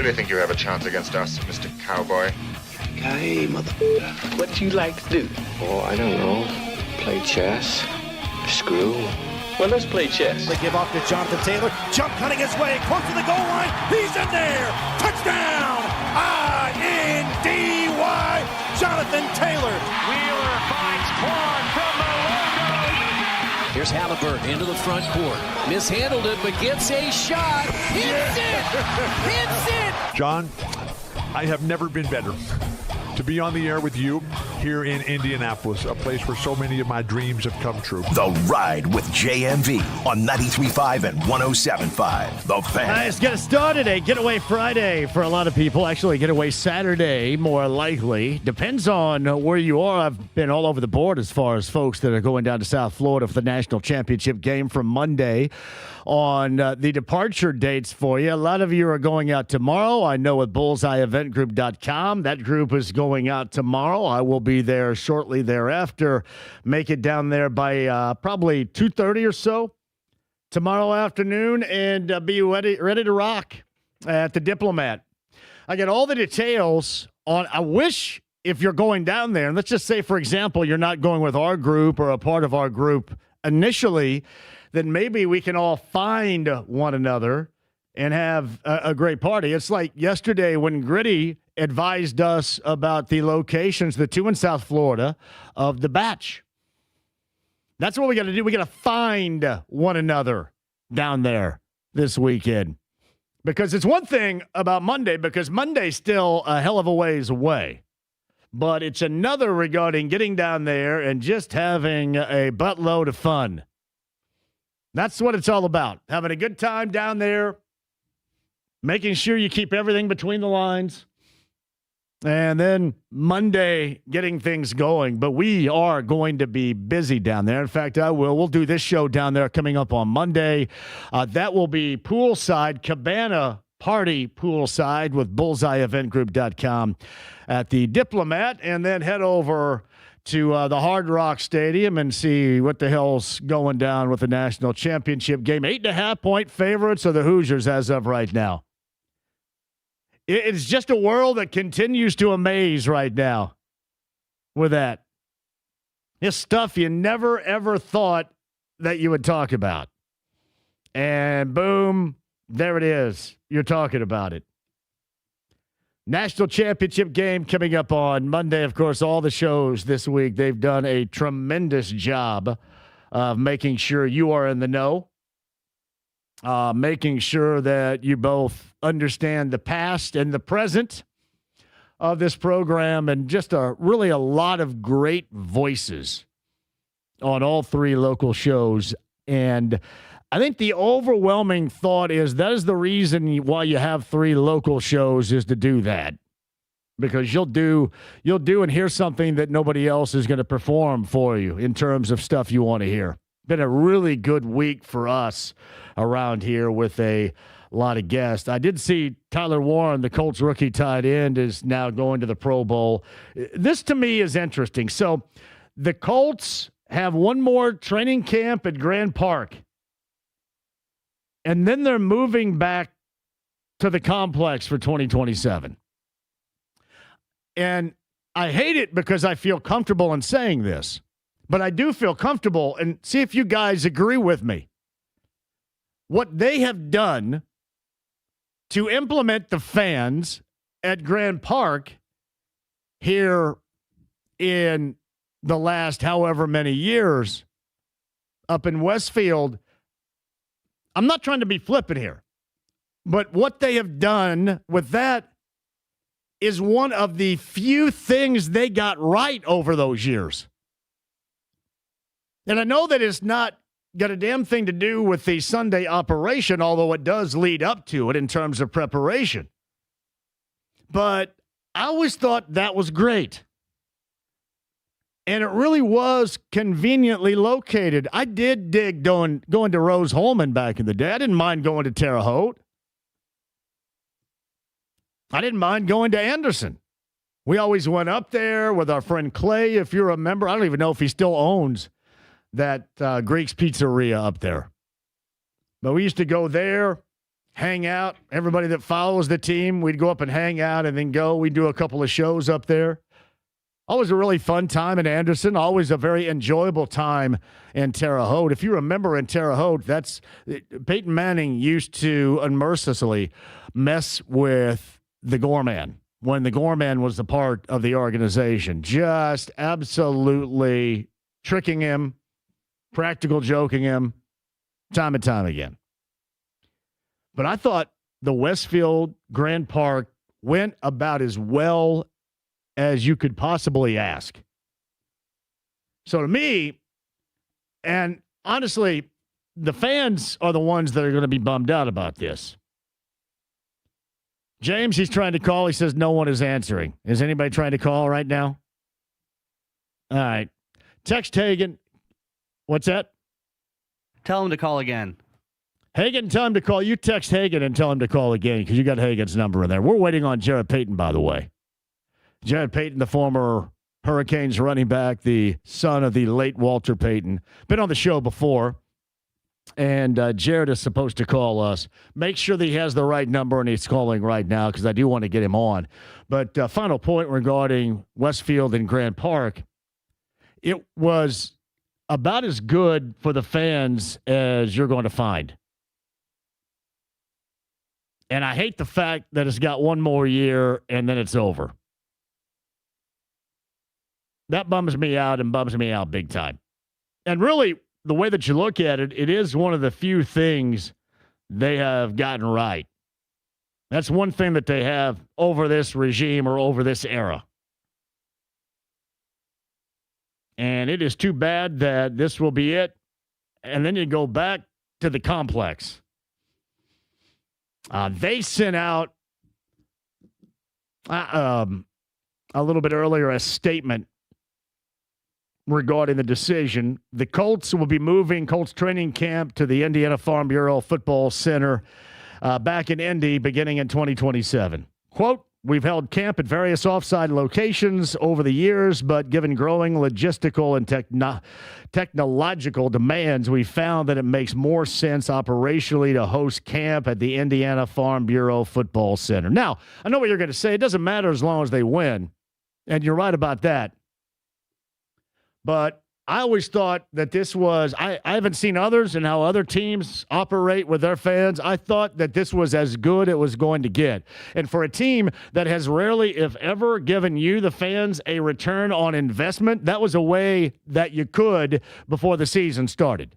really think you have a chance against us, Mr. Cowboy? Hey, motherfucker, what do you like to do? Oh, I don't know. Play chess. Screw. Well, let's play chess. They give off to Jonathan Taylor. Jump cutting his way close to the goal line. He's in there. Touchdown. I-N-D-Y. Jonathan Taylor. Wheeler finds Quan from the logo. Here's Halliburton into the front court. Mishandled it, but gets a shot. Hits it. Hits it. John, I have never been better to be on the air with you here in Indianapolis, a place where so many of my dreams have come true. The Ride with JMV on 93.5 and 107.5. The Fan. Let's get it started. A getaway Friday for a lot of people. Actually, getaway Saturday, more likely. Depends on where you are. I've been all over the board as far as folks that are going down to South Florida for the national championship game from Monday on the departure dates for you. A lot of you are going out tomorrow. I know at bullseyeeventgroup.com. That group is going out tomorrow. I will be there shortly thereafter. Make it down there by probably 2:30 or so tomorrow afternoon and be ready to rock at the Diplomat. I get all the details on. I wish if you're going down there, and let's just say, for example, you're not going with our group or a part of our group initially, then maybe we can all find one another and have a great party. It's like yesterday when Gritty advised us about the locations, the two in South Florida, of the batch. That's what we got to do. We got to find one another down there this weekend. Because it's one thing about Monday, because Monday's still a hell of a ways away. But it's another regarding getting down there and just having a buttload of fun. That's what it's all about. Having a good time down there, making sure you keep everything between the lines, and then Monday getting things going. But we are going to be busy down there. In fact, we'll do this show down there coming up on Monday. That will be poolside, cabana party poolside with bullseyeeventgroup.com at the Diplomat, and then head over to the Hard Rock Stadium and see what the hell's going down with the national championship game. 8.5-point favorites are the Hoosiers as of right now. It's just a world that continues to amaze right now with that. It's stuff you never, ever thought that you would talk about. And boom, there it is. You're talking about it. National championship game coming up on Monday. Of course, all the shows this week, they've done a tremendous job of making sure you are in the know, making sure that you both understand the past and the present of this program, and just really a lot of great voices on all three local shows. And I think the overwhelming thought is that is the reason why you have three local shows, is to do that. Because you'll do and hear something that nobody else is going to perform for you in terms of stuff you want to hear. Been a really good week for us around here with a lot of guests. I did see Tyler Warren, the Colts rookie tight end, is now going to the Pro Bowl. This to me is interesting. So the Colts have one more training camp at Grand Park. And then they're moving back to the complex for 2027. And I hate it because I feel comfortable in saying this, but I do feel comfortable, and see if you guys agree with me. What they have done to implement the fans at Grand Park here in the last however many years up in Westfield, I'm not trying to be flippant here, but what they have done with that is one of the few things they got right over those years. And I know that it's not got a damn thing to do with the Sunday operation, although it does lead up to it in terms of preparation. But I always thought that was great. And it really was conveniently located. I did dig going to Rose Holman back in the day. I didn't mind going to Terre Haute. I didn't mind going to Anderson. We always went up there with our friend Clay, if you remember. I don't even know if he still owns that Greek's Pizzeria up there. But we used to go there, hang out. Everybody that follows the team, we'd go up and hang out and then go. We'd do a couple of shows up there. Always a really fun time in Anderson. Always a very enjoyable time in Terre Haute. If you remember in Terre Haute, Peyton Manning used to unmercifully mess with the Gorman when the Gorman was a part of the organization. Just absolutely tricking him, practical joking him, time and time again. But I thought the Westfield Grand Park went about as well as you could possibly ask. So to me, and honestly, the fans are the ones that are going to be bummed out about this. James, he's trying to call. He says no one is answering. Is anybody trying to call right now? All right. Text Hagan. What's that? Tell him to call again. Hagan, tell him to call. You text Hagan and tell him to call again because you got Hagan's number in there. We're waiting on Jared Payton, by the way. Jared Payton, the former Hurricanes running back, the son of the late Walter Payton. Been on the show before. And Jared is supposed to call us. Make sure that he has the right number and he's calling right now because I do want to get him on. But final point regarding Westfield and Grand Park. It was about as good for the fans as you're going to find. And I hate the fact that it's got one more year and then it's over. That bums me out and bums me out big time. And really, the way that you look at it, it is one of the few things they have gotten right. That's one thing that they have over this regime or over this era. And it is too bad that this will be it. And then you go back to the complex. They sent out a little bit earlier a statement regarding the decision. The Colts will be moving Colts training camp to the Indiana Farm Bureau Football Center back in Indy beginning in 2027. Quote, we've held camp at various offsite locations over the years, but given growing logistical and technological demands, we found that it makes more sense operationally to host camp at the Indiana Farm Bureau Football Center. Now, I know what you're going to say. It doesn't matter as long as they win, and you're right about that. But I always thought that this was, I haven't seen others and how other teams operate with their fans. I thought that this was as good it was going to get. And for a team that has rarely, if ever, given you, the fans, a return on investment, that was a way that you could before the season started.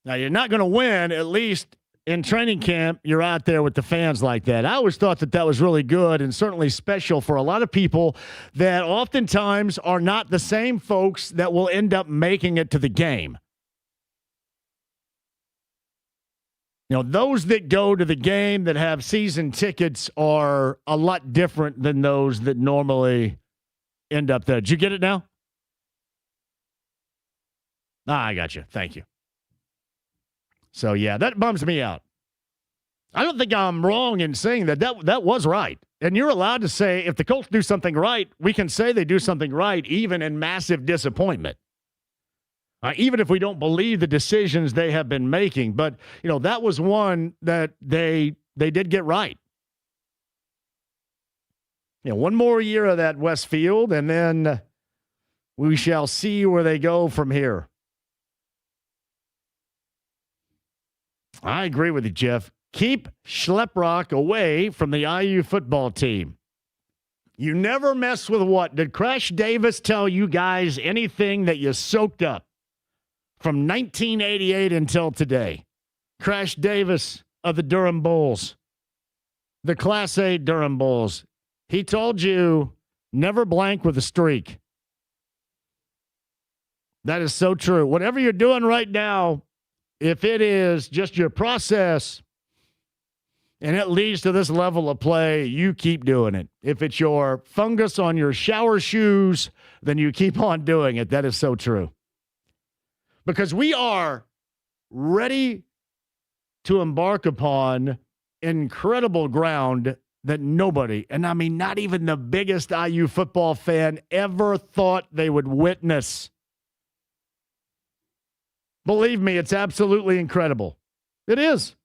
Now, you're not going to win, at least in training camp, you're out there with the fans like that. I always thought that that was really good and certainly special for a lot of people that oftentimes are not the same folks that will end up making it to the game. You know, those that go to the game that have season tickets are a lot different than those that normally end up there. Did you get it now? I got you. Thank you. So, yeah, that bums me out. I don't think I'm wrong in saying that was right. And you're allowed to say if the Colts do something right, we can say they do something right even in massive disappointment. Even if we don't believe the decisions they have been making. But, you know, that was one that they did get right. You know, one more year of that Westfield, and then we shall see where they go from here. I agree with you, Jeff. Keep Schleprock away from the IU football team. You never mess with what? Did Crash Davis tell you guys anything that you soaked up from 1988 until today? Crash Davis of the Durham Bulls, the Class A Durham Bulls. He told you never blank with a streak. That is so true. Whatever you're doing right now, if it is just your process and it leads to this level of play, you keep doing it. If it's your fungus on your shower shoes, then you keep on doing it. That is so true. Because we are ready to embark upon incredible ground that nobody, and I mean not even the biggest IU football fan, ever thought they would witness. Believe me, it's absolutely incredible. It is.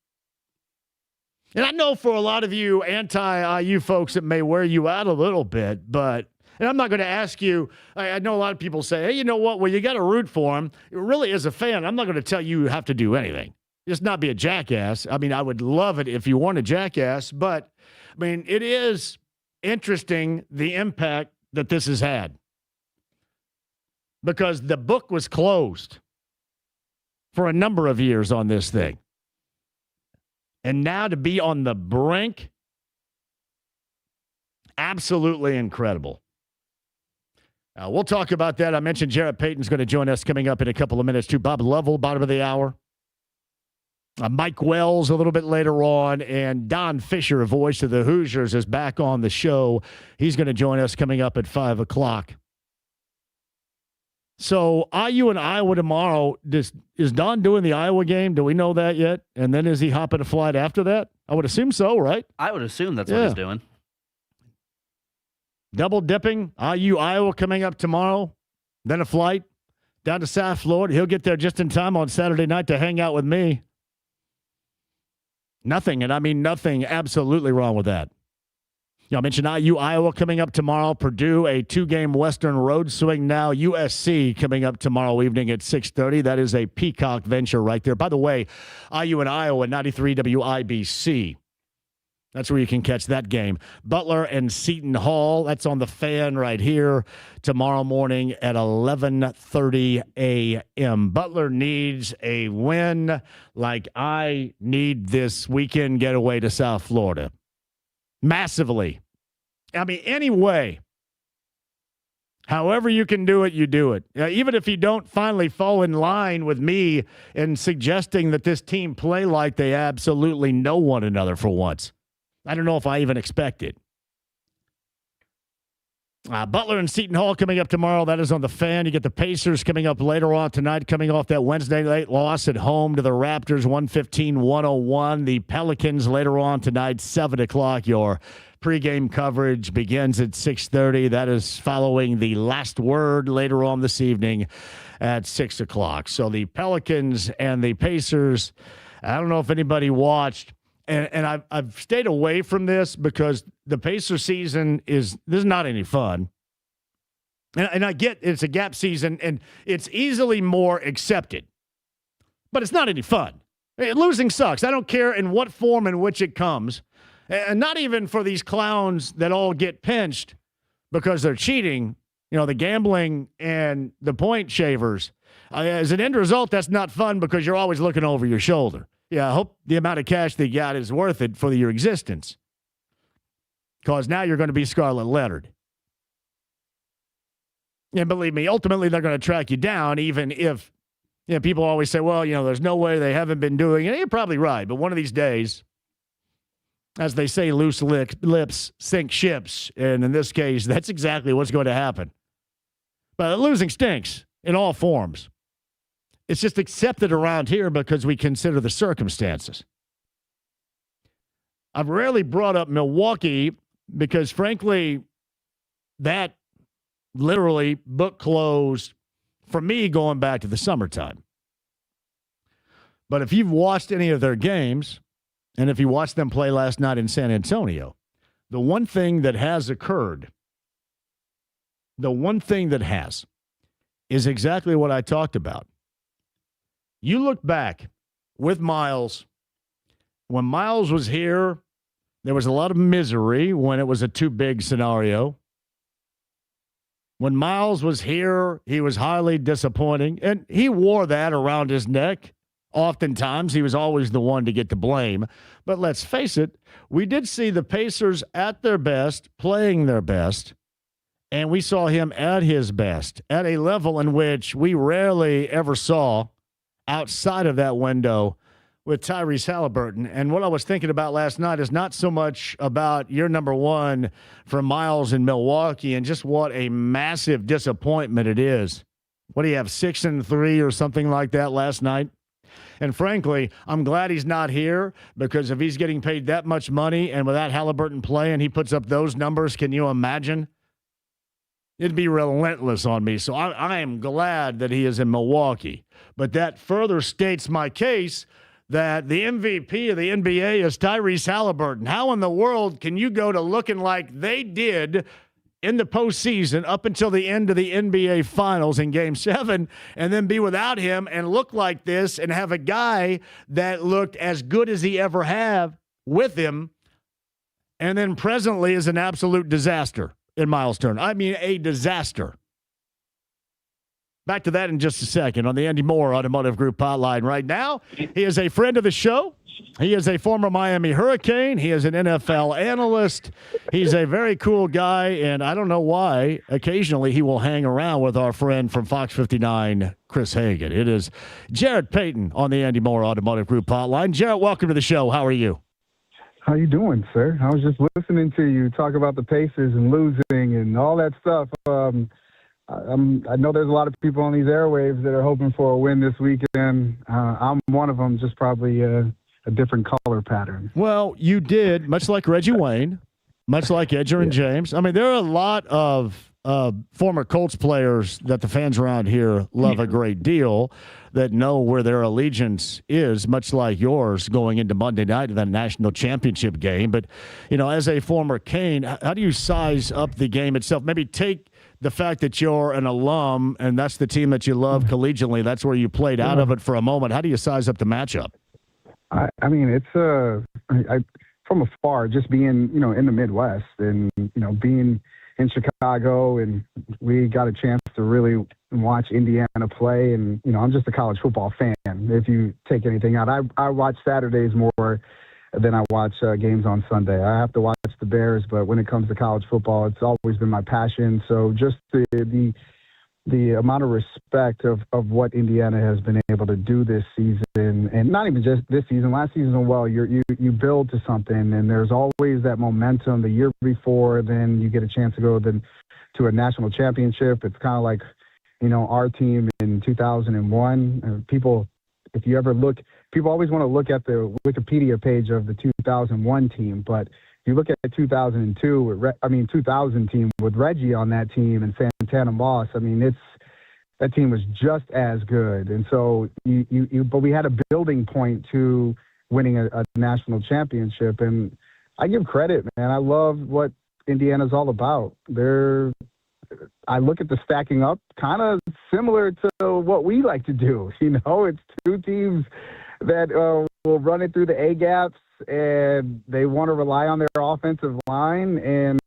And I know for a lot of you anti-IU folks, it may wear you out a little bit, but and I'm not going to ask you, I know a lot of people say, hey, you know what, well, you got to root for him. Really, as a fan, I'm not going to tell you have to do anything. Just not be a jackass. I mean, I would love it if you weren't a jackass, but, I mean, it is interesting the impact that this has had. Because the book was closed for a number of years on this thing. And now to be on the brink, absolutely incredible. We'll talk about that. I mentioned Jarrett Payton's going to join us coming up in a couple of minutes, too. Bob Lovell, bottom of the hour. Mike Wells a little bit later on. And Don Fischer, voice of the Hoosiers, is back on the show. He's going to join us coming up at 5 o'clock. So IU and Iowa tomorrow. Is Don doing the Iowa game? Do we know that yet? And then is he hopping a flight after that? I would assume so, right? I would assume that's what he's doing. Double dipping. IU Iowa coming up tomorrow. Then a flight down to South Florida. He'll get there just in time on Saturday night to hang out with me. Nothing, and I mean nothing absolutely wrong with that. I mentioned IU Iowa coming up tomorrow. Purdue, a 2-game Western road swing now. USC coming up tomorrow evening at 6:30. That is a Peacock venture right there. By the way, IU and Iowa, 93 WIBC. That's where you can catch that game. Butler and Seton Hall, that's on the Fan right here tomorrow morning at 11:30 a.m. Butler needs a win like I need this weekend getaway to South Florida. Massively. I mean, anyway, however you can do it, you do it. Even if you don't finally fall in line with me in suggesting that this team play like they absolutely know one another for once. I don't know if I even expect it. Butler and Seton Hall coming up tomorrow. That is on the Fan. You get the Pacers coming up later on tonight, coming off that Wednesday night loss at home to the Raptors, 115-101. The Pelicans later on tonight, 7 o'clock. Your pregame coverage begins at 6:30. That is following the last word later on this evening at 6 o'clock. So the Pelicans and the Pacers, I don't know if anybody watched. And I've stayed away from this because the Pacer season is not any fun. And I get it's a gap season and it's easily more accepted. But it's not any fun. Losing sucks. I don't care in what form in which it comes. And not even for these clowns that all get pinched because they're cheating, the gambling and the point shavers. As an end result, that's not fun because you're always looking over your shoulder. Yeah, I hope the amount of cash they got is worth it for your existence. Because now you're going to be scarlet lettered. And believe me, ultimately they're going to track you down, even if people always say, well, there's no way they haven't been doing it. You're probably right. But one of these days, as they say, loose lips sink ships. And in this case, that's exactly what's going to happen. But losing stinks in all forms. It's just accepted around here because we consider the circumstances. I've rarely brought up Milwaukee because, frankly, that literally book closed for me going back to the summertime. But if you've watched any of their games, and if you watched them play last night in San Antonio, the one thing that has occurred, is exactly what I talked about. You look back with Miles. When Miles was here, there was a lot of misery when it was a too big scenario. When Miles was here, he was highly disappointing, and he wore that around his neck. Oftentimes, he was always the one to get the blame. But let's face it, we did see the Pacers at their best, playing their best, and we saw him at his best, at a level in which we rarely ever saw outside of that window with Tyrese Halliburton. And what I was thinking about last night is not so much about your number one for Miles in Milwaukee and just what a massive disappointment it is. What do you have, 6-3 or something like that last night? And frankly, I'm glad he's not here because if he's getting paid that much money and without Halliburton playing, he puts up those numbers, can you imagine? It'd be relentless on me. So I am glad that he is in Milwaukee. But that further states my case that the MVP of the NBA is Tyrese Halliburton. How in the world can you go to looking like they did in the postseason up until the end of the NBA Finals in Game 7 and then be without him and look like this and have a guy that looked as good as he ever have with him and then presently is an absolute disaster in Miles Turner? I mean, a disaster. Back to that in just a second on the Andy Moore Automotive Group hotline right now. He is a friend of the show. He is a former Miami Hurricane. He is an NFL analyst. He's a very cool guy, and I don't know why occasionally he will hang around with our friend from Fox 59, Chris Hagan. It is Jarrett Payton on the Andy Moore Automotive Group hotline. Jarrett, welcome to the show. How are you? How you doing, sir? I was just listening to you talk about the Pacers and losing and all that stuff. I know there's a lot of people on these airwaves that are hoping for a win this weekend. I'm one of them, just probably a different color pattern. Well, you did, much like Reggie Wayne, much like Edger and James. I mean, there are a lot of former Colts players that the fans around here love a great deal that know where their allegiance is, much like yours going into Monday night in that national championship game. But, you know, as a former Cane, how do you size up the game itself? Maybe take the fact that you're an alum and that's the team that you love collegiately. That's where you played out of it for a moment. How do you size up the matchup? I mean, it's from afar, just being, you know, in the Midwest and, you know, being in Chicago, and we got a chance to really watch Indiana play. And, you know, I'm just a college football fan. If you take anything out, I watch Saturdays more than I watch games on Sunday. I have to watch the Bears, but when it comes to college football, it's always been my passion. So just the amount of respect of what Indiana has been able to do this season, and not even just this season, last season, well, you build to something, and there's always that momentum the year before, then you get a chance to go to a national championship. It's kind of like, you know, our team in 2001. People, if you ever look, people always want to look at the Wikipedia page of the 2001 team, but if you look at the 2000 team with Reggie on that team and Santana Moss, I mean, that team was just as good. And so but we had a building point to winning a national championship. And I give credit, man. I love what Indiana's all about. I look at the stacking up kind of similar to what we like to do. You know, it's two teams that will run it through the A gaps, and they want to rely on their offensive line and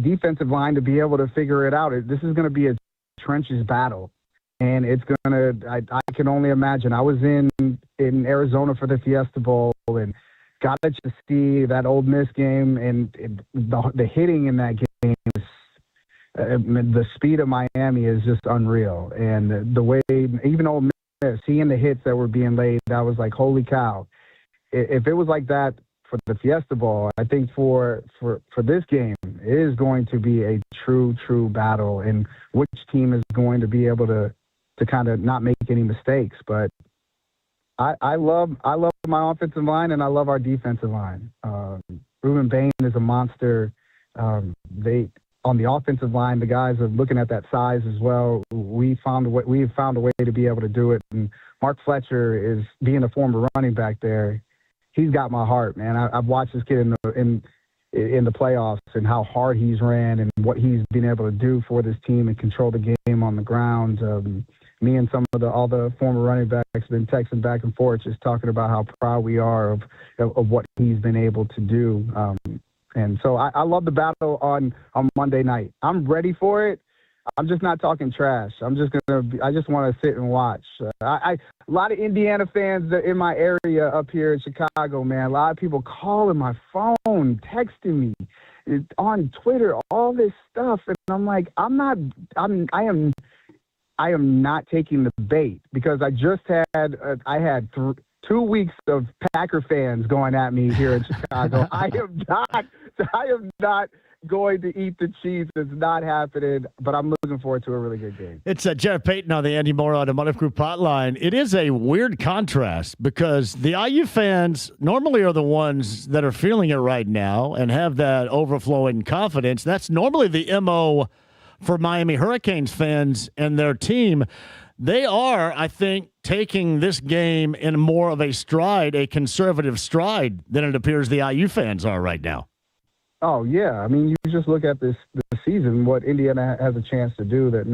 defensive line to be able to figure it out. This is going to be a trenches battle, and it's going to. I can only imagine. I was in Arizona for the Fiesta Bowl and got to see that Ole Miss game, and the hitting in that game is. The speed of Miami is just unreal, and the way even Ole Miss, seeing the hits that were being laid, I was like, holy cow. If it was like that for the Fiesta Bowl, I think for this game, it is going to be a true battle, and which team is going to be able to kind of not make any mistakes. But I love my offensive line, and I love our defensive line. Ruben Bain is a monster. On the offensive line, the guys are looking at that size as well. We have found a way to be able to do it. And Mark Fletcher is being a former running back there. He's got my heart, man. I've watched this kid in the playoffs and how hard he's ran and what he's been able to do for this team and control the game on the ground. Me and all the former running backs have been texting back and forth, just talking about how proud we are of what he's been able to do. And so I love the battle on Monday night. I'm ready for it. I'm just not talking trash. I just want to sit and watch. A lot of Indiana fans in my area up here in Chicago, man. A lot of people calling my phone, texting me, on Twitter, all this stuff, and I'm like, I am not taking the bait, because I just had 2 weeks of Packer fans going at me here in Chicago. I am not going to eat the cheese. It's not happening, but I'm looking forward to a really good game. It's Jarrett Payton on the Andy Moore Automotive Group hotline. It is a weird contrast, because the IU fans normally are the ones that are feeling it right now and have that overflowing confidence. That's normally the MO for Miami Hurricanes fans and their team. They are, I think, taking this game in more of a stride, a conservative stride, than it appears the IU fans are right now. Oh, yeah. I mean, you just look at this season, what Indiana has a chance to do that,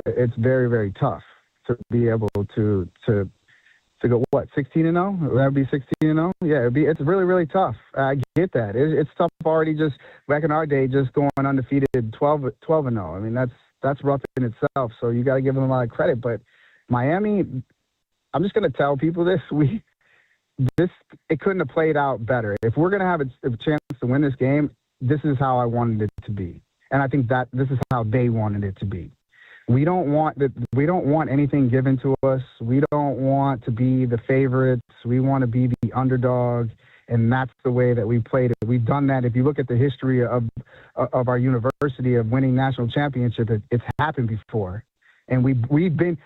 it's very, very tough to be able to go, 16-0? That would be 16-0? Yeah, it's really, really tough. I get that. It's tough already just back in our day, just going undefeated 12-0. I mean, that's rough in itself, so you got to give them a lot of credit. But Miami, I'm just going to tell people this. It couldn't have played out better. If we're going to have a chance to win this game, this is how I wanted it to be. And I think that this is how they wanted it to be. We don't want anything given to us. We don't want to be the favorites. We want to be the underdog, and that's the way that we played it. We've done that. If you look at the history of our university of winning national championship, it's happened before, and we've been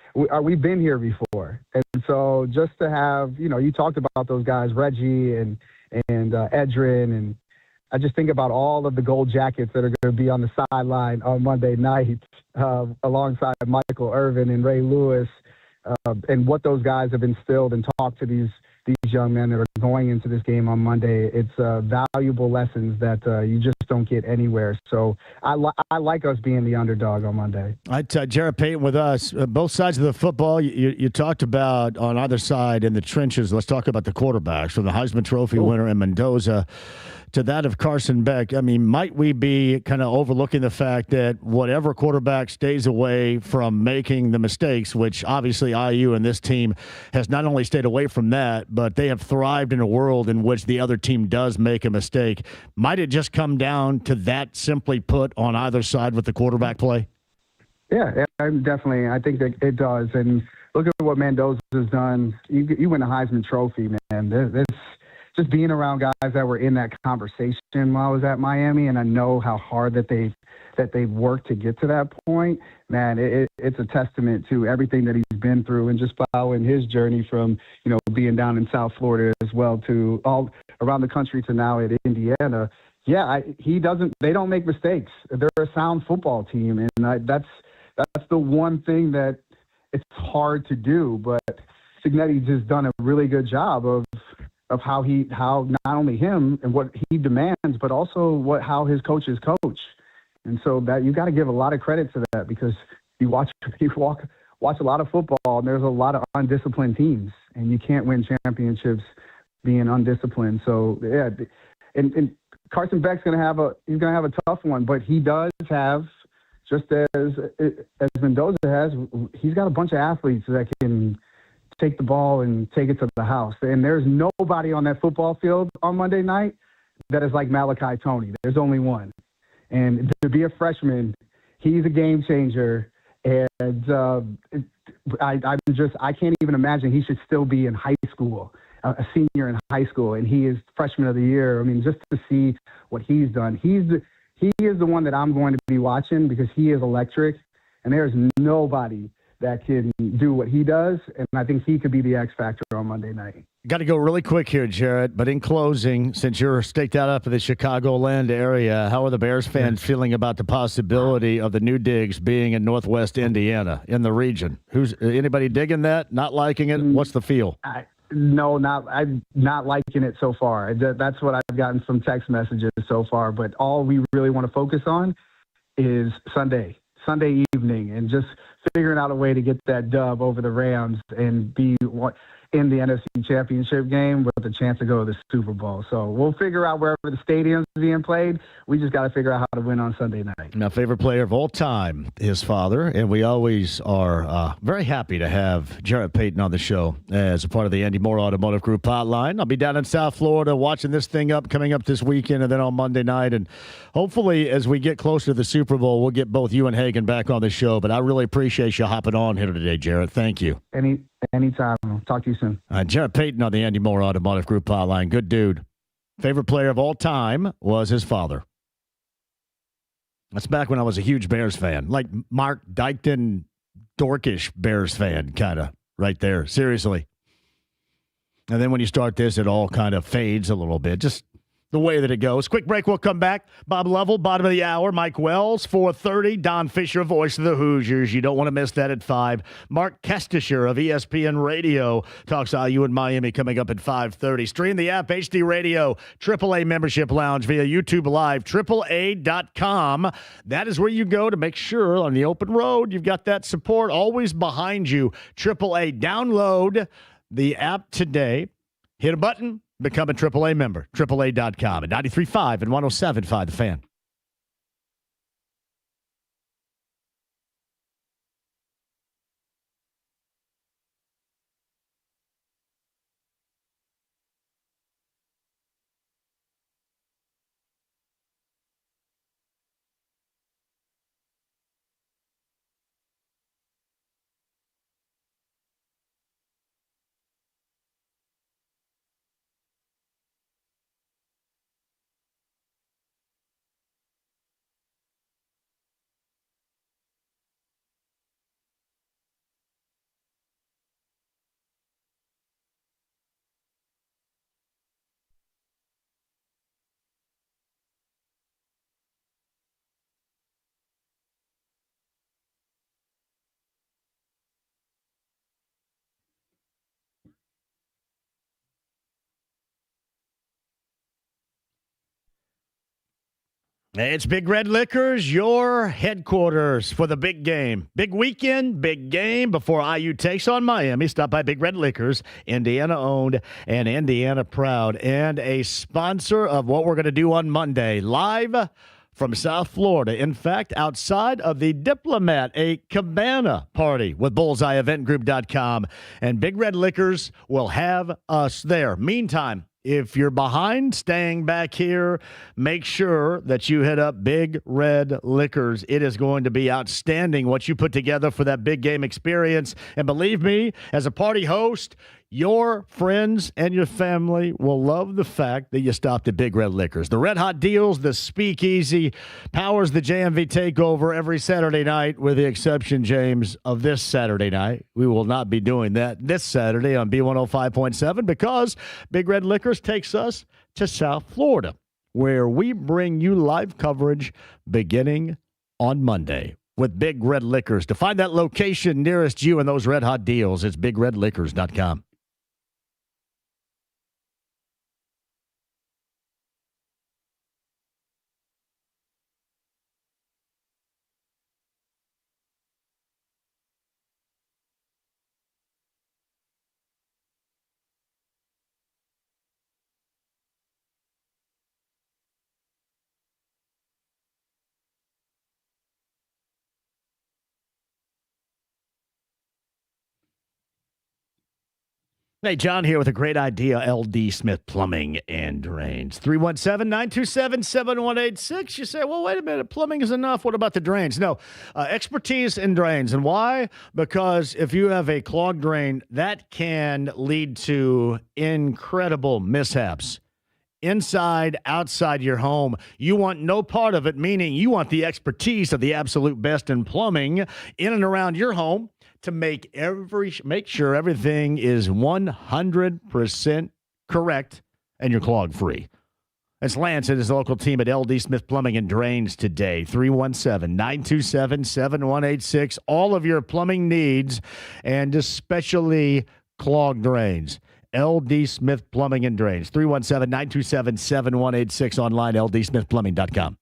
here before. And so just to have, you talked about those guys, Reggie and Edrin, and I just think about all of the gold jackets that are going to be on the sideline on Monday night alongside Michael Irvin and Ray Lewis, and what those guys have instilled and talked to these young men that are going into this game on Monday. It's valuable lessons that you just don't get anywhere. So I like us being the underdog on Monday. Jarrett Payton with us. Both sides of the football, you talked about on either side in the trenches. Let's talk about the quarterbacks, from the Heisman Trophy winner in Mendoza to that of Carson Beck. I mean, might we be kind of overlooking the fact that whatever quarterback stays away from making the mistakes, which obviously IU and this team has not only stayed away from that, but they have thrived in a world in which the other team does make a mistake. Might it just come down to that, simply put, on either side with the quarterback play? Yeah, definitely. I think that it does. And look at what Mendoza has done. You win the Heisman Trophy, man. This just being around guys that were in that conversation while I was at Miami, and I know how hard that they've worked to get to that point. Man, it's a testament to everything that he's been through, and just following his journey from being down in South Florida as well to all around the country to now at Indiana. Yeah, they don't make mistakes. They're a sound football team, and that's the one thing that it's hard to do. But Cignetti's just done a really good job of how not only him and what he demands, but also how his coaches coach. And so that you got to give a lot of credit to that, because you watch a lot of football, and there's a lot of undisciplined teams, and you can't win championships being undisciplined. So yeah, and Carson Beck's gonna have a tough one, but he does have, just as Mendoza has, he's got a bunch of athletes that can take the ball and take it to the house. And there's nobody on that football field on Monday night that is like Malachi Toney. There's only one. And to be a freshman, he's a game changer. And I can't even imagine he should still be in high school, a senior in high school, and he is freshman of the year. I mean, just to see what he's done. He is the one that I'm going to be watching, because he is electric, and there's nobody that can do what he does, and I think he could be the X factor on Monday night. Got to go really quick here, Jarrett, but in closing, since you're staked out up in the Chicagoland area, how are the Bears fans feeling about the possibility of the new digs being in Northwest Indiana, in the region? Anybody digging that? Not liking it? What's the feel? No, I'm not liking it so far. That's what I've gotten some text messages so far, but all we really want to focus on is Sunday evening, and just figuring out a way to get that dub over the Rams and be in the NFC Championship game with a chance to go to the Super Bowl. So we'll figure out wherever the stadium's being played. We just got to figure out how to win on Sunday night. My favorite player of all time, his father, and we always are very happy to have Jarrett Payton on the show as a part of the Andy Moore Automotive Group hotline. I'll be down in South Florida watching this thing coming up this weekend, and then on Monday night. And hopefully, as we get closer to the Super Bowl, we'll get both you and Hagan back on the show. But I really appreciate you hopping on here today, Jarrett. Thank you. Anytime. I'll talk to you soon. Jarrett Payton on the Andy Moore Automotive Group hotline. Good dude. Favorite player of all time was his father. That's back when I was a huge Bears fan. Like Mark Dykton, dorkish Bears fan, kind of, right there. Seriously. And then when you start this, it all kind of fades a little bit. Just the way that it goes. Quick break, we'll come back. Bob Lovell, bottom of the hour. Mike Wells, 4:30. Don Fischer, voice of the Hoosiers. You don't want to miss that at 5. Mark Kestisher of ESPN Radio talks IU in Miami coming up at 5:30. Stream the app, HD Radio, AAA Membership Lounge via YouTube Live, AAA.com. That is where you go to make sure on the open road you've got that support always behind you. AAA, download the app today. Hit a button. Become a AAA member, AAA.com at 93.5 and 107.5 The Fan. It's Big Red Liquors, your headquarters for the big game. Big weekend, big game before IU takes on Miami. Stop by Big Red Liquors, Indiana-owned and Indiana-proud, and a sponsor of what we're going to do on Monday, live from South Florida. In fact, outside of the Diplomat, a cabana party with BullseyeEventGroup.com, and Big Red Liquors will have us there. Meantime, if you're behind staying back here, make sure that you hit up Big Red Liquors. It is going to be outstanding what you put together for that big game experience. And believe me, as a party host, your friends and your family will love the fact that you stopped at Big Red Liquors. The Red Hot Deals, the Speakeasy, powers the JMV Takeover every Saturday night, with the exception, James, of this Saturday night. We will not be doing that this Saturday on B105.7 because Big Red Liquors takes us to South Florida, where we bring you live coverage beginning on Monday with Big Red Liquors. To find that location nearest you and those Red Hot Deals, it's BigRedLiquors.com. Hey, John here with a great idea. LD Smith Plumbing and Drains. 317-927-7186. You say, well, wait a minute. Plumbing is enough. What about the drains? No, expertise in drains. And why? Because if you have a clogged drain, that can lead to incredible mishaps. Inside, outside your home. You want no part of it, meaning you want the expertise of the absolute best in plumbing in and around your home to make sure everything is 100% correct and you're clog free. It's Lance and his local team at LD Smith Plumbing and Drains today. 317-927-7186. All of your plumbing needs, and especially clogged drains. LD Smith Plumbing and Drains. 317-927-7186. Online, ldsmithplumbing.com.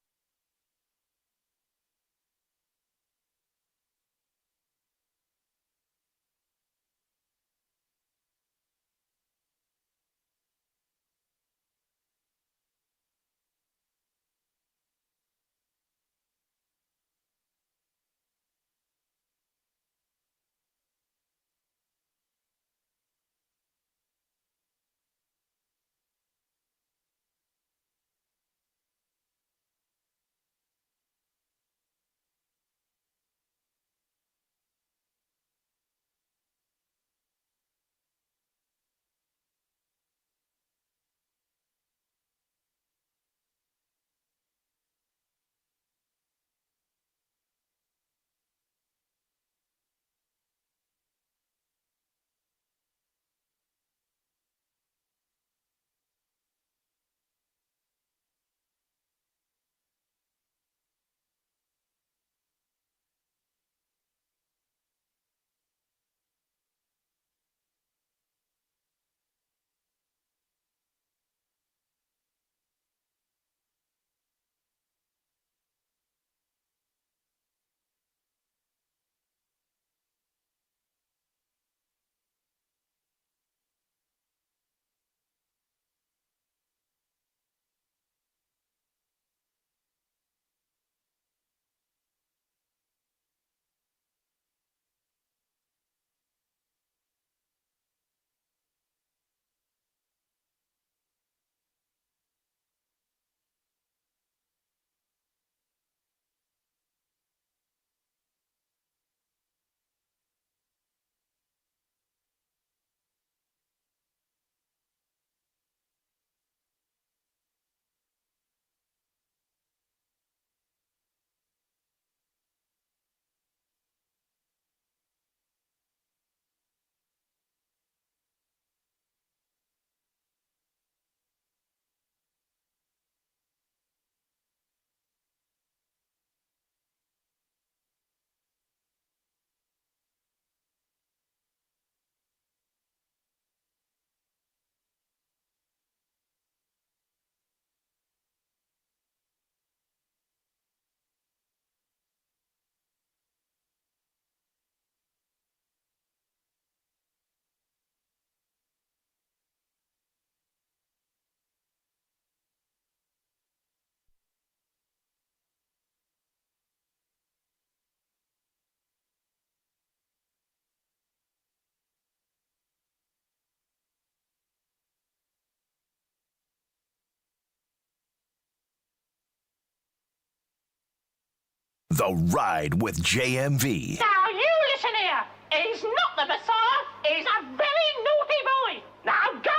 The Ride with JMV. Now you listen here. He's not the Messiah. He's a very naughty boy. Now go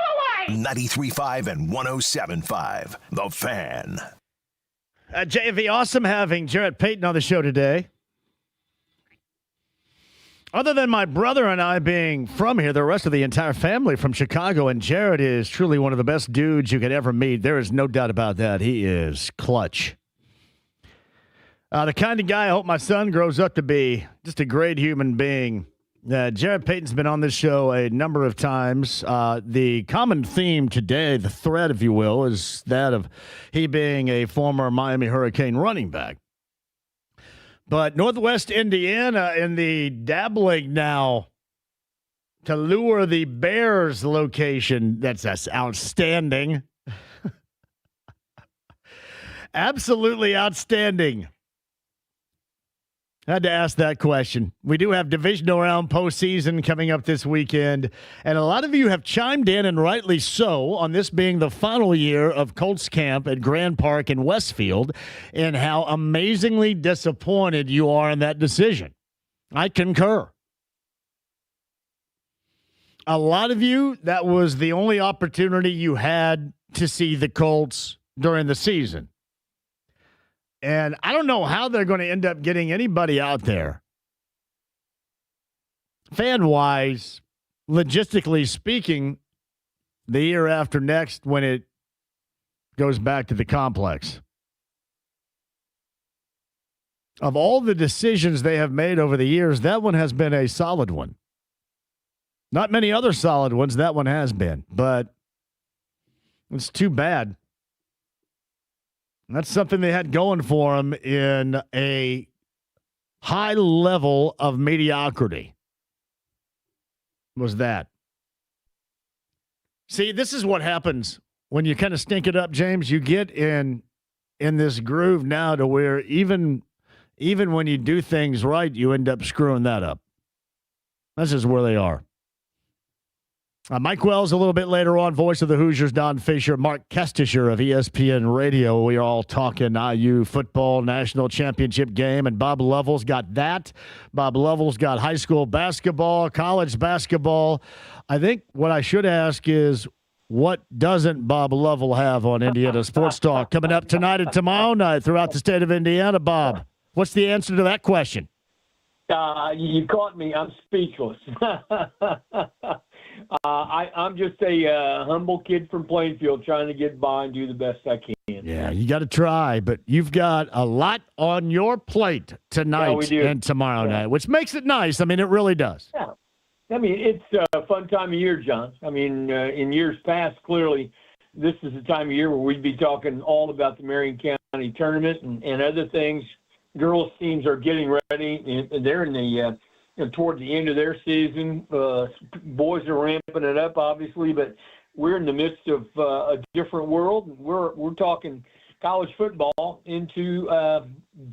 away. 93.5 and 107.5. The Fan. JMV, awesome having Jarrett Payton on the show today. Other than my brother and I being from here, the rest of the entire family from Chicago, and Jarrett is truly one of the best dudes you could ever meet. There is no doubt about that. He is clutch. The kind of guy I hope my son grows up to be, just a great human being. Jarrett Payton's been on this show a number of times. The common theme today, the thread, if you will, is that of he being a former Miami Hurricane running back. But Northwest Indiana in the dabbling now to lure the Bears location, that's outstanding. Absolutely outstanding. I had to ask that question. We do have divisional round postseason coming up this weekend, and a lot of you have chimed in, and rightly so, on this being the final year of Colts camp at Grand Park in Westfield, and how amazingly disappointed you are in that decision. I concur. A lot of you, that was the only opportunity you had to see the Colts during the season. And I don't know how they're going to end up getting anybody out there. Fan-wise, logistically speaking, the year after next when it goes back to the complex. Of all the decisions they have made over the years, that one has been a solid one. Not many other solid ones, that one has been. But it's too bad. That's something they had going for them in a high level of mediocrity. Was that. See, this is what happens when you kind of stink it up, James. You get in this groove now to where even when you do things right, you end up screwing that up. This is where they are. Mike Wells a little bit later on, voice of the Hoosiers, Don Fischer, Mark Kestisher of ESPN Radio. We are all talking IU football national championship game, and Bob Lovell's got that. Bob Lovell's got high school basketball, college basketball. I think what I should ask is, what doesn't Bob Lovell have on Indiana Sports Talk coming up tonight and tomorrow night throughout the state of Indiana, Bob? What's the answer to that question? You caught me. I'm speechless. I'm just a humble kid from Plainfield trying to get by and do the best I can. Yeah, you got to try, but you've got a lot on your plate tonight and tomorrow night, which makes it nice. I mean, it really does. Yeah. I mean, it's a fun time of year, John. I mean, in years past, clearly, this is the time of year where we'd be talking all about the Marion County tournament and other things. Girls teams are getting ready, and they're in the toward the end of their season. Boys are ramping it up, obviously, but we're in the midst of a different world. We're talking college football into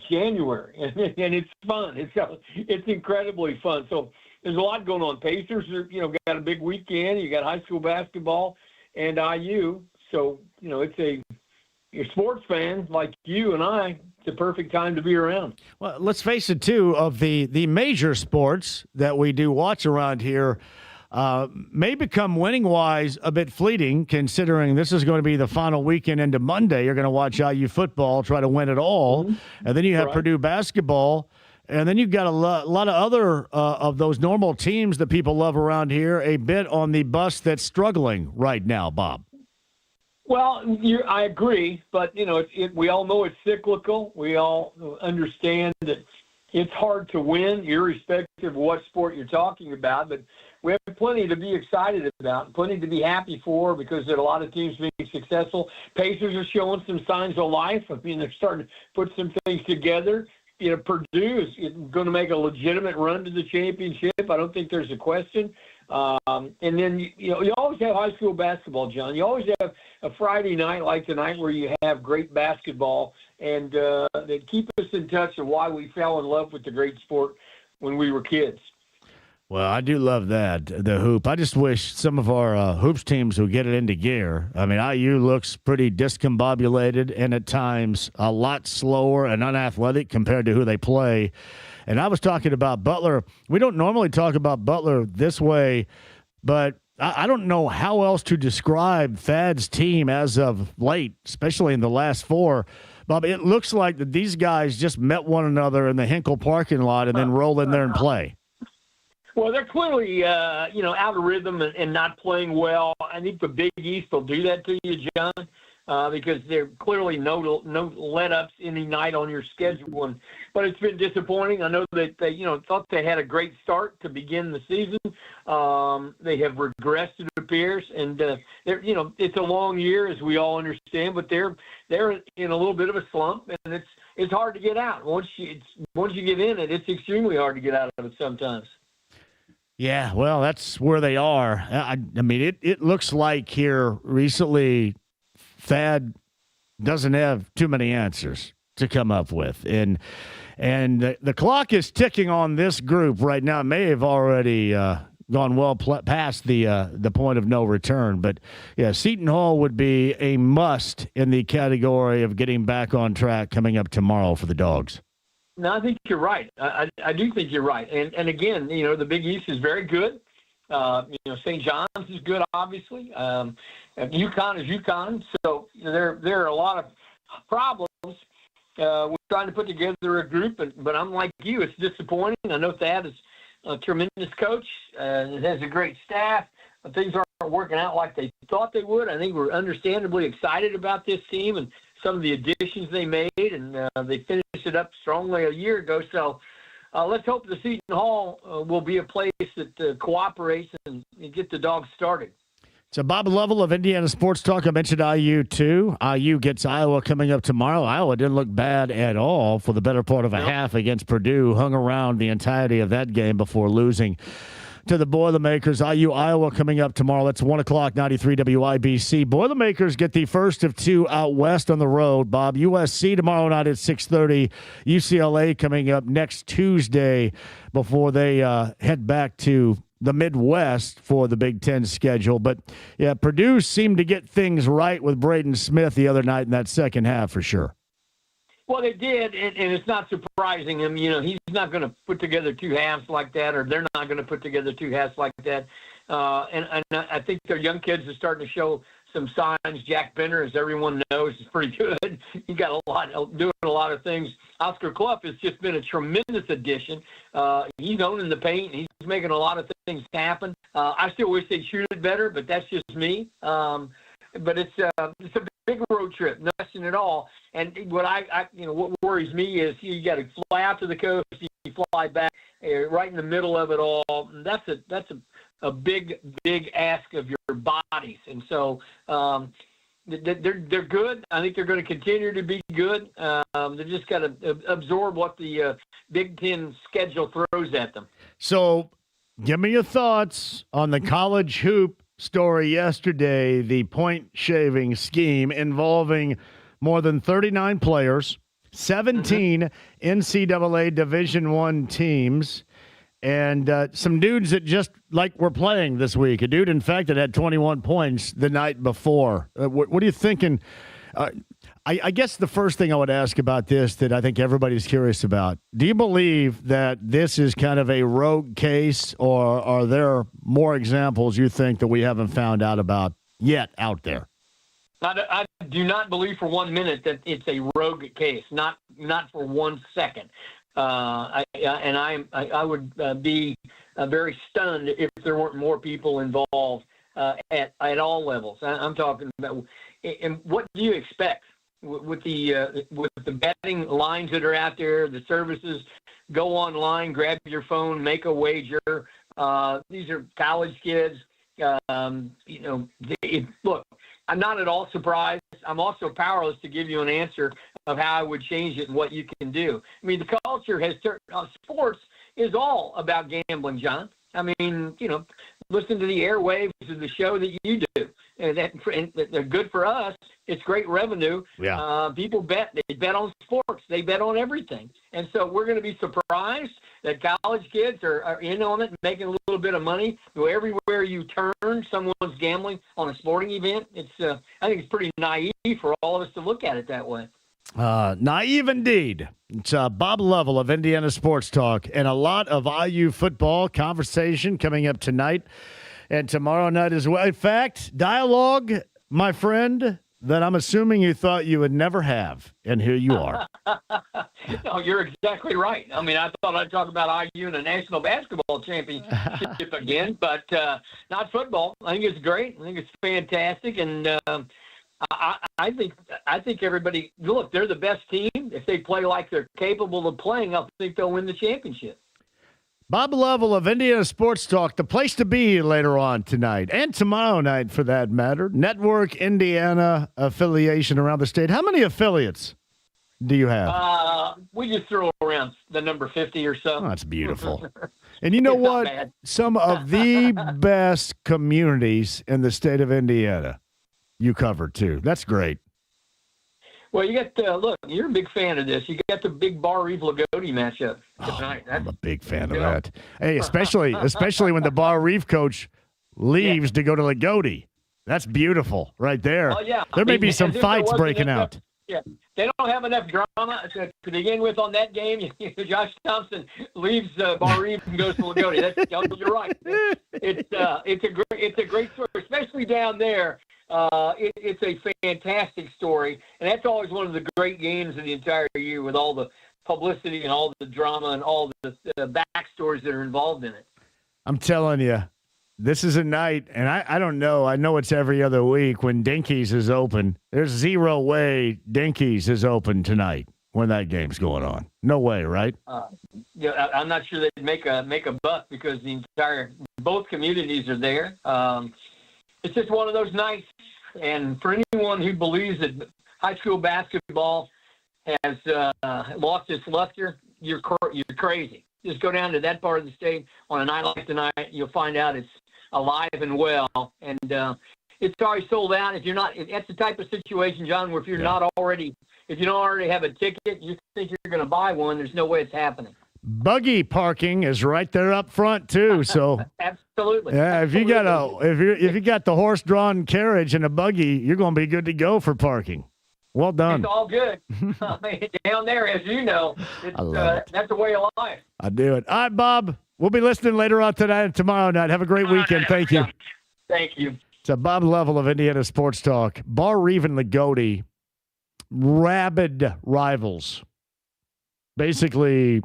January, and it's fun. It's incredibly fun. So there's a lot going on. Pacers are, got a big weekend. You got high school basketball and IU. So you're a sports fan like you and I. It's the perfect time to be around. Well, let's face it, too, of the major sports that we do watch around here may become winning-wise a bit fleeting, considering this is going to be the final weekend into Monday. You're going to watch IU football, try to win it all, and then you have Purdue basketball, and then you've got a lot of other of those normal teams that people love around here, a bit on the bus that's struggling right now, Bob. Well, I agree, but we all know it's cyclical. We all understand that it's hard to win, irrespective of what sport you're talking about. But we have plenty to be excited about, plenty to be happy for, because there are a lot of teams being successful. Pacers are showing some signs of life. I mean, they're starting to put some things together. Purdue is going to make a legitimate run to the championship. I don't think there's a question. And then, you always have high school basketball, John. You always have a Friday night like tonight where you have great basketball, and they keep us in touch of why we fell in love with the great sport when we were kids. Well, I do love that, the hoop. I just wish some of our hoops teams would get it into gear. I mean, IU looks pretty discombobulated and at times a lot slower and unathletic compared to who they play. And I was talking about Butler. We don't normally talk about Butler this way, but I don't know how else to describe Thad's team as of late, especially in the last four. Bob, it looks like that these guys just met one another in the Hinkle parking lot and then roll in there and play. Well, they're clearly, out of rhythm and not playing well. I think the Big East will do that to you, John, because there clearly no let-ups any night on your schedule. But it's been disappointing. I know that they, thought they had a great start to begin the season. They have regressed, it appears, and it's a long year, as we all understand. But they're in a little bit of a slump, and it's hard to get out. Once you get in it, it's extremely hard to get out of it sometimes. Yeah, well, that's where they are. I mean, it looks like here recently Thad doesn't have too many answers to come up with. And the clock is ticking on this group right now. It may have already gone well past the point of no return. But, yeah, Seton Hall would be a must in the category of getting back on track coming up tomorrow for the Dogs. No, I think you're right. I do think you're right. And again, the Big East is very good. St. John's is good, obviously. UConn is UConn. So there are a lot of problems. We're trying to put together a group, but I'm like you. It's disappointing. I know Thad is a tremendous coach and has a great staff. But things aren't working out like they thought they would. I think we're understandably excited about this team and some of the additions they made, and they finished it up strongly a year ago. So let's hope the Seton Hall will be a place that cooperates and get the Dogs started. So, Bob Lovell of Indiana Sports Talk, I mentioned IU too. IU gets Iowa coming up tomorrow. Iowa didn't look bad at all for the better part of a half against Purdue, hung around the entirety of that game before losing to the Boilermakers. IU Iowa coming up tomorrow. That's 1 o'clock, 93 WIBC. Boilermakers get the first of two out west on the road, Bob. USC tomorrow night at 6:30. UCLA coming up next Tuesday before they head back to the Midwest for the Big Ten schedule. But, yeah, Purdue seemed to get things right with Braden Smith the other night in that second half for sure. Well, they did, and it's not surprising him. He's not going to put together two halves like that, or they're not going to put together two halves like that. And I think their young kids are starting to show some signs. Jack Benner, as everyone knows, is pretty good. He got doing a lot of things. Oscar Clough has just been a tremendous addition. He's owning the paint. He's making a lot of things happen. I still wish they'd shoot it better, but that's just me. But it's a big road trip, no question at all. And what what worries me is you got to fly out to the coast, you fly back, right in the middle of it all. That's a big ask of your bodies. And so they're good. I think they're going to continue to be good. They just got to absorb what the Big Ten schedule throws at them. So, give me your thoughts on the college hoop story yesterday, the point shaving scheme involving more than 39 players, 17 NCAA Division I teams, and some dudes that just were playing this week. A dude, in fact, that had 21 points the night before. What are you thinking? I guess the first thing I would ask about this that I think everybody's curious about, do you believe that this is kind of a rogue case, or are there more examples you think that we haven't found out about yet out there? I do not believe for 1 minute that it's a rogue case, not for 1 second. I would be very stunned if there weren't more people involved at all levels. I'm talking about, and what do you expect with the betting lines that are out there? The services, go online, grab your phone, make a wager. These are college kids. Look, I'm not at all surprised. I'm also powerless to give you an answer of how I would change it and what you can do. I mean, the culture has sports is all about gambling, John. I mean, listen to the airwaves of the show that you do. And they're good for us. It's great revenue. Yeah. People bet. They bet on sports. They bet on everything. And so we're going to be surprised that college kids are in on it and making a little bit of money. So everywhere you turn, someone's gambling on a sporting event. I think it's pretty naive for all of us to look at it that way. Naive indeed. It's Bob Lovell of Indiana Sports Talk, and a lot of IU football conversation coming up tonight and tomorrow night as well. In fact, dialogue, my friend, that I'm assuming you thought you would never have, and here you are. No, you're exactly right. I mean, I thought I'd talk about IU and the National Basketball Championship again, but not football. I think it's great. I think it's fantastic, and I think everybody, look, they're the best team. If they play like they're capable of playing, I think they'll win the championship. Bob Lovell of Indiana Sports Talk, the place to be later on tonight and tomorrow night for that matter. Network Indiana affiliation around the state. How many affiliates do you have? We just throw around the number 50 or so. Oh, that's beautiful. And you know what? Bad. Some of the best communities in the state of Indiana you cover too. That's great. Well, you got look. You're a big fan of this. You got the big Bar Reeve Lagodi matchup tonight. I'm a big fan of that. Hey, especially when the Bar Reeve coach leaves to go to Lagodi. That's beautiful right there. Oh yeah. There may be some fights breaking out. Yeah, they don't have enough drama to begin with on that game. Josh Thompson leaves Bar Reeve and goes to Lagodi. You're right. It's a great story, especially down there. It's a fantastic story, and that's always one of the great games of the entire year, with all the publicity and all the drama and all the backstories that are involved in it. I'm telling you, this is a night, and I don't know. I know it's every other week when Dinkies is open. There's zero way Dinkies is open tonight when that game's going on. No way, right? Yeah, I'm not sure they'd make a buck because both communities are there. It's just one of those nights, and for anyone who believes that high school basketball has lost its luster, you're crazy. Just go down to that part of the state on a night like tonight. You'll find out it's alive and well, and it's already sold out. If you're not, that's the type of situation, John, where if you don't already have a ticket, you think you're going to buy one. There's no way it's happening. Buggy parking is right there up front too. So absolutely. Yeah, if you got the horse-drawn carriage and a buggy, you're going to be good to go for parking. Well done. It's all good. Down there, as you know, that's the way of life. I do it. All right, Bob. We'll be listening later on tonight and tomorrow night. Have a great weekend. Thank you. Thank you. It's a Bob Lovell of Indiana Sports Talk. Bar Reeve and Lagodi, rabid rivals. Basically,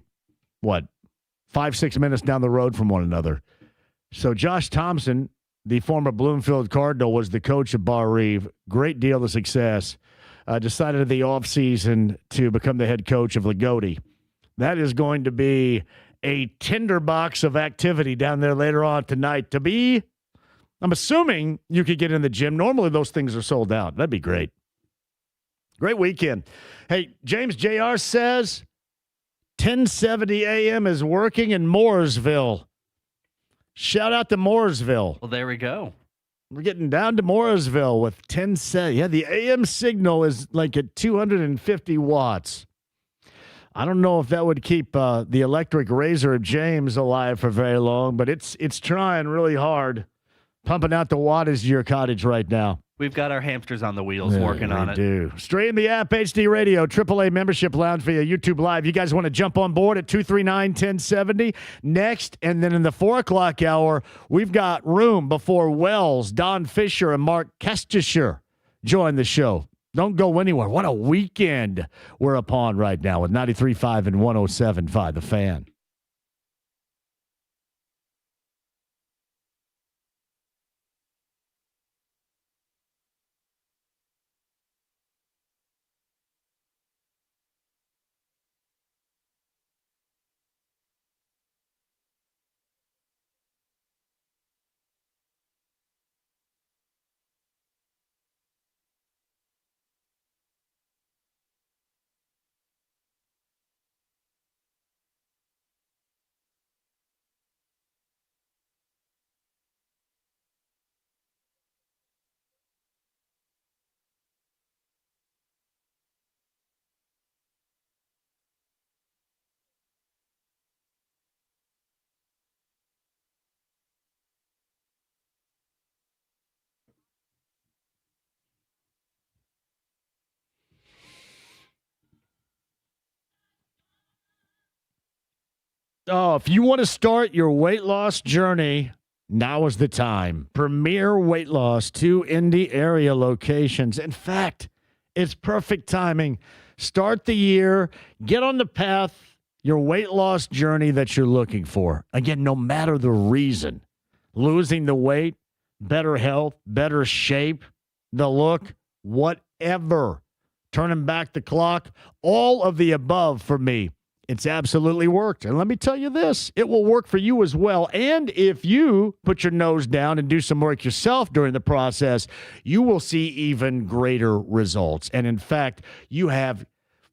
5-6 minutes down the road from one another. So Josh Thompson, the former Bloomfield Cardinal, was the coach of Bar Reeve. Great deal of success. Decided in the offseason to become the head coach of Lagodi. That is going to be a tinderbox of activity down there later on tonight. I'm assuming you could get in the gym. Normally those things are sold out. That'd be great. Great weekend. Hey, James Jr. says 1070 AM is working in Mooresville. Shout out to Mooresville. Well, there we go. We're getting down to Mooresville with 1070. Yeah, the AM signal is like at 250 watts. I don't know if that would keep the electric razor of James alive for very long, but it's trying really hard, pumping out the wattage to your cottage right now. We've got our hamsters on the wheels working on it. We do. Stream the app, HD Radio, AAA membership lounge via YouTube Live. You guys want to jump on board at 239-1070 next, and then in the 4 o'clock hour, we've got room before Wells, Don Fischer, and Mark Kestisher join the show. Don't go anywhere. What a weekend we're upon right now with 93.5 and 107.5, The Fan. Oh, if you want to start your weight loss journey, now is the time. Premier Weight Loss, 2 Indy area locations. In fact, it's perfect timing. Start the year, get on the path, your weight loss journey that you're looking for. Again, no matter the reason, losing the weight, better health, better shape, the look, whatever. Turning back the clock, all of the above for me. It's absolutely worked. And let me tell you this, it will work for you as well. And if you put your nose down and do some work yourself during the process, you will see even greater results. And in fact, you have,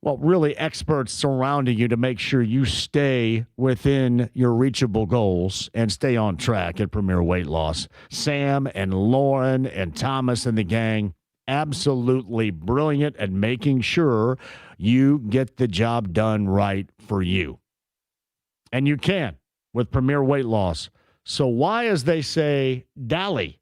well, really experts surrounding you to make sure you stay within your reachable goals and stay on track at Premier Weight Loss. Sam and Lauren and Thomas and the gang, absolutely brilliant at making sure you get the job done right for you. And you can with Premier Weight Loss. So why, as they say, dally?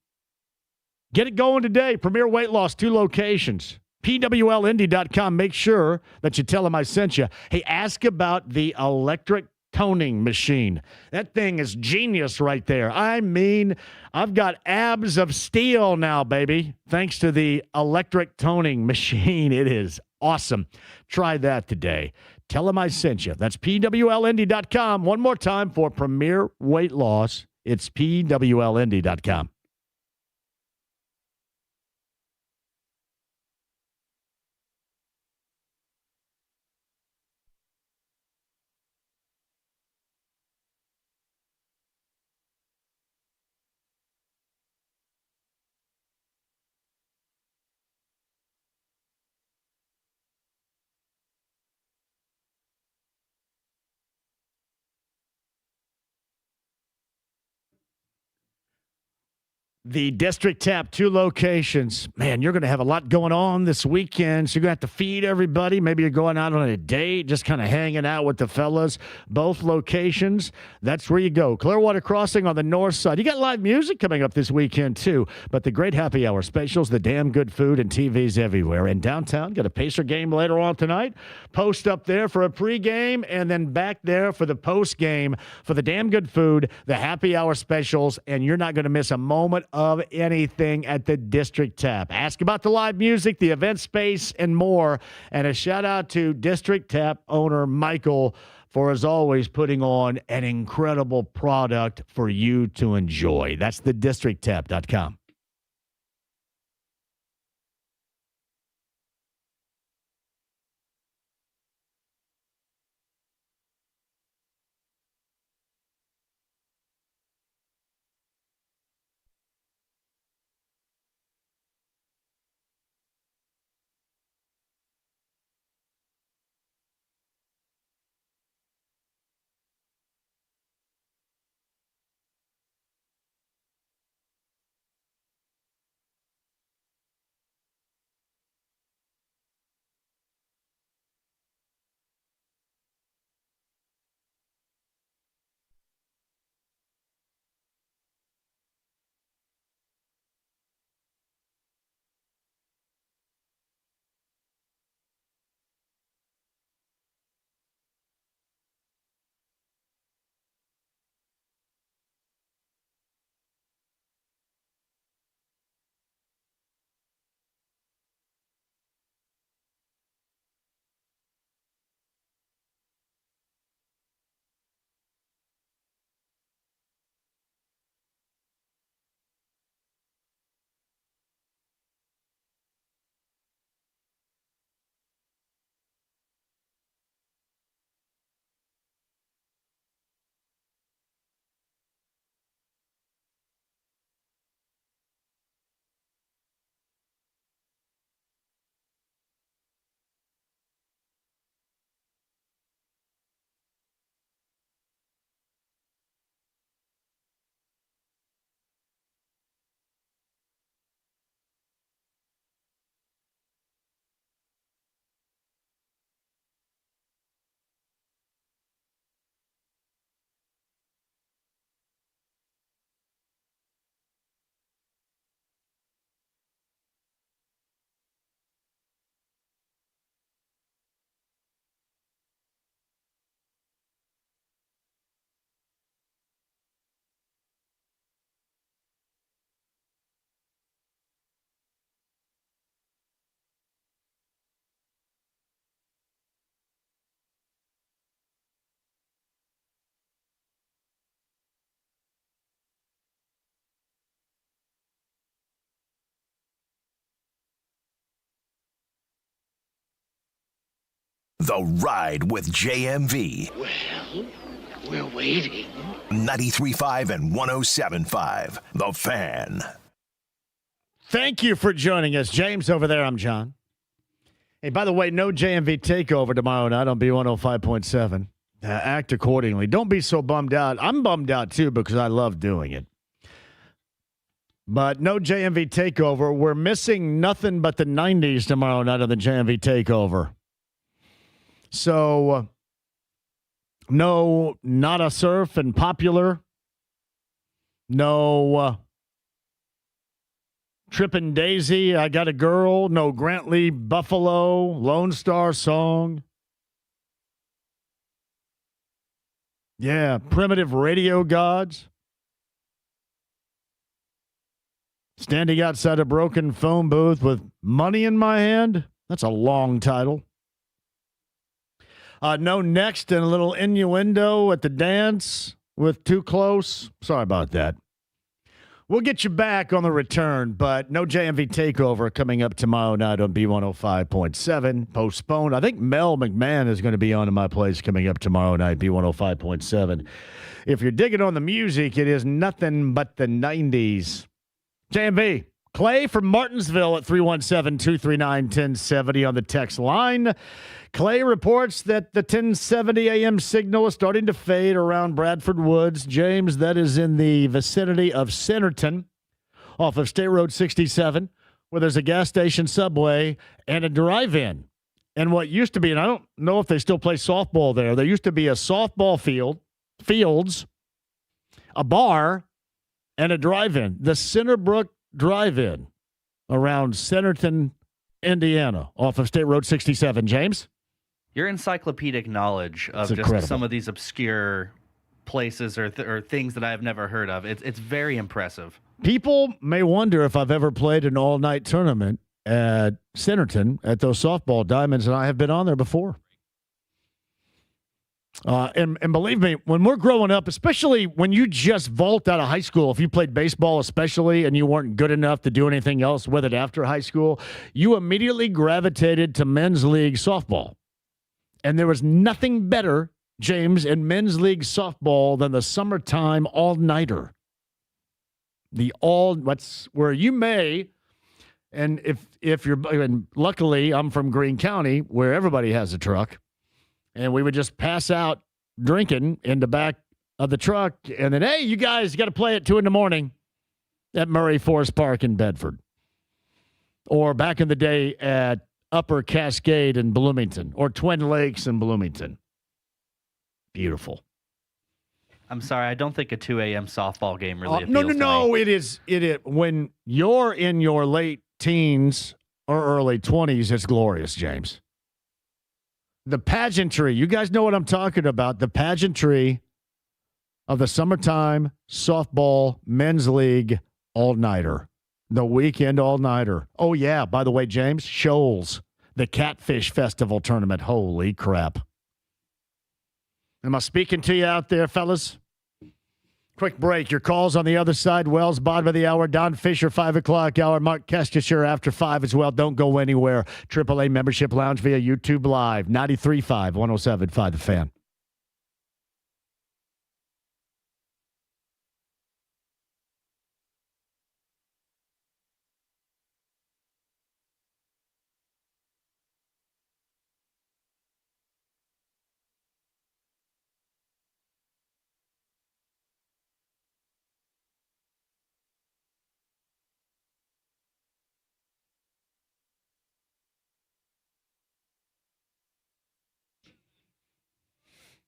Get it going today. Premier Weight Loss, 2 locations. PWLindy.com. Make sure that you tell them I sent you. Hey, ask about the electric toning machine. That thing is genius right there. I mean, I've got abs of steel now, baby, thanks to the electric toning machine. It is awesome. Try that today. Tell them I sent you. That's PWLindy.com. One more time for Premier Weight Loss. It's PWLindy.com. The District Tap, 2 locations. Man, you're going to have a lot going on this weekend, so you're going to have to feed everybody. Maybe you're going out on a date, just kind of hanging out with the fellas. Both locations, that's where you go. Clearwater Crossing on the north side. You got live music coming up this weekend, too. But the great happy hour specials, the damn good food, and TVs everywhere. In downtown, got a Pacer game later on tonight. Post up there for a pregame, and then back there for the postgame for the damn good food, the happy hour specials, and you're not going to miss a moment of anything at the District Tap. Ask about the live music, the event space, and more. And a shout out to District Tap owner Michael for, as always, putting on an incredible product for you to enjoy. That's the districttap.com. The Ride with JMV. Well, we're waiting. 93.5 and 107.5. The Fan. Thank you for joining us. James over there, I'm John. Hey, by the way, no JMV takeover tomorrow night on B105.7. Act accordingly. Don't be so bummed out. I'm bummed out, too, because I love doing it. But no JMV takeover. We're missing nothing but the 90s tomorrow night on the JMV takeover. So, no Nada Surf and Popular. No Trippin' Daisy, I Got a Girl. No Grantley Buffalo, Lone Star Song. Yeah, Primitive Radio Gods. Standing outside a broken phone booth with money in my hand. That's a long title. No Next and a little innuendo at the dance with Too Close. Sorry about that. We'll get you back on the return, but no JMV takeover coming up tomorrow night on B105.7. Postponed. I think Mel McMahon is going to be on in my place coming up tomorrow night, B105.7. If you're digging on the music, it is nothing but the 90s. JMV. Clay from Martinsville at 317-239-1070 on the text line. Clay reports that the 1070 AM signal is starting to fade around Bradford Woods. James, that is in the vicinity of Centerton off of State Road 67, where there's a gas station, Subway, and a drive-in. And what used to be, and I don't know if they still play softball there used to be a softball fields, a bar, and a drive-in. The Centerbrook Drive-In around Centerton, Indiana, off of State Road 67. James? Your encyclopedic knowledge of just incredible. some of these obscure places or things that I have never heard of. It's very impressive. People may wonder if I've ever played an all-night tournament at Centerton at those softball diamonds, and I have been on there before. And believe me, when we're growing up, especially when you just vault out of high school, if you played baseball especially and you weren't good enough to do anything else with it after high school, you immediately gravitated to men's league softball. And there was nothing better, James, in men's league softball than the summertime all-nighter. Where you may, and if you're, and luckily I'm from Greene County, where everybody has a truck, and we would just pass out drinking in the back of the truck, and then, hey, you guys got to play at 2 a.m. at Murray Forest Park in Bedford. Or back in the day at Upper Cascade in Bloomington, or Twin Lakes in Bloomington. Beautiful. I'm sorry, I don't think a 2 a.m. softball game really appeals to me. No, it is. When you're in your late teens or early 20s, it's glorious, James. The pageantry, you guys know what I'm talking about, the pageantry of the summertime softball men's league all-nighter, the weekend all-nighter. Oh, yeah, by the way, James, Shoals, the Catfish Festival tournament. Holy crap. Am I speaking to you out there, fellas? Quick break. Your calls on the other side. Wells, bottom of the hour. Don Fischer, 5 o'clock hour. Mark Kestisher after 5 as well. Don't go anywhere. AAA Membership Lounge via YouTube Live. 93.5, 107.5 The Fan.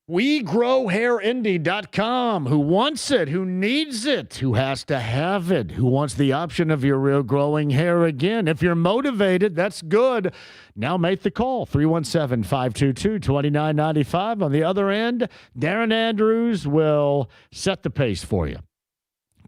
WeGrowHairIndy.com. Who wants it? Who needs it? Who has to have it? Who wants the option of your real growing hair again? If you're motivated, that's good. Now make the call. 317-522-2995. On the other end, Darren Andrews will set the pace for you.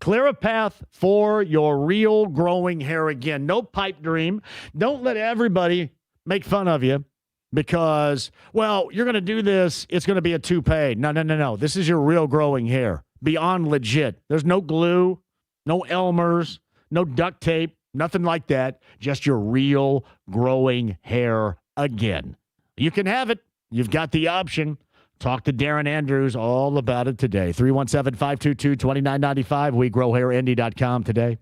Clear a path for your real growing hair again. No pipe dream. Don't let everybody make fun of you. Because, well, you're going to do this, it's going to be a toupee. No. This is your real growing hair. Beyond legit. There's no glue, no Elmer's, no duct tape, nothing like that. Just your real growing hair again. You can have it. you've got the option. Talk to Darren Andrews all about it today. 317-522-2995. WeGrowHairIndy.com today.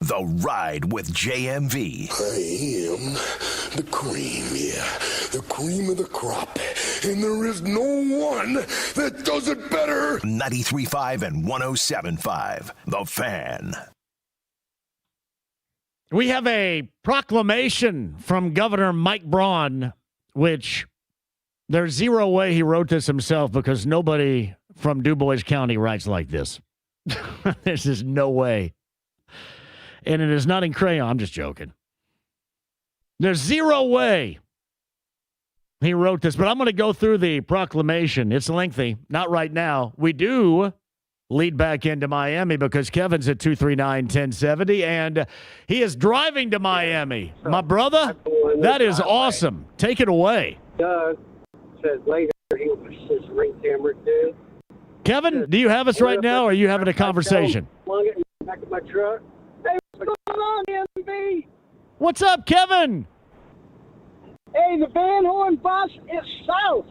The Ride with JMV. I am the cream, yeah. The cream of the crop. And there is no one that does it better. 93.5 and 107.5. The Fan. We have a proclamation from Governor Mike Braun, which there's zero way he wrote this himself because nobody from DuBois County writes like this. There's just no way. And it is not in crayon. I'm just joking. There's zero way he wrote this, but I'm going to go through the proclamation. It's lengthy. Not right now. We do lead back into Miami because Kevin's at 239-1070, and he is driving to Miami. My brother, that is awesome. Take it away. Doug says later he wishes his ring camera too. Kevin, do you have us right now, or are you having a conversation? Plug it in the back of my truck. Hey, what's going on, MB? What's up, Kevin? Hey, the Van Horn bus is south.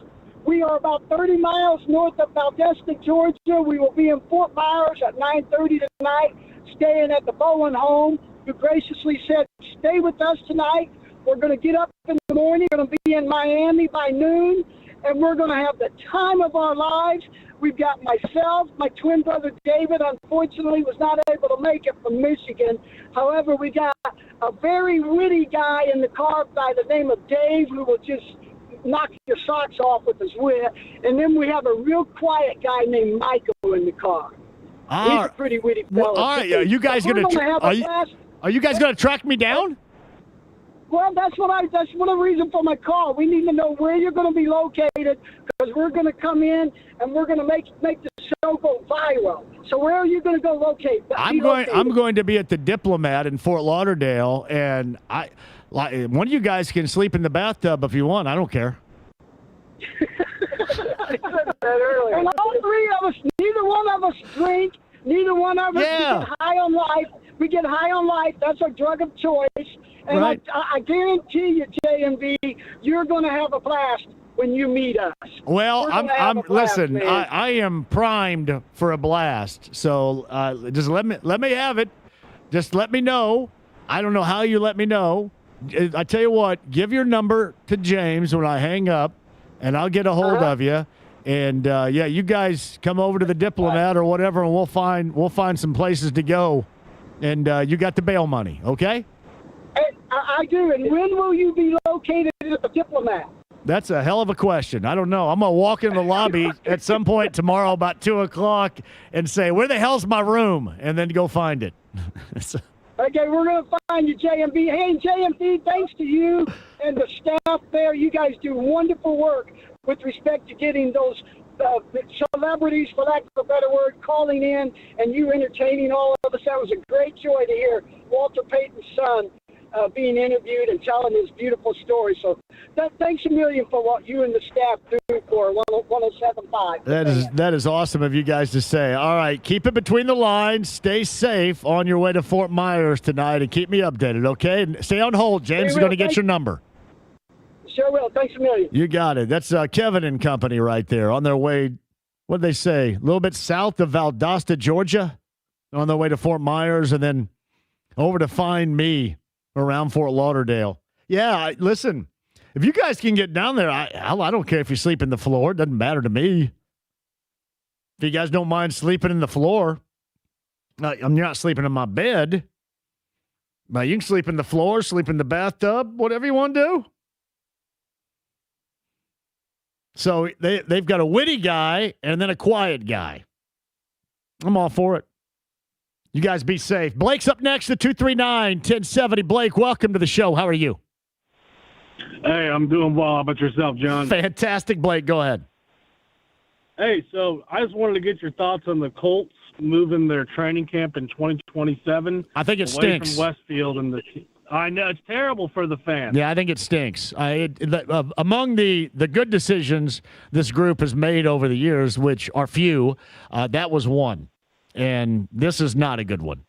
We are about 30 miles north of Valdosta, Georgia. We will be in Fort Myers at 9:30 tonight, staying at the Bowen home, who graciously said, stay with us tonight. We're going to get up in the morning. We're going to be in Miami by noon, and we're going to have the time of our lives. We've got myself, my twin brother David, unfortunately was not able to make it from Michigan. However, we got a very witty guy in the car by the name of Dave, who will just knock your socks off with his wit. And then we have a real quiet guy named Michael in the car. He's a pretty witty fellow. All right, are you guys going to are you guys going to track me down? Well, that's one of the reason for my call. We need to know where you're going to be located, because we're going to come in and we're going to make the show go viral. So where are you going to go locate? I'm going to be at the Diplomat in Fort Lauderdale, and one of you guys can sleep in the bathtub if you want. I don't care. And all three of us, neither one of us drink. Neither one of us get high on life. We get high on life. That's our drug of choice. And right. I guarantee you, JMV, you're going to have a blast when you meet us. Well, listen. I am primed for a blast. So just let me have it. Just let me know. I don't know how you let me know. I tell you what, give your number to James when I hang up, and I'll get a hold of you. And you guys come over to the Diplomat or whatever, and we'll find some places to go. And you got the bail money, okay? I do. And when will you be located at the Diplomat? That's a hell of a question. I don't know. I'm going to walk in the lobby at some point tomorrow about 2 o'clock and say, where the hell's my room? And then go find it. Okay, we're going to find you, JMV. Hey, JMV, thanks to you and the staff there. You guys do wonderful work with respect to getting those celebrities, for lack of a better word, calling in and you entertaining all of us. That was a great joy to hear Walter Payton's son being interviewed and telling his beautiful story. So thanks a million for what you and the staff do for 107.5. That is awesome of you guys to say. All right, keep it between the lines. Stay safe on your way to Fort Myers tonight, and keep me updated, okay? And stay on hold. James is going to get your number. Sure will. Thanks a million. You got it. That's Kevin and company right there on their way, what did they say, a little bit south of Valdosta, Georgia, on their way to Fort Myers, and then over to find me around Fort Lauderdale. Yeah, listen, if you guys can get down there, I don't care if you sleep in the floor. It doesn't matter to me. If you guys don't mind sleeping in the floor, I'm not sleeping in my bed. But you can sleep in the floor, sleep in the bathtub, whatever you want to do. So they've got a witty guy and then a quiet guy. I'm all for it. You guys be safe. Blake's up next at 239-1070. Blake, welcome to the show. How are you? Hey, I'm doing well. How about yourself, John? Fantastic, Blake. Go ahead. Hey, so I just wanted to get your thoughts on the Colts moving their training camp in 2027. I think it away stinks. From Westfield and I know it's terrible for the fans. Yeah, I think it stinks. Among the good decisions this group has made over the years, which are few, that was one. And this is not a good one.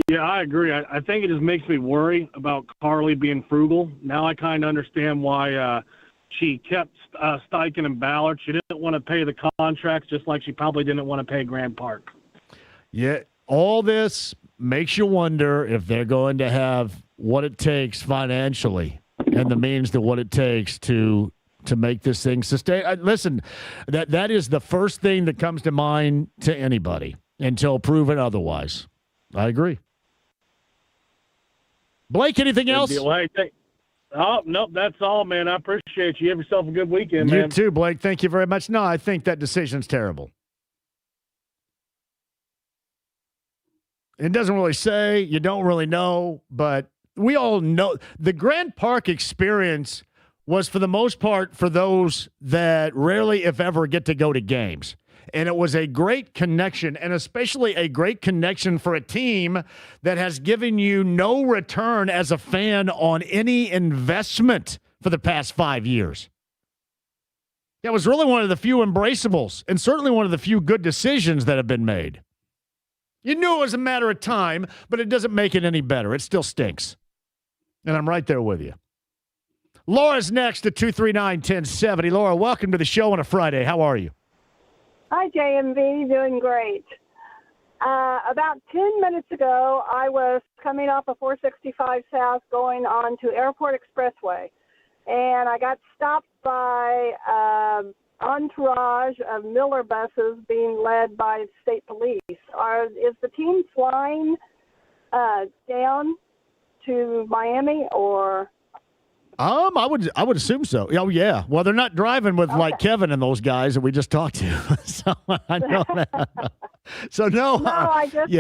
Yeah, I agree. I think it just makes me worry about Carly being frugal. Now I kind of understand why she kept Steichen and Ballard. She didn't want to pay the contracts, just like she probably didn't want to pay Grant Park. Yeah, all this makes you wonder if they're going to have what it takes financially and the means to what it takes to make this thing sustain. Listen, that is the first thing that comes to mind to anybody until proven otherwise. I agree. Blake, anything else? Oh, nope, that's all, man. I appreciate you. Have yourself a good weekend, man. You too, Blake. Thank you very much. No, I think that decision's terrible. It doesn't really say. You don't really know, but we all know the Grant Park experience was, for the most part, for those that rarely, if ever, get to go to games. And it was a great connection, and especially a great connection for a team that has given you no return as a fan on any investment for the past 5 years. That was really one of the few embraceables, and certainly one of the few good decisions that have been made. You knew it was a matter of time, but it doesn't make it any better. It still stinks. And I'm right there with you. Laura's next at 239-1070. Laura, welcome to the show on a Friday. How are you? Hi, JMV. Doing great. About 10 minutes ago, I was coming off of 465 South going on to Airport Expressway, and I got stopped by entourage of Miller buses being led by state police. Is the team flying down to Miami or? I would assume so. Oh yeah. Well, they're not driving with like Kevin and those guys that we just talked to. So I know that. So no. I just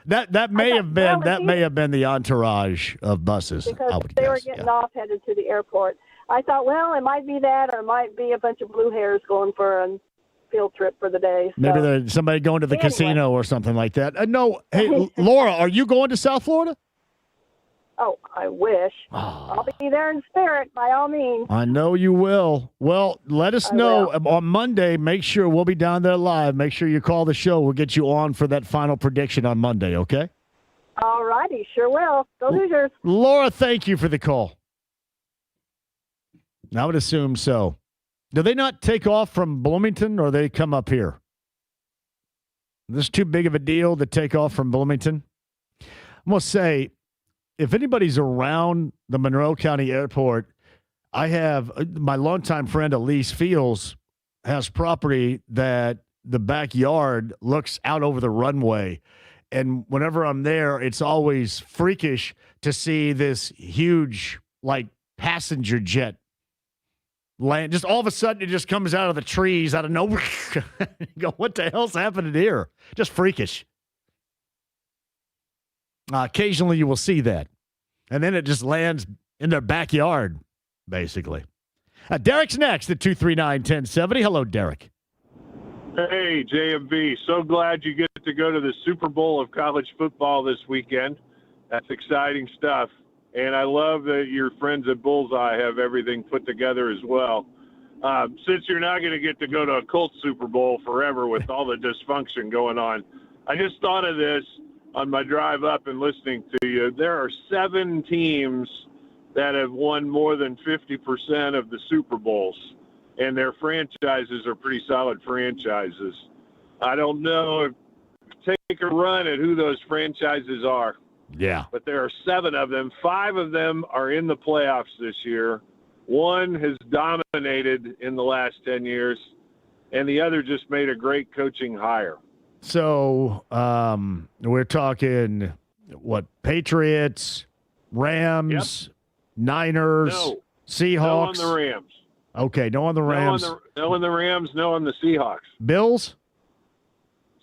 that may have been the entourage of buses. Because they were getting off headed to the airport. I thought, well, it might be that, or it might be a bunch of blue hairs going for a field trip for the day. So. Maybe there's somebody going to the casino or something like that. No. Hey, Laura, are you going to South Florida? Oh, I wish. I'll be there in spirit, by all means. I know you will. Well, let us know on Monday. Make sure we'll be down there live. Make sure you call the show. We'll get you on for that final prediction on Monday, okay? All righty. Sure will. Go Hoosiers. Laura, thank you for the call. I would assume so. Do they not take off from Bloomington or they come up here? Is this too big of a deal to take off from Bloomington? I'm going to say, if anybody's around the Monroe County Airport, I have my longtime friend Elise Fields has property that the backyard looks out over the runway. And whenever I'm there, it's always freakish to see this huge, like, passenger jet land. Just all of a sudden, it just comes out of the trees out of nowhere. You go, what the hell's happening here? Just freakish. Occasionally, you will see that. And then it just lands in their backyard, basically. Derek's next at 239-1070. Hello, Derek. Hey, JMV. So glad you get to go to the Super Bowl of college football this weekend. That's exciting stuff. And I love that your friends at Bullseye have everything put together as well. Since you're not going to get to go to a Colts Super Bowl forever with all the dysfunction going on, I just thought of this on my drive up and listening to you. There are 7 teams that have won more than 50% of the Super Bowls, and their franchises are pretty solid franchises. I don't know. Take a run at who those franchises are. Yeah. But there are 7 of them. 5 of them are in the playoffs this year. One has dominated in the last 10 years, and the other just made a great coaching hire. So we're talking, what, Patriots, Rams, Niners, Seahawks? No on the Rams. Okay, no on the Rams. No on the Rams, no on the Seahawks. Bills?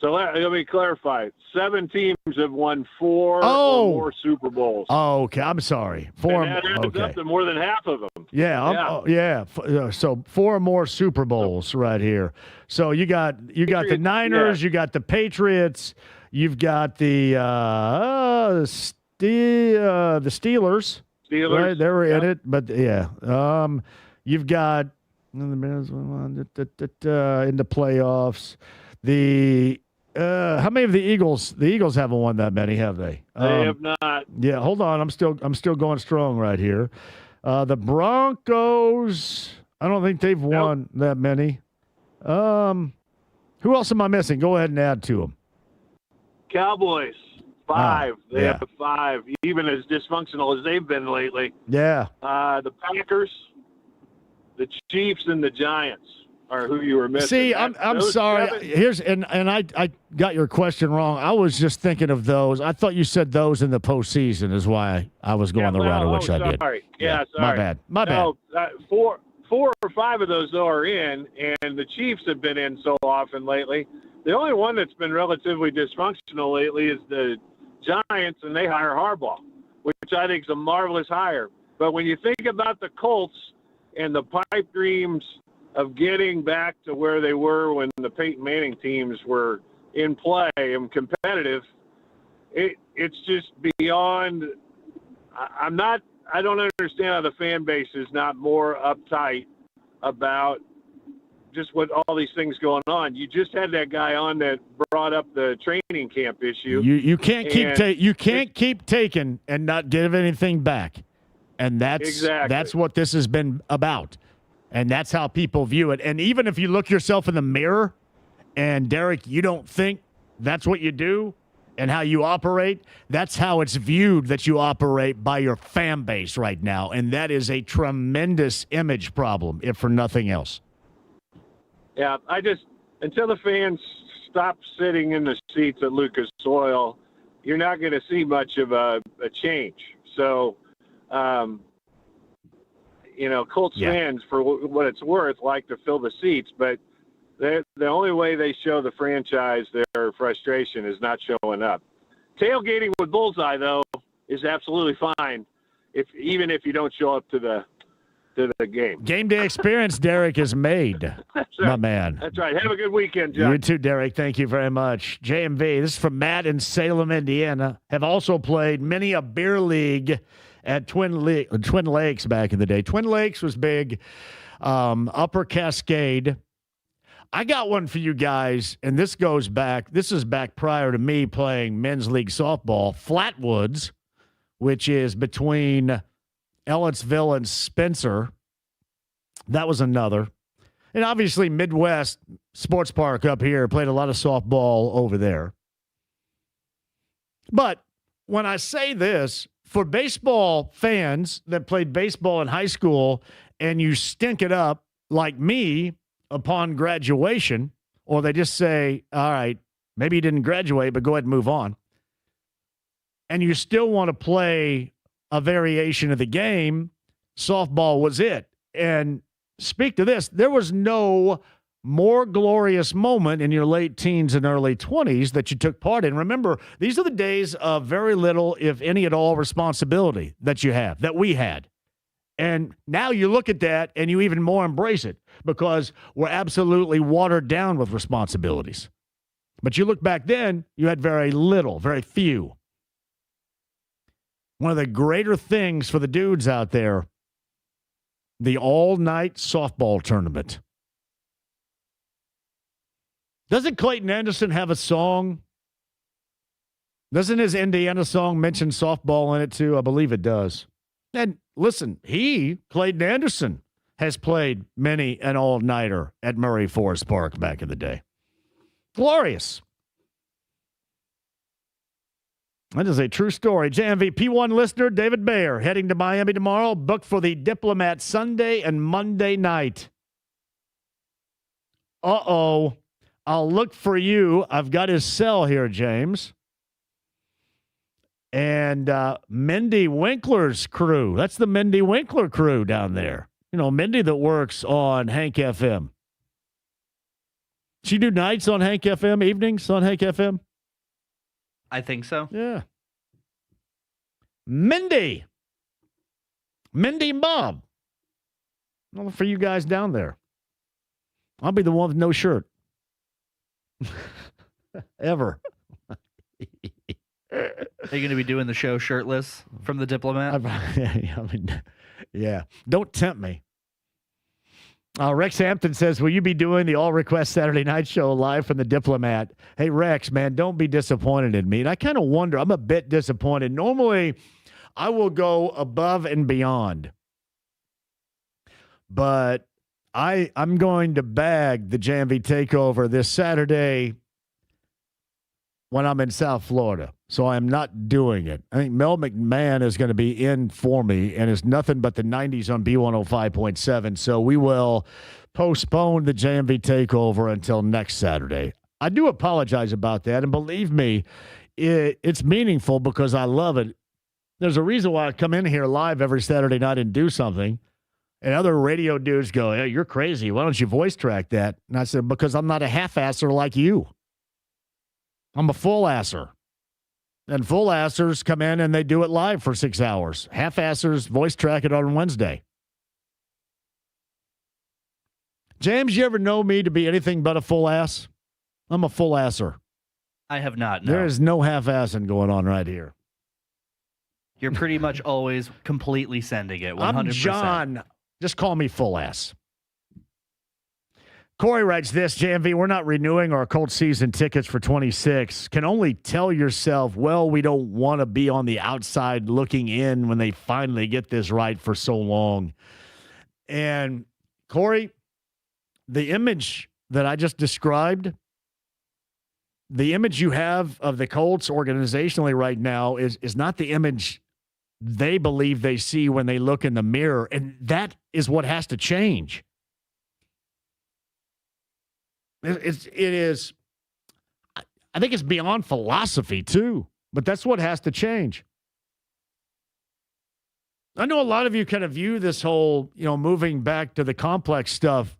So let me clarify. 7 teams have won 4 or more Super Bowls. Oh, okay. I'm sorry. 4. And that adds up to more than half of them. Yeah. So 4 more Super Bowls right here. So you got the Niners, you got the Patriots, you've got the Steelers. Right, they were in it, but you've got in the playoffs. How many of the Eagles? The Eagles haven't won that many, have they? They have not. Yeah, hold on. I'm still going strong right here. The Broncos. I don't think they've won that many. Who else am I missing? Go ahead and add to them. Cowboys, 5. They have 5, even as dysfunctional as they've been lately. Yeah. The Packers, the Chiefs, and the Giants are who you were missing. See, I'm sorry. 7. Here's and I got your question wrong. I was just thinking of those. I thought you said those in the postseason is why I was going the route in which I did. Sorry. My bad. My bad. 4 or 5 of those are in, and the Chiefs have been in so often lately. The only one that's been relatively dysfunctional lately is the Giants, and they hire Harbaugh, which I think is a marvelous hire. But when you think about the Colts and the pipe dreams of getting back to where they were when the Peyton Manning teams were in play and competitive, it's just beyond. I don't understand how the fan base is not more uptight about just what all these things going on. You just had that guy on that brought up the training camp issue. You can't keep taking and not give anything back. And that's what this has been about. And that's how people view it. And even if you look yourself in the mirror and, Derek, you don't think that's what you do and how you operate, that's how it's viewed that you operate by your fan base right now. And that is a tremendous image problem, if for nothing else. Yeah, until the fans stop sitting in the seats at Lucas Oil, you're not going to see much of a change. So, Colts fans, for what it's worth, like to fill the seats, but the only way they show the franchise their frustration is not showing up. Tailgating with Bullseye, though, is absolutely fine, even if you don't show up to the game. Game day experience, Derek, is made. That's right. My man. That's right. Have a good weekend, John. You too, Derek. Thank you very much. JMV, this is from Matt in Salem, Indiana. Have also played many a beer league at Twin Lakes back in the day. Twin Lakes was big. Upper Cascade. I got one for you guys, and this is back prior to me playing men's league softball. Flatwoods, which is between Ellettsville and Spencer. That was another. And obviously Midwest Sports Park up here, played a lot of softball over there. But when I say this, for baseball fans that played baseball in high school and you stink it up like me upon graduation, or they just say, all right, maybe you didn't graduate, but go ahead and move on, and you still want to play a variation of the game, softball was it. And speak to this, there was no more glorious moment in your late teens and early 20s that you took part in. Remember, these are the days of very little, if any at all, responsibility that we had. And now you look at that and you even more embrace it because we're absolutely watered down with responsibilities. But you look back then, you had very little, very few. One of the greater things for the dudes out there, the all-night softball tournament. Doesn't Clayton Anderson have a song? Doesn't his Indiana song mention softball in it too? I believe it does. And listen, Clayton Anderson, has played many an all-nighter at Murray Forest Park back in the day. Glorious. That is a true story. JMV P1 listener David Bayer heading to Miami tomorrow, booked for the Diplomat Sunday and Monday night. Uh-oh. I'll look for you. I've got his cell here, James. And Mindy Winkler's crew. That's the Mindy Winkler crew down there. You know, Mindy that works on Hank FM. She do nights on Hank FM, evenings on Hank FM? I think so. Yeah. Mindy and Bob. Well, for you guys down there. I'll be the one with no shirt. Ever. Are you going to be doing the show shirtless from the Diplomat? Yeah. Don't tempt me. Rex Hampton says, will you be doing the All Request Saturday Night Show live from the Diplomat? Hey, Rex, man, don't be disappointed in me. And I kind of wonder, I'm a bit disappointed. Normally, I will go above and beyond. But I'm going to bag the JMV Takeover this Saturday when I'm in South Florida. So I'm not doing it. I think Mel McMahon is going to be in for me, and it's nothing but the 90s on B105.7. So we will postpone the JMV Takeover until next Saturday. I do apologize about that, and believe me, it's meaningful because I love it. There's a reason why I come in here live every Saturday night and do something, and other radio dudes go, hey, you're crazy. Why don't you voice track that? And I said, because I'm not a half-asser like you. I'm a full-asser. And full-assers come in and they do it live for 6 hours. Half-assers voice track it on Wednesday. James, you ever know me to be anything but a full-ass? I'm a full-asser. I have not, no. There is no half-assing going on right here. You're pretty much always completely sending it, 100%. I'm John. Just call me full-ass. Corey writes this, JMV, we're not renewing our Colts season tickets for 26. Can only tell yourself, well, we don't want to be on the outside looking in when they finally get this right for so long. And Corey, the image that I just described, the image you have of the Colts organizationally right now is not the image they believe they see when they look in the mirror. And that is what has to change. It is, I think it's beyond philosophy too, but that's what has to change. I know a lot of you kind of view this whole, moving back to the complex stuff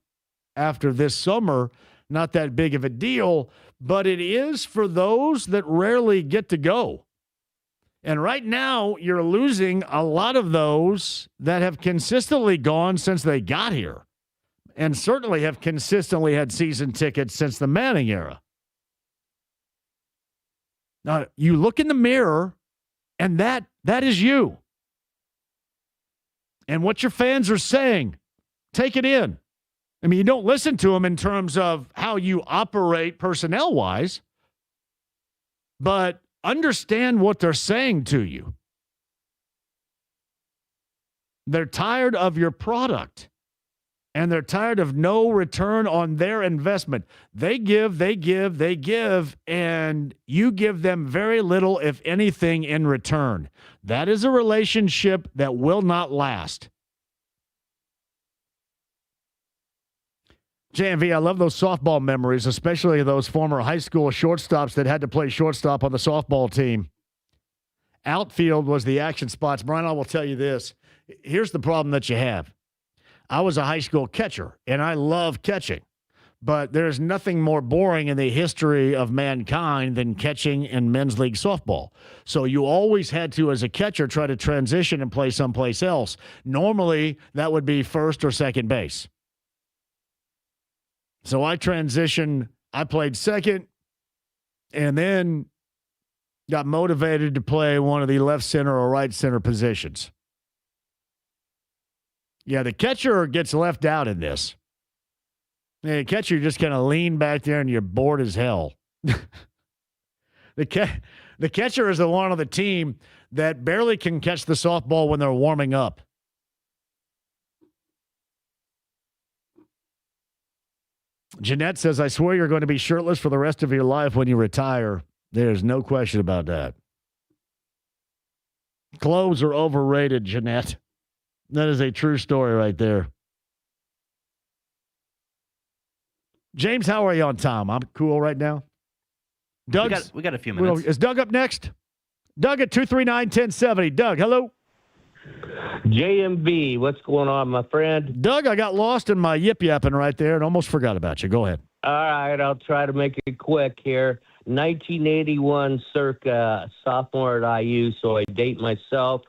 after this summer, not that big of a deal, but it is for those that rarely get to go. And right now, you're losing a lot of those that have consistently gone since they got here. And certainly have consistently had season tickets since the Manning era. Now, you look in the mirror, and that is you. And what your fans are saying, take it in. I mean, you don't listen to them in terms of how you operate personnel-wise, but understand what they're saying to you. They're tired of your product. And they're tired of no return on their investment. They give, and you give them very little, if anything, in return. That is a relationship that will not last. JMV, I love those softball memories, especially those former high school shortstops that had to play shortstop on the softball team. Outfield was the action spots. Brian, I will tell you this. Here's the problem that you have. I was a high school catcher, and I love catching. But there's nothing more boring in the history of mankind than catching in men's league softball. So you always had to, as a catcher, try to transition and play someplace else. Normally, that would be first or second base. So I transitioned. I played second, and then got motivated to play one of the left center or right center positions. Yeah, the catcher gets left out in this. The catcher just kind of lean back there and you're bored as hell. The catcher is the one on the team that barely can catch the softball when they're warming up. Jeanette says, I swear you're going to be shirtless for the rest of your life when you retire. There's no question about that. Clothes are overrated, Jeanette. That is a true story right there. James, how are you on time? I'm cool right now. Doug, we got a few minutes. Is Doug up next? Doug at 239-1070. Doug, hello. JMV, what's going on, my friend? Doug, I got lost in my yip-yapping right there and almost forgot about you. Go ahead. All right, I'll try to make it quick here. 1981 circa sophomore at IU, so I date myself.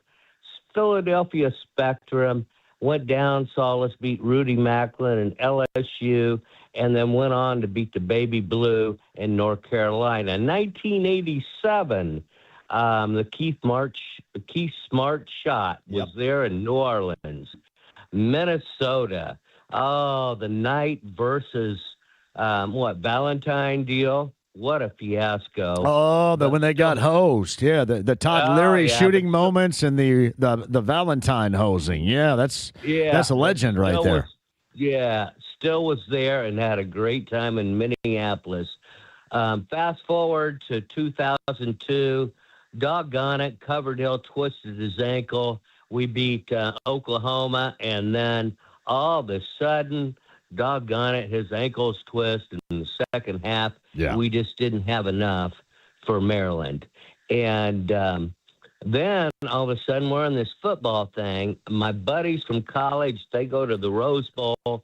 Philadelphia Spectrum, went down, saw us beat Rudy Macklin and LSU, and then went on to beat the Baby Blue in North Carolina. 1987, the Keith Smart shot was there in New Orleans. Minnesota, the Knight versus, Valentine deal? What a fiasco. Oh, when they got hosed. Yeah, the Todd Leary shooting moments and the Valentine hosing. Yeah, that's a legend right there. Still was there and had a great time in Minneapolis. Fast forward to 2002, doggone it, Covered Hill twisted his ankle. We beat Oklahoma, and then all of a sudden, doggone it, his ankles twist in the second half. Yeah. We just didn't have enough for Maryland. And then all of a sudden we're on this football thing. My buddies from college, they go to the Rose Bowl.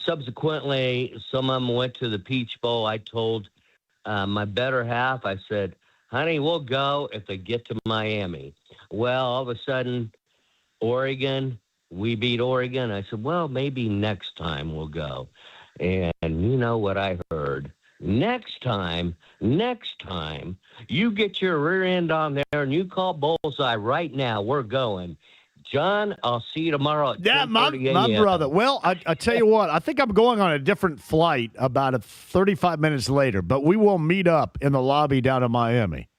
Subsequently, some of them went to the Peach Bowl. I told my better half, I said, honey, we'll go if they get to Miami. Well, all of a sudden, Oregon, we beat Oregon. I said, well, maybe next time we'll go. And you know what I heard? Next time, you get your rear end on there and you call bullseye right now. We're going. John, I'll see you tomorrow at Yeah, 10:30 my a.m. brother. Well, I tell you what, I think I'm going on a different flight about 35 minutes later, but we will meet up in the lobby down in Miami.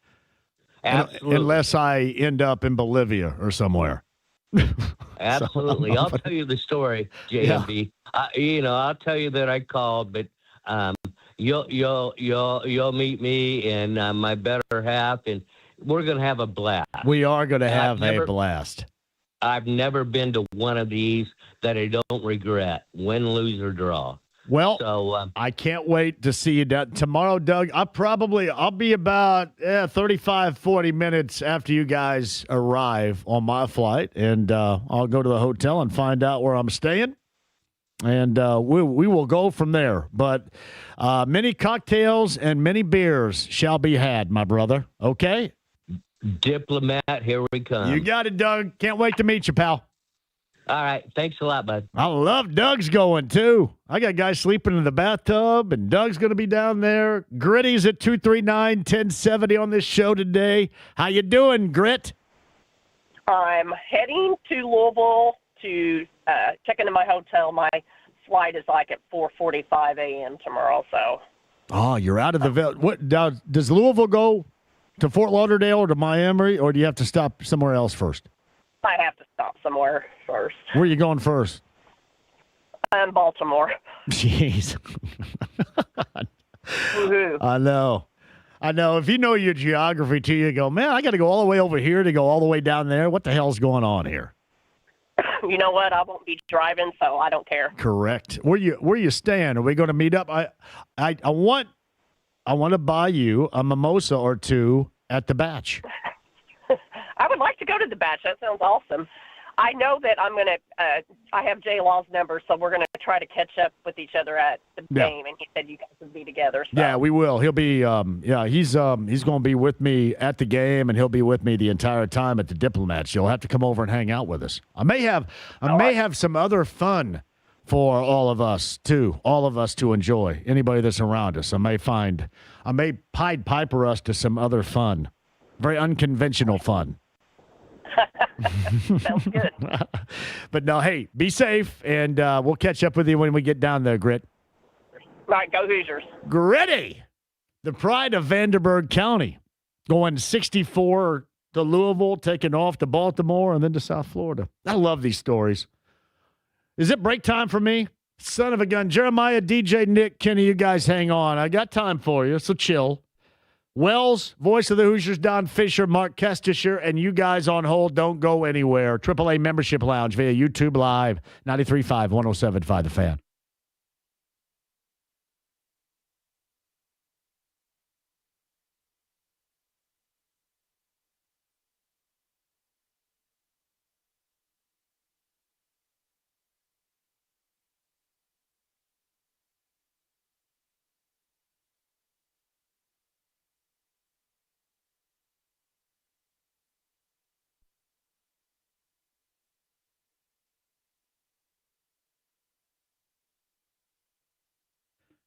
Absolutely. Unless I end up in Bolivia or somewhere. Absolutely. I'll tell you the story, JMB. I'll tell you that I called, but you'll meet me and my better half, and we're gonna have a blast. We are gonna have a blast. I've never been to one of these that I don't regret, win, lose, or draw. Well, so I can't wait to see you tomorrow, Doug. I'll be about 35, 40 minutes after you guys arrive on my flight, and I'll go to the hotel and find out where I'm staying, and we will go from there. But many cocktails and many beers shall be had, my brother. Okay? Diplomat, here we come. You got it, Doug. Can't wait to meet you, pal. All right. Thanks a lot, bud. I love Doug's going, too. I got guys sleeping in the bathtub, and Doug's going to be down there. Gritty's at 239-1070 on this show today. How you doing, Grit? I'm heading to Louisville to check into my hotel. My flight is like at 4:45 a.m. tomorrow, so. Oh, you're out of the what? Does Louisville go to Fort Lauderdale or to Miami, or do you have to stop somewhere else first? I have to stop somewhere first. Where are you going first? Baltimore. Jeez. Woohoo. I know. If you know your geography, too, you go, man, I got to go all the way over here to go all the way down there. What the hell's going on here? You know what? I won't be driving, so I don't care. Correct. Where you staying? Are we going to meet up? I want to buy you a mimosa or two at the Batch. I would like to go to the Batch. That sounds awesome. I know that I'm going to I have Jay Law's number, so we're going to try to catch up with each other at the game, and he said you guys would be together. So. Yeah, we will. He'll be he's going to be with me at the game, and he'll be with me the entire time at the Diplomats. You'll have to come over and hang out with us. I may have some other fun for all of us to enjoy. Anybody that's around us. I may Pied Piper us to some other fun. Very unconventional fun. Sounds good. But no, hey, be safe, and we'll catch up with you when we get down there, Grit. All right, go Hoosiers. Gritty, the pride of Vanderburgh County, going 64 to Louisville, taking off to Baltimore, and then to South Florida. I love these stories. Is it break time for me? Son of a gun. Jeremiah, DJ, Nick, Kenny, you guys hang on. I got time for you, so chill. Wells, voice of the Hoosiers, Don Fischer, Mark Kestisher, and you guys on hold. Don't go anywhere. AAA Membership Lounge via YouTube Live, 93.5, 107.5 The Fan.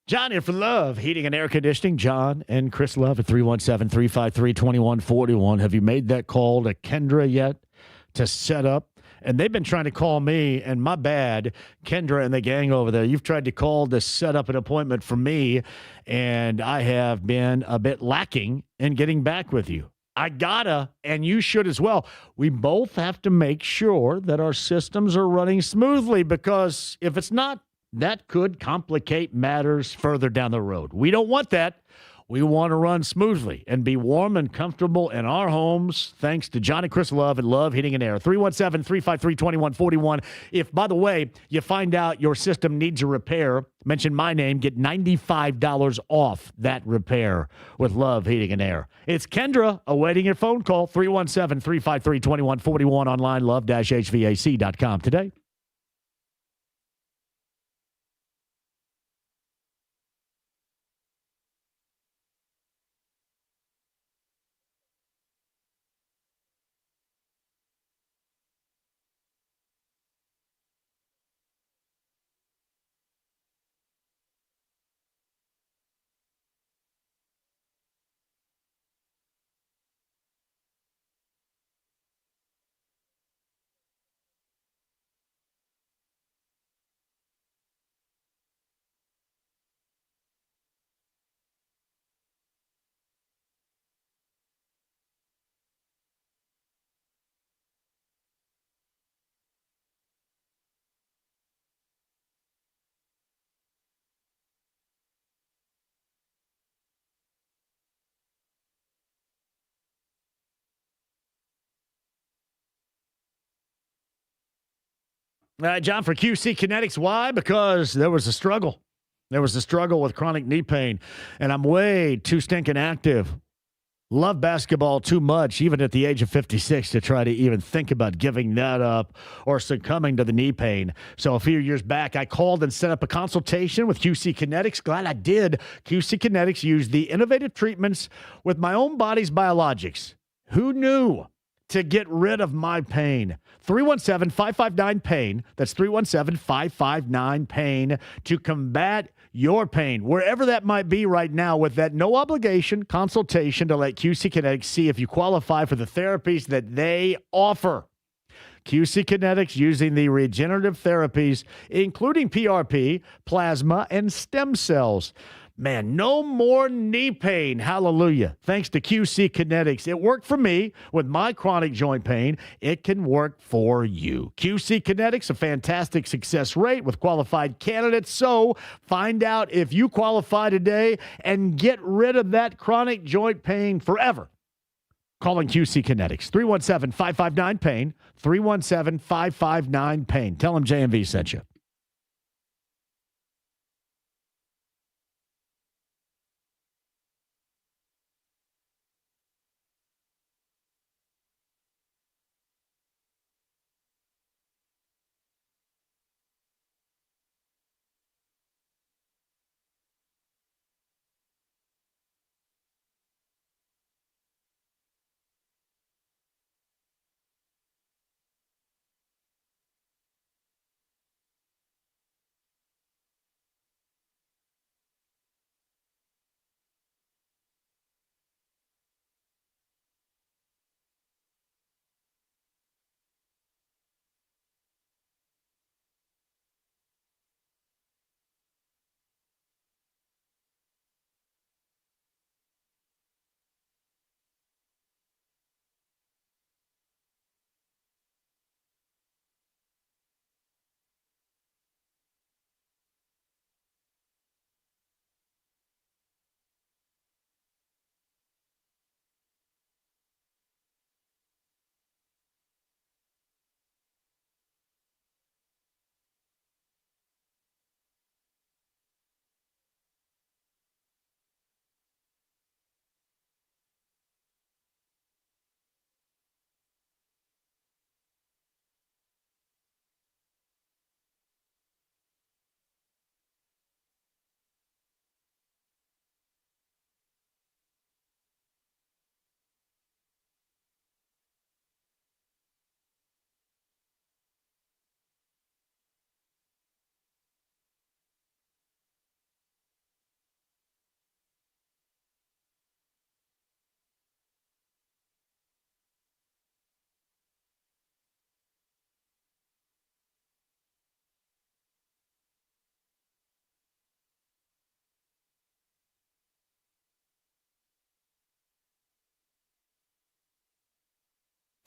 John here for Love, Heating and Air Conditioning. John and Chris Love at 317-353-2141. Have you made that call to Kendra yet to set up? And they've been trying to call me, and my bad, Kendra and the gang over there. You've tried to call to set up an appointment for me, and I have been a bit lacking in getting back with you. I gotta, and you should as well. We both have to make sure that our systems are running smoothly, because if it's not, that could complicate matters further down the road. We don't want that. We want to run smoothly and be warm and comfortable in our homes, thanks to John and Chris Love at Love Heating and Air. 317-353-2141. If, by the way, you find out your system needs a repair, mention my name, get $95 off that repair with Love Heating and Air. It's Kendra awaiting your phone call, 317-353-2141, online, love-hvac.com today. All right, John, for QC Kinetics. Why? Because there was a struggle. There was a struggle with chronic knee pain, and I'm way too stinking active. Love basketball too much, even at the age of 56, to try to even think about giving that up or succumbing to the knee pain. So a few years back, I called and set up a consultation with QC Kinetics. Glad I did. QC Kinetics used the innovative treatments with my own body's biologics. Who knew? To get rid of my pain. 317-559-PAIN. That's 317-559-PAIN to combat your pain, wherever that might be right now, with that no obligation consultation to let QC Kinetics see if you qualify for the therapies that they offer. QC Kinetics using the regenerative therapies, including PRP, plasma, and stem cells. Man, no more knee pain. Hallelujah. Thanks to QC Kinetics. It worked for me with my chronic joint pain. It can work for you. QC Kinetics, a fantastic success rate with qualified candidates. So find out if you qualify today and get rid of that chronic joint pain forever. Calling QC Kinetics. 317-559-PAIN. 317-559-PAIN. Tell them JMV sent you.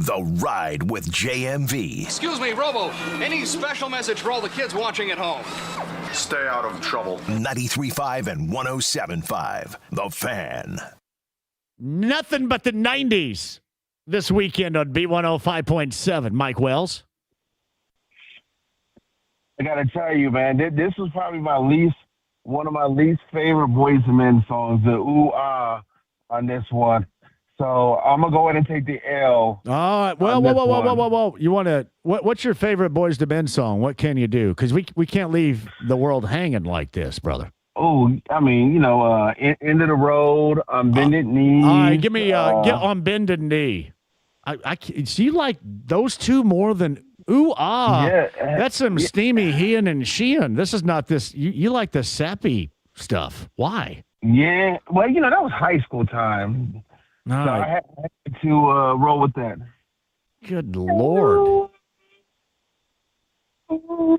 The Ride with JMV. Excuse me, Robo. Any special message for all the kids watching at home? Stay out of trouble. 93.5 and 107.5. The Fan. Nothing but the 90s this weekend on B105.7. Mike Wells. I got to tell you, man, this was probably one of my least favorite Boyz II Men songs, the ooh-ah on this one. So I'm going to go ahead and take the L. All right. Well, whoa. You want to, what's your favorite Boyz II Men song? What can you do? Because we can't leave the world hanging like this, brother. Oh, I mean, End of the Road, Bended Knee. All right, give me get on Bended Knee. So you like those two more than ooh-ah. Yeah. That's some steamy heeing and sheeing. This is not this. You like the sappy stuff. Why? Yeah. Well, that was high school time. All so right. I had to roll with that. Good Lord. All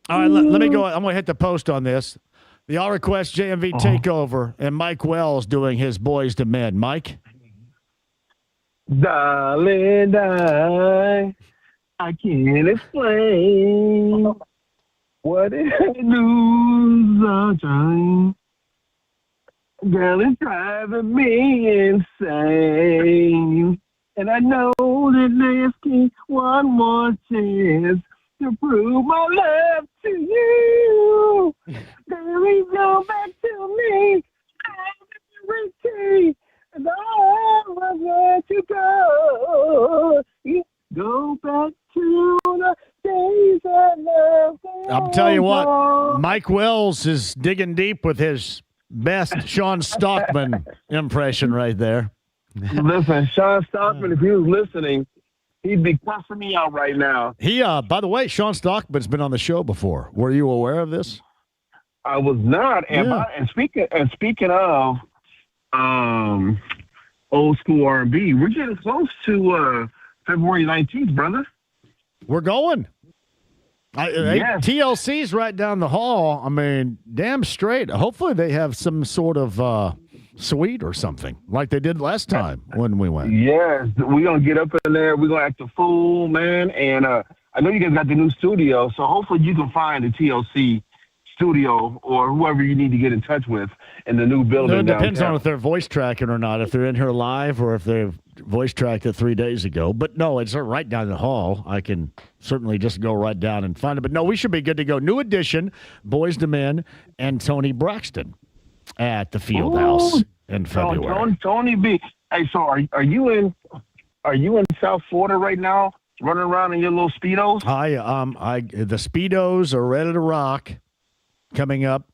right, let me go. I'm going to hit the post on this. The All Request JMV Takeover and Mike Wells doing his Boyz II Men. Mike? Darling, I can't explain what it lose our time. Girl, it's driving me insane. And I know that there's one more chance. to prove my love to you. There is no back to me. I'm free, and I want to go. Go back to the days of love. I'll tell you what, Mike Wells is digging deep with his best Sean Stockman impression right there. Listen, Sean Stockman, if he was listening, he'd be cussing me out right now. By the way, Sean Stockman's been on the show before. Were you aware of this? I was not. And speaking of old school R&B, we're getting close to February 19th, brother. We're going. Yes. TLC's right down the hall. I mean, damn straight. Hopefully they have some sort of suite or something like they did last time when we went. Yes, we're going to get up in there. We're going to act a fool, man. And I know you guys got the new studio, so hopefully you can find the TLC studio or whoever you need to get in touch with in the new building. It depends downtown. on if they're voice tracking or not, if they're in here live or if they've voice tracked it 3 days ago. But no, it's right down the hall. I can certainly just go right down and find it. But no, we should be good to go. New edition, Boys to Men and Tony Braxton at the Field House in February. Tony B. Hey, so are you in South Florida right now, running around in your little Speedos? The Speedos are ready to rock. Coming up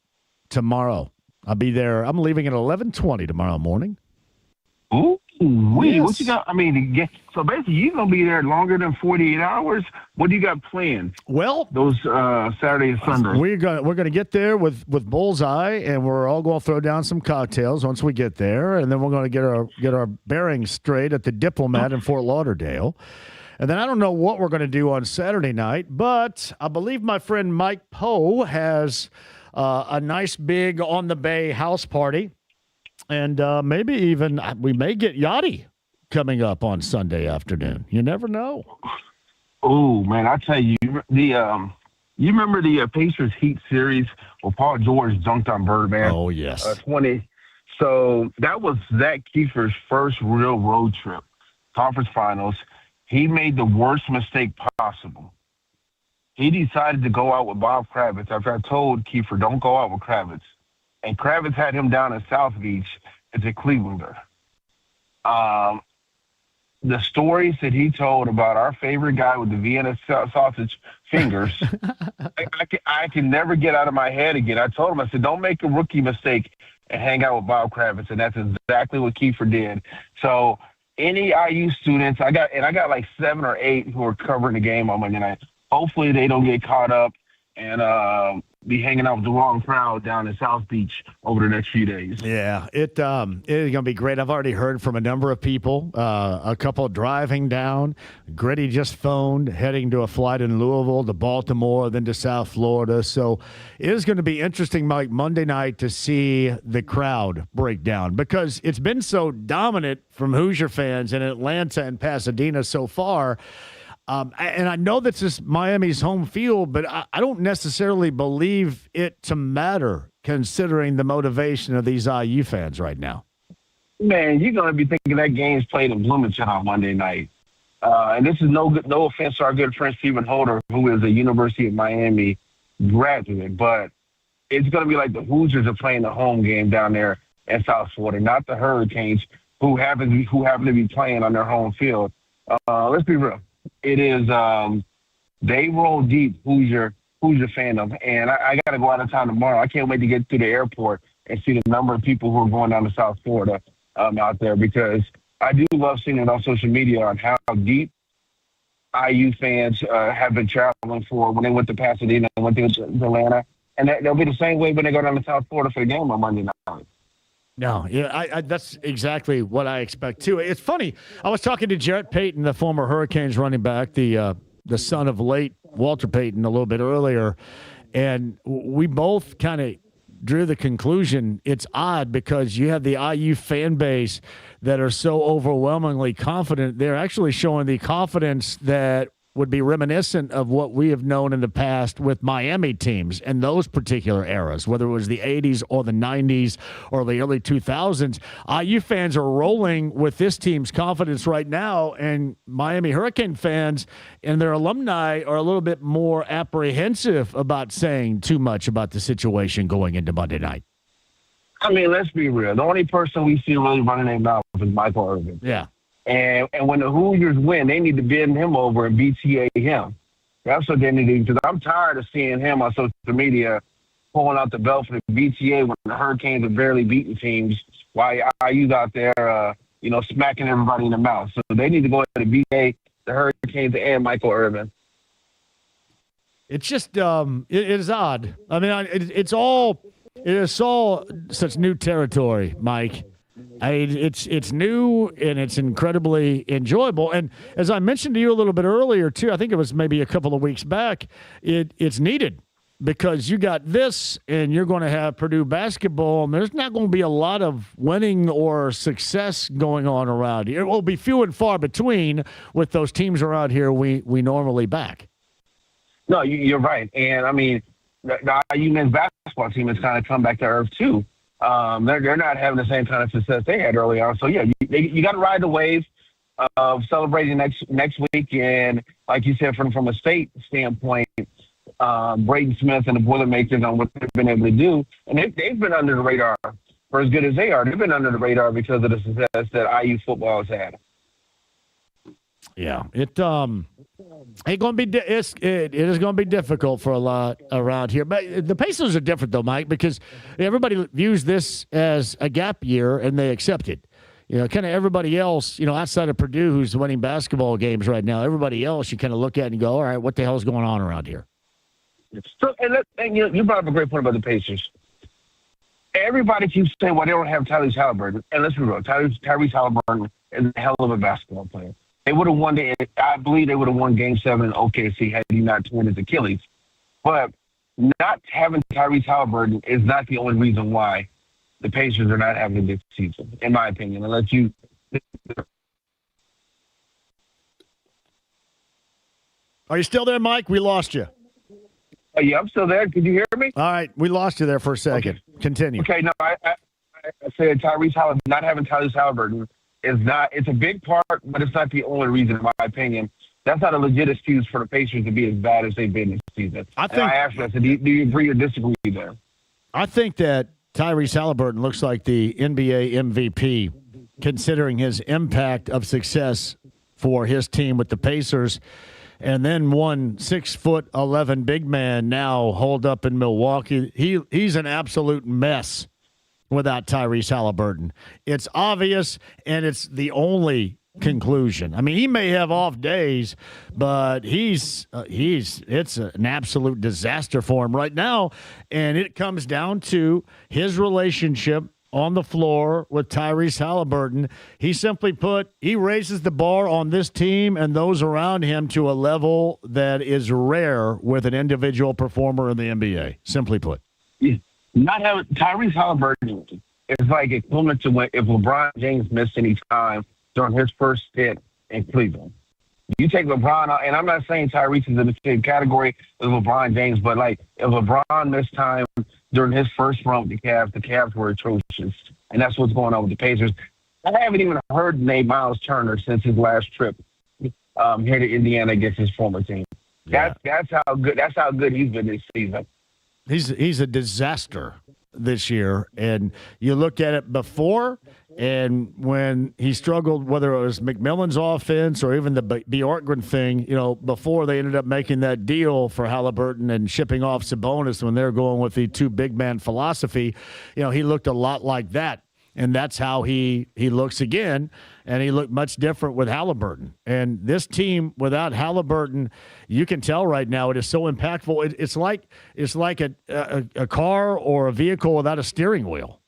tomorrow. I'll be there. I'm leaving at 11:20 tomorrow morning. Ooh, yes. What you got? I mean, so basically you're going to be there longer than 48 hours. What do you got planned? Well, those Saturday and Sunday. We're gonna get there with Bullseye, and we're all going to throw down some cocktails once we get there, and then we're going to get our bearings straight at the Diplomat in Fort Lauderdale. And then I don't know what we're going to do on Saturday night, but I believe my friend Mike Poe has a nice big on the bay house party. And maybe even we may get Yachty coming up on Sunday afternoon. You never know. Oh, man, I tell you, you remember the Pacers Heat series where Paul George dunked on Birdman? Oh, yes. 20. So that was Zach Kiefer's first real road trip, conference finals. He made the worst mistake possible. He decided to go out with Bob Kravitz after I told Kiefer, don't go out with Kravitz. And Kravitz had him down in South Beach as a Clevelander. The stories that he told about our favorite guy with the Vienna sausage fingers, I can never get out of my head again. I told him, I said, don't make a rookie mistake and hang out with Bob Kravitz. And that's exactly what Kiefer did. So any IU students, I got like 7 or 8 who are covering the game on Monday night. Hopefully they don't get caught up and be hanging out with the wrong crowd down in South Beach over the next few days. Yeah, it is going to be great. I've already heard from a number of people, a couple driving down. Gritty just phoned, heading to a flight in Louisville to Baltimore, then to South Florida. So it is going to be interesting, Mike, Monday night to see the crowd break down because it's been so dominant from Hoosier fans in Atlanta and Pasadena so far. And I know this is Miami's home field, but I don't necessarily believe it to matter considering the motivation of these IU fans right now. Man, you're going to be thinking that game's played in Bloomington on Monday night. And this is no offense to our good friend Stephen Holder, who is a University of Miami graduate, but it's going to be like the Hoosiers are playing the home game down there in South Florida, not the Hurricanes who happen to be playing on their home field. Let's be real. It is they roll deep Hoosier fandom, and I got to go out of town tomorrow. I can't wait to get to the airport and see the number of people who are going down to South Florida out there because I do love seeing it on social media on how deep IU fans have been traveling for when they went to Pasadena and went to Atlanta, and they'll be the same way when they go down to South Florida for the game on Monday night. No, yeah, I that's exactly what I expect too. It's funny. I was talking to Jarrett Payton, the former Hurricanes running back, the son of late Walter Payton, a little bit earlier, and we both kind of drew the conclusion it's odd because you have the IU fan base that are so overwhelmingly confident. They're actually showing the confidence that would be reminiscent of what we have known in the past with Miami teams and those particular eras, whether it was the 80s or the 90s or the early 2000s. IU fans are rolling with this team's confidence right now, and Miami Hurricane fans and their alumni are a little bit more apprehensive about saying too much about the situation going into Monday night. I mean, let's be real. The only person we see really running their mouth is Michael Irvin. Yeah. And when the Hoosiers win, they need to bend him over and BTA him. That's what they need to do. Because I'm tired of seeing him on social media pulling out the belt for the BTA when the Hurricanes are barely beating teams while IU's out there, smacking everybody in the mouth. So they need to go ahead and BTA the Hurricanes and Michael Irvin. It's just it is odd. I mean, it is all such new territory, Mike. It's new and it's incredibly enjoyable. And as I mentioned to you a little bit earlier too, I think it was maybe a couple of weeks back. It's needed because you got this, and you're going to have Purdue basketball, and there's not going to be a lot of winning or success going on around here. It will be few and far between with those teams around here we normally back. No, you're right. And, I mean, the IU men's basketball team has kind of come back to earth, too. They're not having the same kind of success they had early on. So, yeah, you got to ride the wave of celebrating next week. And, like you said, from a state standpoint, Braden Smith and the Boilermakers on what they've been able to do. And they've been under the radar for as good as they are. They've been under the radar because of the success that IU football has had. Yeah, it is going to be difficult for a lot around here. But the Pacers are different, though, Mike, because everybody views this as a gap year and they accept it. Kind of everybody else, outside of Purdue, who's winning basketball games right now, everybody else you kind of look at and go, all right, what the hell's going on around here? So, and you brought up a great point about the Pacers. Everybody keeps saying, well, they don't have Tyrese Halliburton. And let's be real, Tyrese Halliburton is a hell of a basketball player. They would have won. I believe they would have won Game 7 in OKC had he not torn his Achilles. But not having Tyrese Halliburton is not the only reason why the Pacers are not having a good season, in my opinion. Unless you. Are you still there, Mike? We lost you. Yeah, I'm still there. Can you hear me? All right, we lost you there for a second. Okay. Continue. Okay, no, I said Tyrese Halliburton, not having Tyrese Halliburton is not. It's a big part, but it's not the only reason, in my opinion. That's not a legit excuse for the Pacers to be as bad as they've been this season. I asked you, I said, do you agree or disagree there? I think that Tyrese Halliburton looks like the NBA MVP, considering his impact of success for his team with the Pacers. And then 6'11" big man now holed up in Milwaukee. He's an absolute mess without Tyrese Halliburton. It's obvious, and it's the only conclusion. I mean, he may have off days, but it's an absolute disaster for him right now. And it comes down to his relationship on the floor with Tyrese Halliburton. He simply put, he raises the bar on this team and those around him to a level that is rare with an individual performer in the NBA, simply put. Not having Tyrese Halliburton is like equivalent to if LeBron James missed any time during his first stint in Cleveland. You take LeBron out, and I'm not saying Tyrese is in the same category as LeBron James, but like if LeBron missed time during his first run with the Cavs were atrocious, and that's what's going on with the Pacers. I haven't even heard the name Miles Turner since his last trip here to Indiana against his former team. Yeah. That's how good he's been this season. He's a disaster this year, and you look at it before and when he struggled, whether it was McMillan's offense or even the Bjorkgren thing, before they ended up making that deal for Halliburton and shipping off Sabonis when they were going with the two big man philosophy, he looked a lot like that. And that's how he looks again, and he looked much different with Halliburton. And this team without Halliburton, you can tell right now it is so impactful. It's like a car or a vehicle without a steering wheel,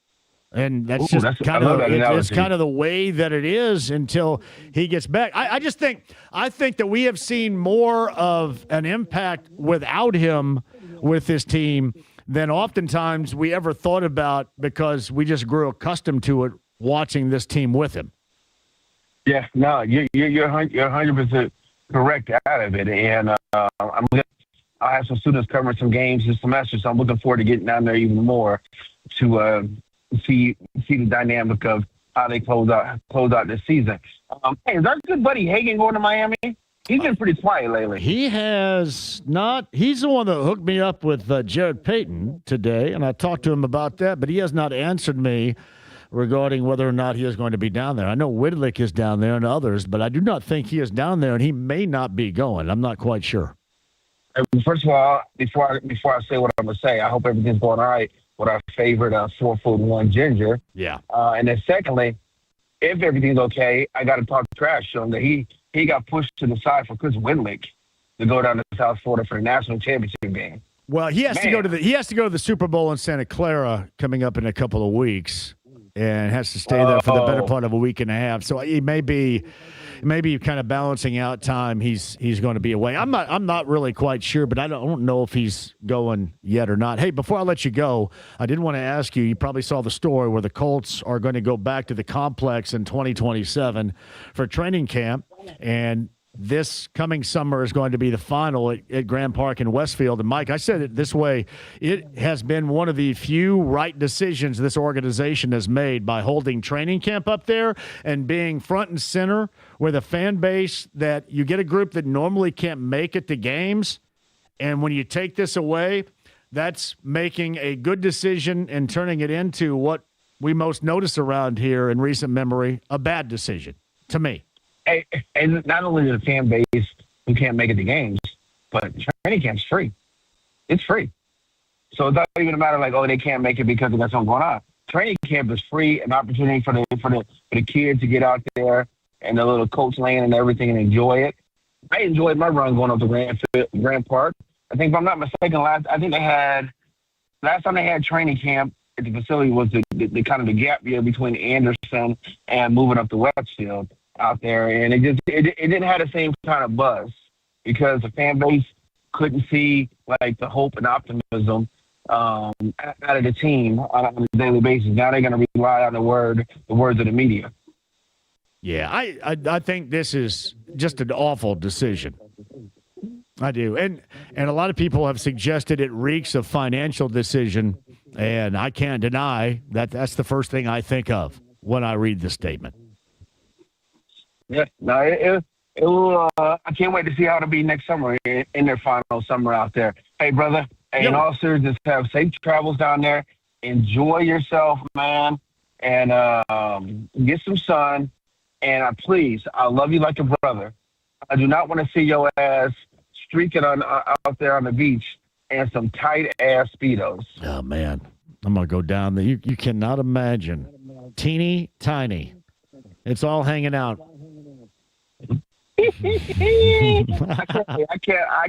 and that's kind of the way that it is until he gets back. I think that we have seen more of an impact without him with this team than oftentimes we ever thought about, because we just grew accustomed to it watching this team with him. Yeah, no, you're 100% correct out of it. And I have some students covering some games this semester, so I'm looking forward to getting down there even more to see the dynamic of how they close out this season. Hey, is our good buddy Hagan going to Miami? He's been pretty quiet lately. He has not. He's the one that hooked me up with Jared Payton today, and I talked to him about that, but he has not answered me regarding whether or not he is going to be down there. I know Whitlick is down there and others, but I do not think he is down there, and he may not be going. I'm not quite sure. First of all, before I say what I'm going to say, I hope everything's going all right with our favorite 4'1" Ginger. Yeah. And then secondly, if everything's okay, I got to talk trash to him that he got pushed to the side for Chris Whitlick to go down to South Florida for the national championship game. Well, he has to go to the Super Bowl in Santa Clara coming up in a couple of weeks, and has to stay there for the better part of a week and a half. So he may be kind of balancing out time. He's going to be away. I'm not really quite sure, but I don't know if he's going yet or not. Hey, before I let you go, I did want to ask you. You probably saw the story where the Colts are going to go back to the complex in 2027 for training camp, and this coming summer is going to be the final at Grand Park in Westfield. And, Mike, I said it this way. It has been one of the few right decisions this organization has made by holding training camp up there and being front and center with a fan base that you get a group that normally can't make it to games. And when you take this away, that's making a good decision and turning it into what we most notice around here in recent memory, a bad decision to me. And not only the fan base who can't make it to games, but training camp's free. It's free. So it's not even a matter like, they can't make it because of something going on. Training camp is free, an opportunity for the kids to get out there and the little coach lane and everything and enjoy it. I enjoyed my run going up to Grand Park. I think, if I'm not mistaken, last time they had training camp at the facility was the kind of the gap year between Anderson and moving up to Westfield out there, and it didn't have the same kind of buzz because the fan base couldn't see like the hope and optimism out of the team on a daily basis. Now they're going to rely on the words of the media. Yeah, I think this is just an awful decision. I do, and a lot of people have suggested it reeks of financial decision, and I can't deny that that's the first thing I think of when I read the statement. Yeah, no, it will. I can't wait to see how it'll be next summer in their final summer out there. Hey, brother, in all seriousness, have safe travels down there. Enjoy yourself, man, and get some sun. And please, I love you like a brother. I do not want to see your ass streaking out there on the beach in some tight-ass Speedos. Oh, man. I'm going to go down there. You cannot imagine. Teeny tiny. It's all hanging out. I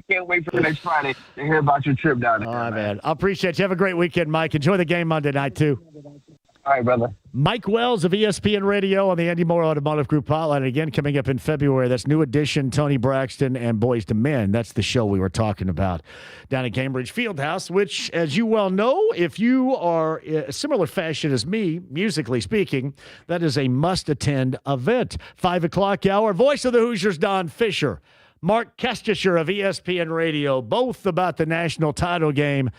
can't wait for next Friday to hear about your trip down there. All right, man. I appreciate you. Have a great weekend, Mike. Enjoy the game Monday night, too. All right, brother. Mike Wells of ESPN Radio on the Andy Moore Automotive Group hotline. Again, coming up in February, that's New Edition, Tony Braxton, and Boys to Men. That's the show we were talking about down at Cambridge Fieldhouse, which, as you well know, if you are a similar fashion as me, musically speaking, that is a must-attend event. 5 o'clock hour, voice of the Hoosiers, Don Fischer. Mark Kestisher of ESPN Radio, both about the national title game.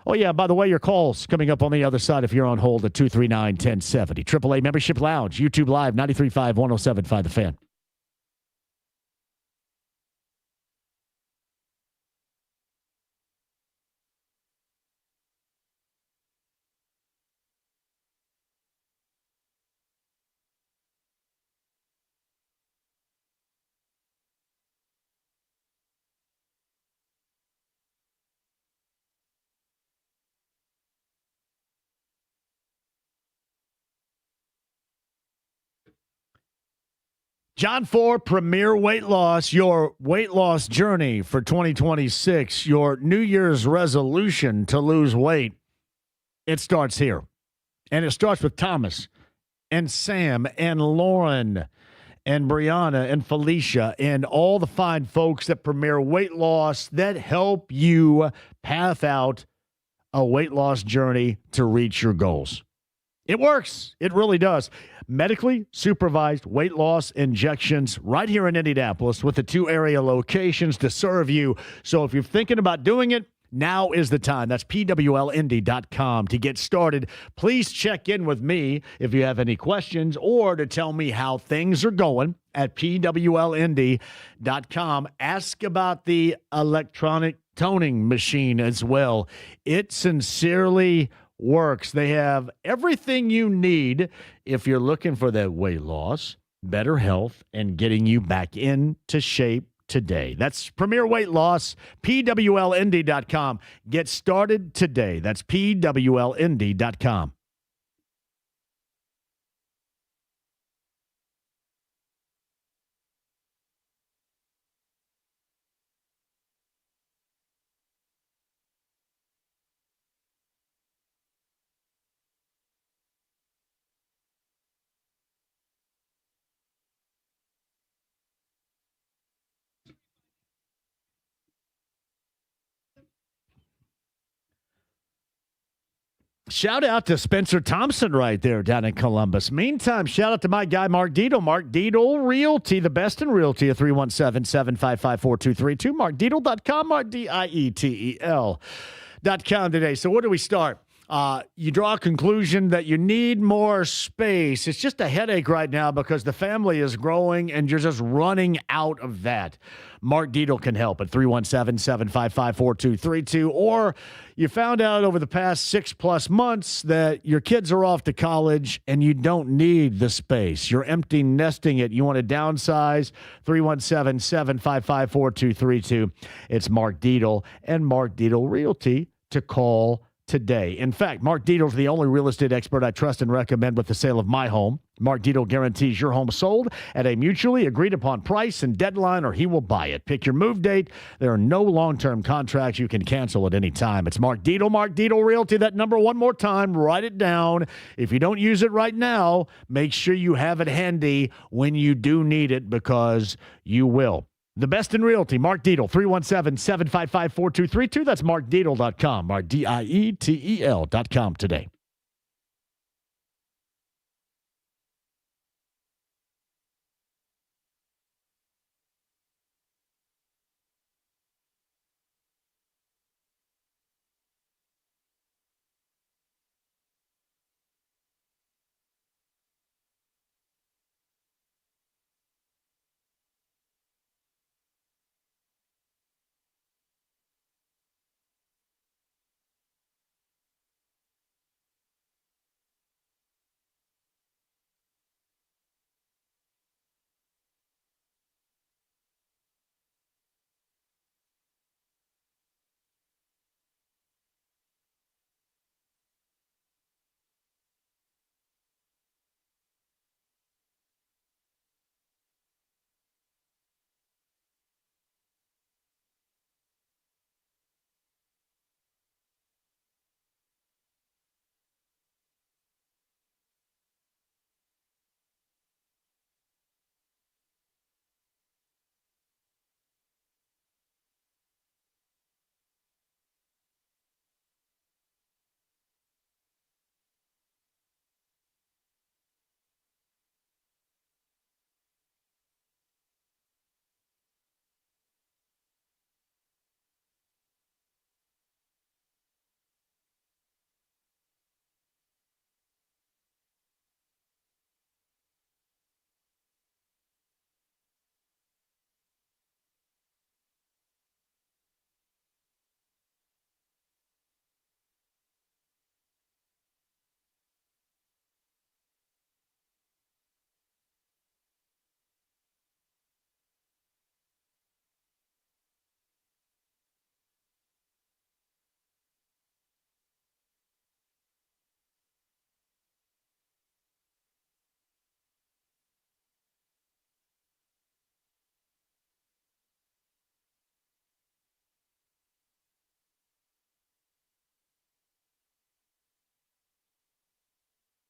Oh, yeah, by the way, your calls coming up on the other side if you're on hold at 239-1070. AAA Membership Lounge, YouTube Live, 93.5, 107.5 The Fan. John Ford, Premier Weight Loss, your weight loss journey for 2026, your New Year's resolution to lose weight. It starts here. And it starts with Thomas and Sam and Lauren and Brianna and Felicia and all the fine folks at Premier Weight Loss that help you path out a weight loss journey to reach your goals. It works. It really does. medically supervised weight loss injections right here in Indianapolis with the 2 area locations to serve you. So if you're thinking about doing it, now is the time. That's pwlindy.com to get started. Please check in with me if you have any questions or to tell me how things are going at pwlindy.com. Ask about the electronic toning machine as well. It sincerely works. They have everything you need if you're looking for that weight loss, better health, and getting you back into shape today. That's Premier Weight Loss, pwlindy.com. Get started today. That's pwlindy.com. Shout out to Spencer Thompson right there down in Columbus. Meantime, shout out to my guy, Mark Dietel. Mark Dietel Realty, the best in realty at 317-755-4232. MarkDietel.com, MarkDietel.com today. So where do we start? You draw a conclusion that you need more space. It's just a headache right now because the family is growing and you're just running out of that. Mark Dietel can help at 317-755-4232. Or you found out over the past 6+ months that your kids are off to college and you don't need the space. You're empty nesting it. You want to downsize? 317-755-4232. It's Mark Dietel and Mark Dietel Realty to call today. In fact, Mark Dietel is the only real estate expert I trust and recommend with the sale of my home. Mark Dietel guarantees your home sold at a mutually agreed upon price and deadline, or he will buy it. Pick your move date. There are no long-term contracts you can cancel at any time. It's Mark Dietel Realty. That number one more time. Write it down. If you don't use it right now, make sure you have it handy when you do need it, because you will. The best in realty, Mark Dietel, 317-755-4232. That's markdietel.com, MarkDietel.com today.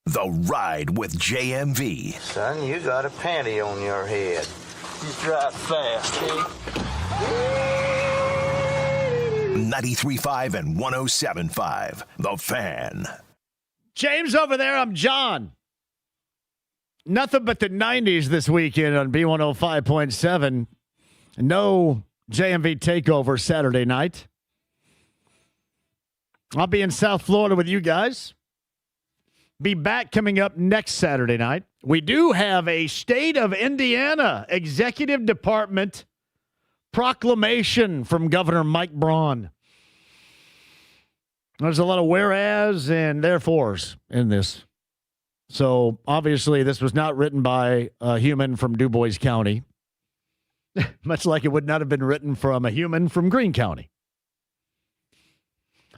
The Ride with JMV. Son, you got a panty on your head. Just drive fast, eh? 93.5 and 107.5. The Fan. James over there, I'm John. Nothing but the 90s this weekend on B105.7. No JMV takeover Saturday night. I'll be in South Florida with you guys. Be back coming up next Saturday night. We do have a State of Indiana Executive Department proclamation from Governor Mike Braun. There's a lot of whereas and therefores in this. So, obviously, this was not written by a human from Du Bois County, much like it would not have been written from a human from Greene County.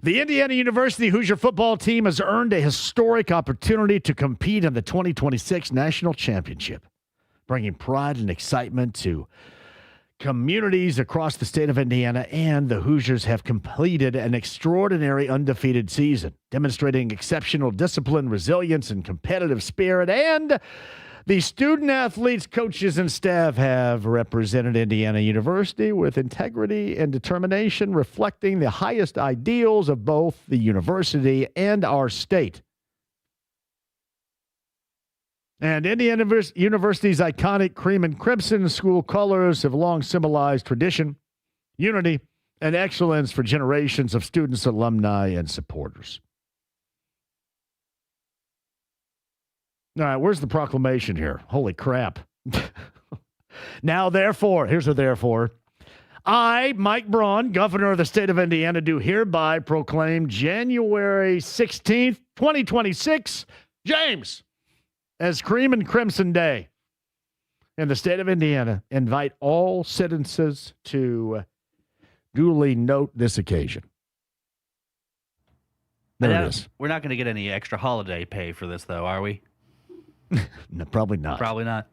The Indiana University Hoosier football team has earned a historic opportunity to compete in the 2026 National Championship, bringing pride and excitement to communities across the state of Indiana, and the Hoosiers have completed an extraordinary undefeated season, demonstrating exceptional discipline, resilience, and competitive spirit. And the student athletes, coaches, and staff have represented Indiana University with integrity and determination, reflecting the highest ideals of both the university and our state. And Indiana University's iconic cream and crimson school colors have long symbolized tradition, unity, and excellence for generations of students, alumni, and supporters. All right, where's the proclamation here? Holy crap. Now, therefore, here's a therefore. I, Mike Braun, governor of the state of Indiana, do hereby proclaim January 16th, 2026, James, as Cream and Crimson Day in the state of Indiana. Invite all citizens to duly note this occasion. There it is. We're not going to get any extra holiday pay for this, though, are we? No, probably not. Probably not.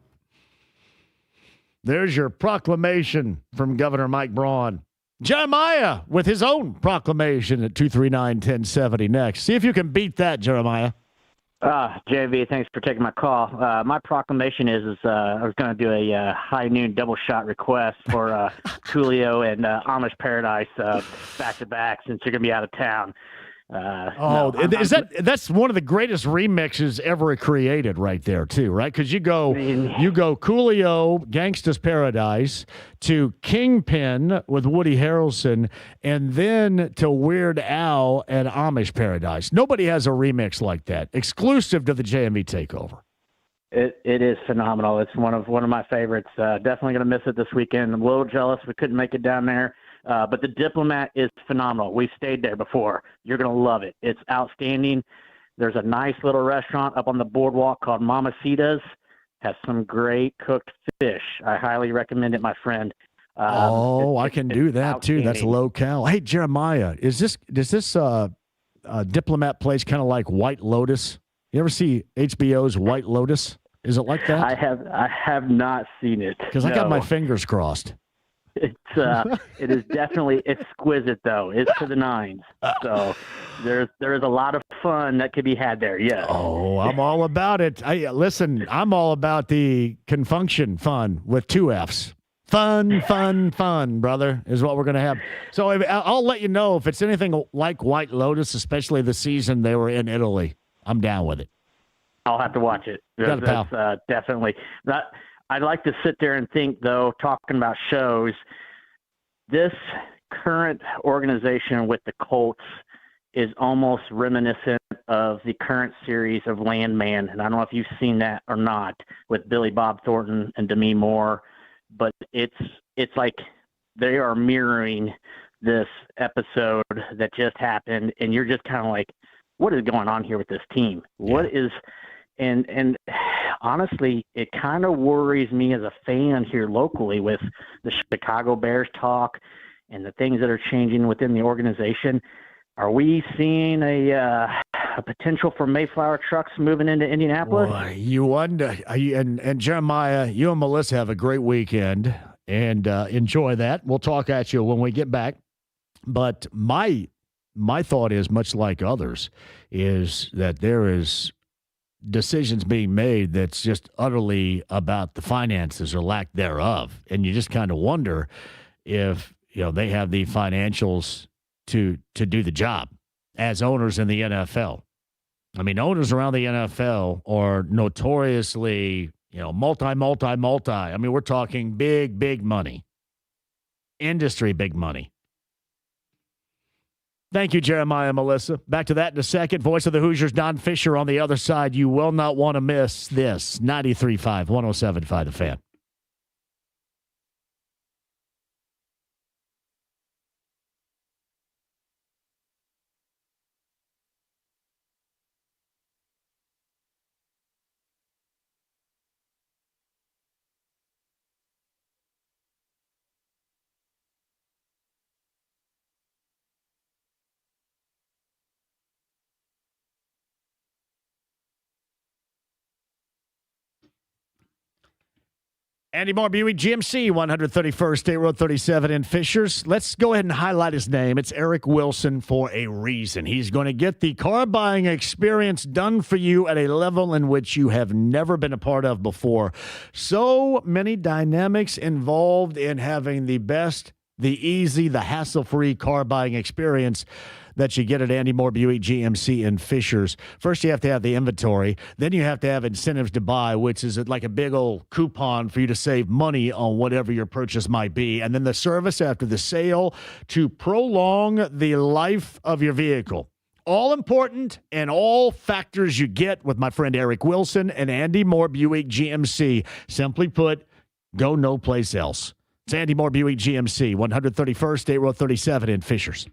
There's your proclamation from Governor Mike Braun. Jeremiah with his own proclamation at 239-1070 next. See if you can beat that, Jeremiah. JV, thanks for taking my call. My proclamation is I was going to do a high noon double shot request for Coolio and Amish Paradise back to back since you're going to be out of town. That's one of the greatest remixes ever created right there too, right? Because you go Coolio, Gangsta's Paradise, to Kingpin with Woody Harrelson, and then to Weird Al and Amish Paradise. Nobody has a remix like that, exclusive to the JMV Takeover. It is phenomenal. It's one of my favorites. Definitely going to miss it this weekend. I'm a little jealous we couldn't make it down there. But the Diplomat is phenomenal. We've stayed there before. You're going to love it. It's outstanding. There's a nice little restaurant up on the boardwalk called Mamacita's. Has some great cooked fish. I highly recommend it, my friend. I can do that too. That's low-cal. Hey, Jeremiah, does this Diplomat place kind of like White Lotus? You ever see HBO's White Lotus? Is it like that? I have not seen it. Because I got my fingers crossed. It is definitely exquisite, though. It's to the nines. So there is a lot of fun that could be had there. Yes. Oh, I'm all about it. I'm all about the confunction fun with 2 Fs. Fun, brother, is what we're going to have. So I'll let you know if it's anything like White Lotus, especially the season they were in Italy. I'm down with it. I'll have to watch it. Got it, pal. That's definitely not. I'd like to sit there and think, though, talking about shows, this current organization with the Colts is almost reminiscent of the current series of Landman. And I don't know if you've seen that or not with Billy Bob Thornton and Demi Moore, but it's like they are mirroring this episode that just happened. And you're just kind of like, what is going on here with this team? Yeah. What is... And honestly, it kind of worries me as a fan here locally with the Chicago Bears talk and the things that are changing within the organization. Are we seeing a potential for Mayflower trucks moving into Indianapolis? Boy, you wonder. And Jeremiah, you and Melissa have a great weekend and enjoy that. We'll talk at you when we get back. But my thought is, much like others, is that there is decisions being made that's just utterly about the finances or lack thereof. And you just kind of wonder if, they have the financials to do the job as owners in the NFL. I mean, owners around the NFL are notoriously, multi. I mean, we're talking big, big money. Industry big money. Thank you, Jeremiah and Melissa. Back to that in a second. Voice of the Hoosiers, Don Fischer on the other side. You will not want to miss this. 93.5, 107.5 The Fan. Andy Moore, Buick GMC, 131st State Road 37 in Fishers. Let's go ahead and highlight his name. It's Eric Wilson for a reason. He's going to get the car buying experience done for you at a level in which you have never been a part of before. So many dynamics involved in having the best, the easy, the hassle-free car buying experience that you get at Andy Moore Buick GMC in Fishers. First, you have to have the inventory. Then you have to have incentives to buy, which is like a big old coupon for you to save money on whatever your purchase might be. And then the service after the sale to prolong the life of your vehicle. All important and all factors you get with my friend Eric Wilson and Andy Moore Buick GMC. Simply put, go no place else. It's Andy Moore Buick GMC, 131st State Road 37 in Fishers.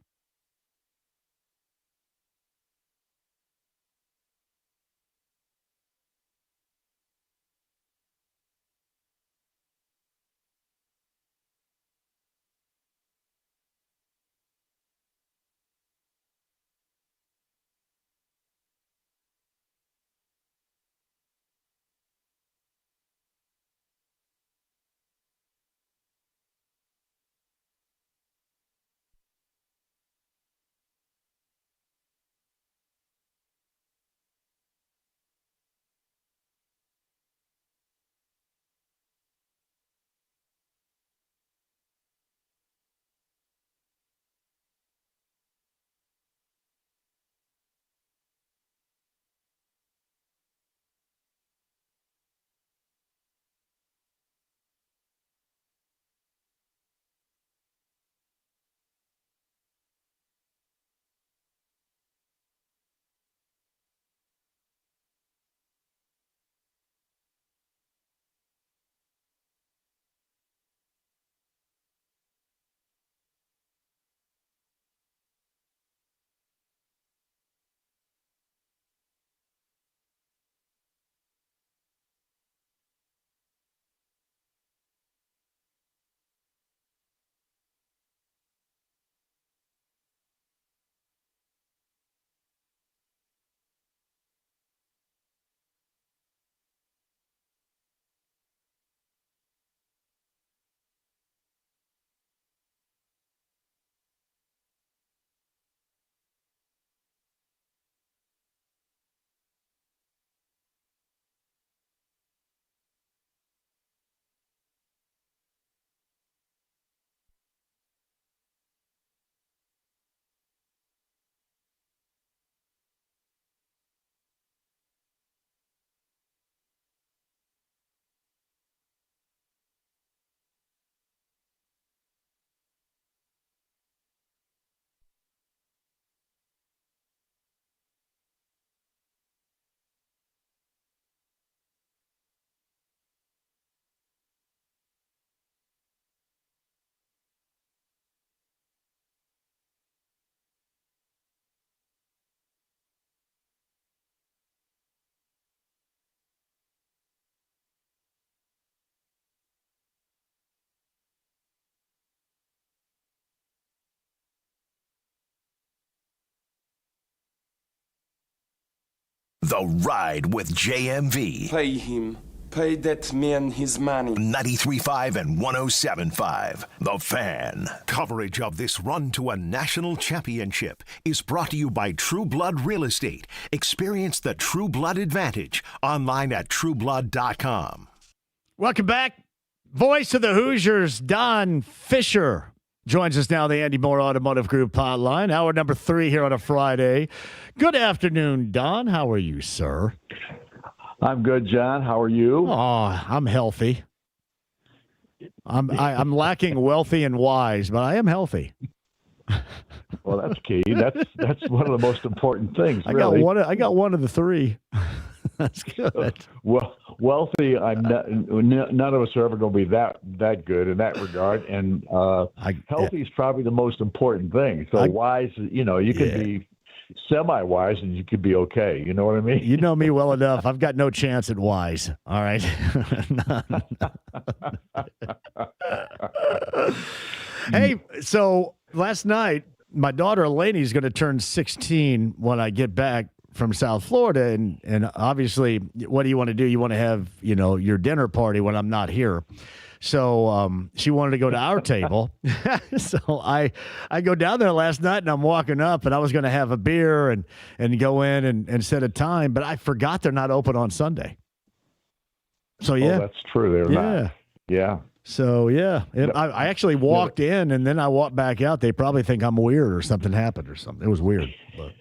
The Ride with JMV. Pay him. Pay that man his money. 93.5 and 107.5. The Fan. Coverage of this run to a national championship is brought to you by True Blood Real Estate. Experience the True Blood advantage online at trueblood.com. Welcome back. Voice of the Hoosiers, Don Fischer. Joins us now, the Andy Moore Automotive Group hotline. Hour number 3 here on a Friday. Good afternoon, Don. How are you, sir? I'm good, John. How are you? Oh, I'm healthy. I'm lacking wealthy and wise, but I am healthy. Well, that's key. That's one of the most important things. I really. got one of the 3. That's good. Well, wealthy. None of us are ever going to be that good in that regard, and healthy is probably the most important thing. So wise, you could be semi-wise and you could be okay. You know what I mean? You know me well enough. I've got no chance at wise. All right. Hey, so last night, my daughter Eleni is going to turn 16 when I get back from South Florida. And obviously, what do you want to do? You want to have, your dinner party when I'm not here. So she wanted to go to our table. So I go down there last night and I'm walking up and I was going to have a beer and go in and set a time, but I forgot they're not open on Sunday. So, yeah. Oh, that's true. They're not. Yeah. So, yeah. I actually walked in and then I walked back out. They probably think I'm weird or something happened or something. It was weird. But.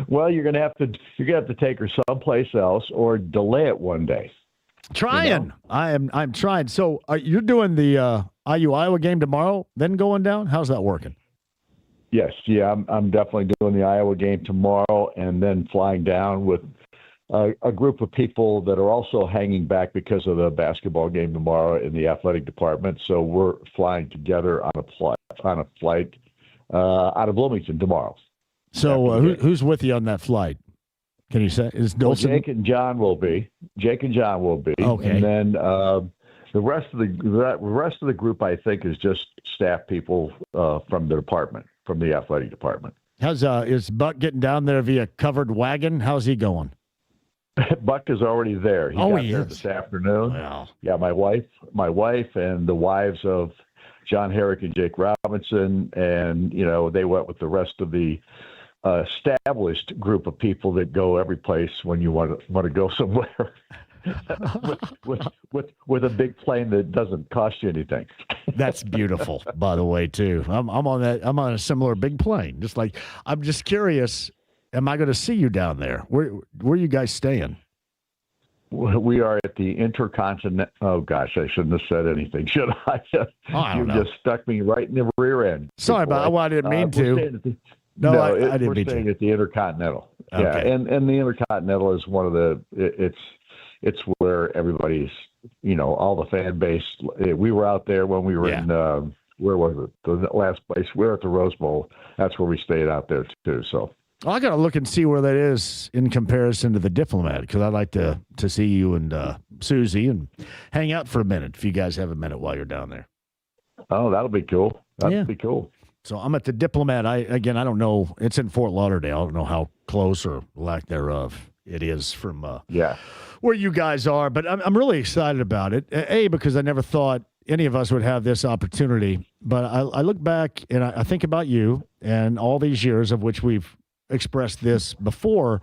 Well, you're gonna have to take her someplace else or delay it one day. Trying. I'm trying. So you're doing the IU Iowa game tomorrow, then going down? How's that working? Yes. Yeah, I'm definitely doing the Iowa game tomorrow and then flying down with a group of people that are also hanging back because of the basketball game tomorrow in the athletic department. So we're flying together on a flight out of Bloomington tomorrow. So who's with you on that flight? Can you say? Jake and John will be. Okay. And then the rest of the group, I think, is just staff people from the department, from the athletic department. How's is Buck getting down there via covered wagon? How's he going? Buck is already there. He got there this afternoon. Wow. Yeah, my wife, and the wives of John Herrick and Jake Robinson, and they went with the rest of the established group of people that go every place when you want to go somewhere with a big plane that doesn't cost you anything. That's beautiful, by the way, too. I'm on that. I'm on a similar big plane. Just like I'm just curious. Am I going to see you down there? Where are you guys staying? We are at the Intercontinental. Oh, gosh, I shouldn't have said anything, should I? I don't know. You just stuck me right in the rear end. Sorry about that. Well, I didn't mean to. I didn't mean to. We're staying at the Intercontinental. Okay. Yeah, and the Intercontinental is one of the. It's where everybody's. All the fan base. We were out there when we were in. Where was it? The last place. We were at the Rose Bowl. That's where we stayed out there too. So. Well, I got to look and see where that is in comparison to the Diplomat, because I'd like to see you and Susie and hang out for a minute if you guys have a minute while you're down there. Oh, that'll be cool. That'll be cool. So I'm at the Diplomat. I don't know. It's in Fort Lauderdale. I don't know how close or lack thereof it is from where you guys are, but I'm really excited about it. Because I never thought any of us would have this opportunity, but I look back and I think about you and all these years of which we've expressed this before,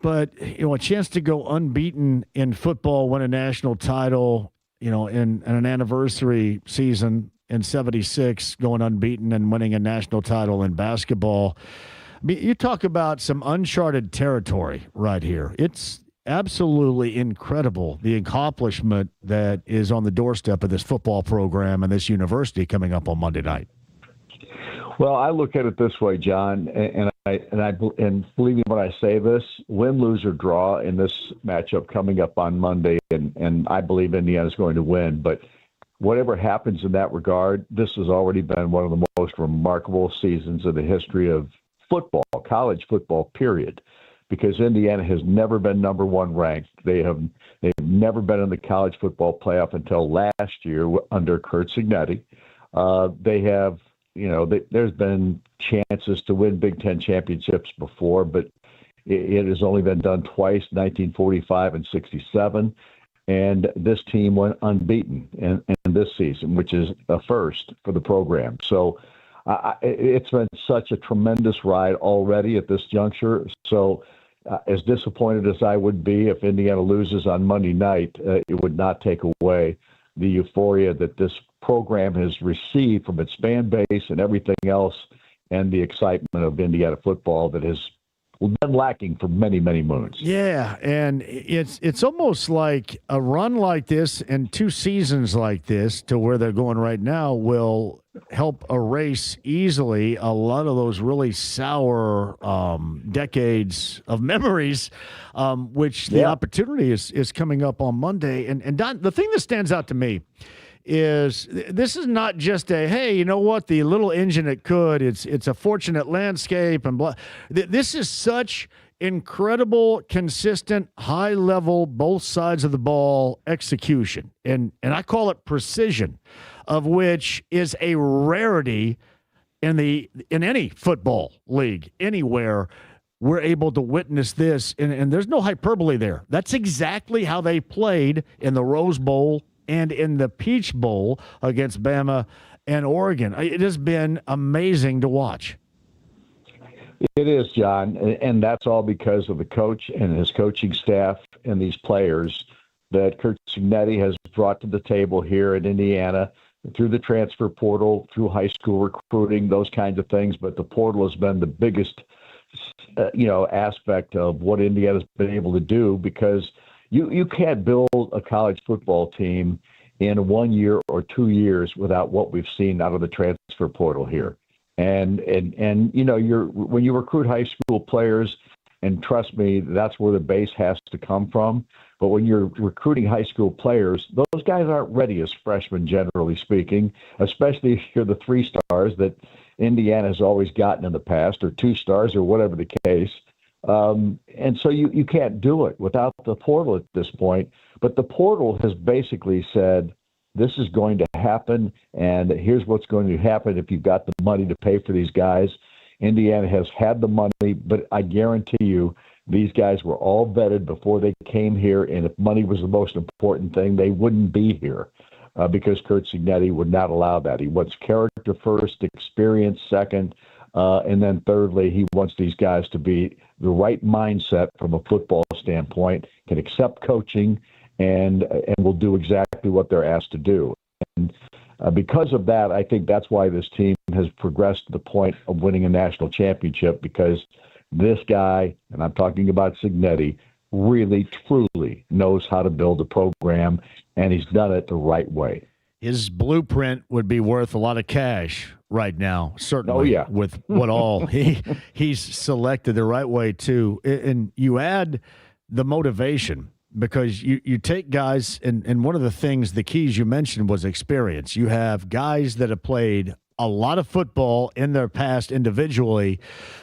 but a chance to go unbeaten in football, win a national title, in an anniversary season in '76, going unbeaten and winning a national title in basketball. I mean, you talk about some uncharted territory right here. It's absolutely incredible, the accomplishment that is on the doorstep of this football program and this university coming up on Monday night. Well, I look at it this way, John, and believe me when I say this: win, lose, or draw in this matchup coming up on Monday, and I believe Indiana's going to win. But whatever happens in that regard, this has already been one of the most remarkable seasons in the history of football, college football, period. Because Indiana has never been number one ranked. They've never been in the college football playoff until last year under Curt Cignetti. They have. There's been chances to win Big Ten championships before, but it has only been done twice, 1945 and 67. And this team went unbeaten in this season, which is a first for the program. So it's been such a tremendous ride already at this juncture. So as disappointed as I would be if Indiana loses on Monday night, it would not take away the euphoria that this program has received from its fan base and everything else, and the excitement of Indiana football that has been lacking for many, many moons. Yeah, and it's almost like a run like this and 2 seasons like this to where they're going right now will help erase easily a lot of those really sour decades of memories, which the opportunity is coming up on Monday. And Don, the thing that stands out to me is this is not just a, hey, you know what, the little engine it could, it's a fortunate landscape and blah. This is such incredible, consistent, high level, both sides of the ball execution. And I call it precision, of which is a rarity in any football league, anywhere. We're able to witness this, and there's no hyperbole there. That's exactly how they played in the Rose Bowl and in the Peach Bowl against Bama and Oregon. It has been amazing to watch. It is, John, and that's all because of the coach and his coaching staff and these players that Curt Cignetti has brought to the table here in Indiana through the transfer portal, through high school recruiting, those kinds of things. But the portal has been the biggest, aspect of what Indiana's been able to do, because you can't build a college football team in 1 year or 2 years without what we've seen out of the transfer portal here. And when you recruit high school players, and trust me, that's where the base has to come from. But when you're recruiting high school players, those guys aren't ready as freshmen, generally speaking, especially if you're the 3 stars that Indiana has always gotten in the past, or 2 stars, or whatever the case. And so you can't do it without the portal at this point. But the portal has basically said, this is going to happen, and here's what's going to happen if you've got the money to pay for these guys. Indiana has had the money, but I guarantee you these guys were all vetted before they came here, and if money was the most important thing, they wouldn't be here, because Curt Cignetti would not allow that. He wants character first, experience second, and then thirdly, he wants these guys to be the right mindset from a football standpoint, can accept coaching, and will do exactly what they're asked to do. And because of that, I think that's why this team has progressed to the point of winning a national championship, because this guy, and I'm talking about Cignetti, really, truly knows how to build a program, and he's done it the right way. His blueprint would be worth a lot of cash right now, certainly. Oh, yeah. With what all he's selected the right way, too. And you add the motivation, because you take guys, and one of the things, the keys you mentioned was experience. You have guys that have played a lot of football in their past individually,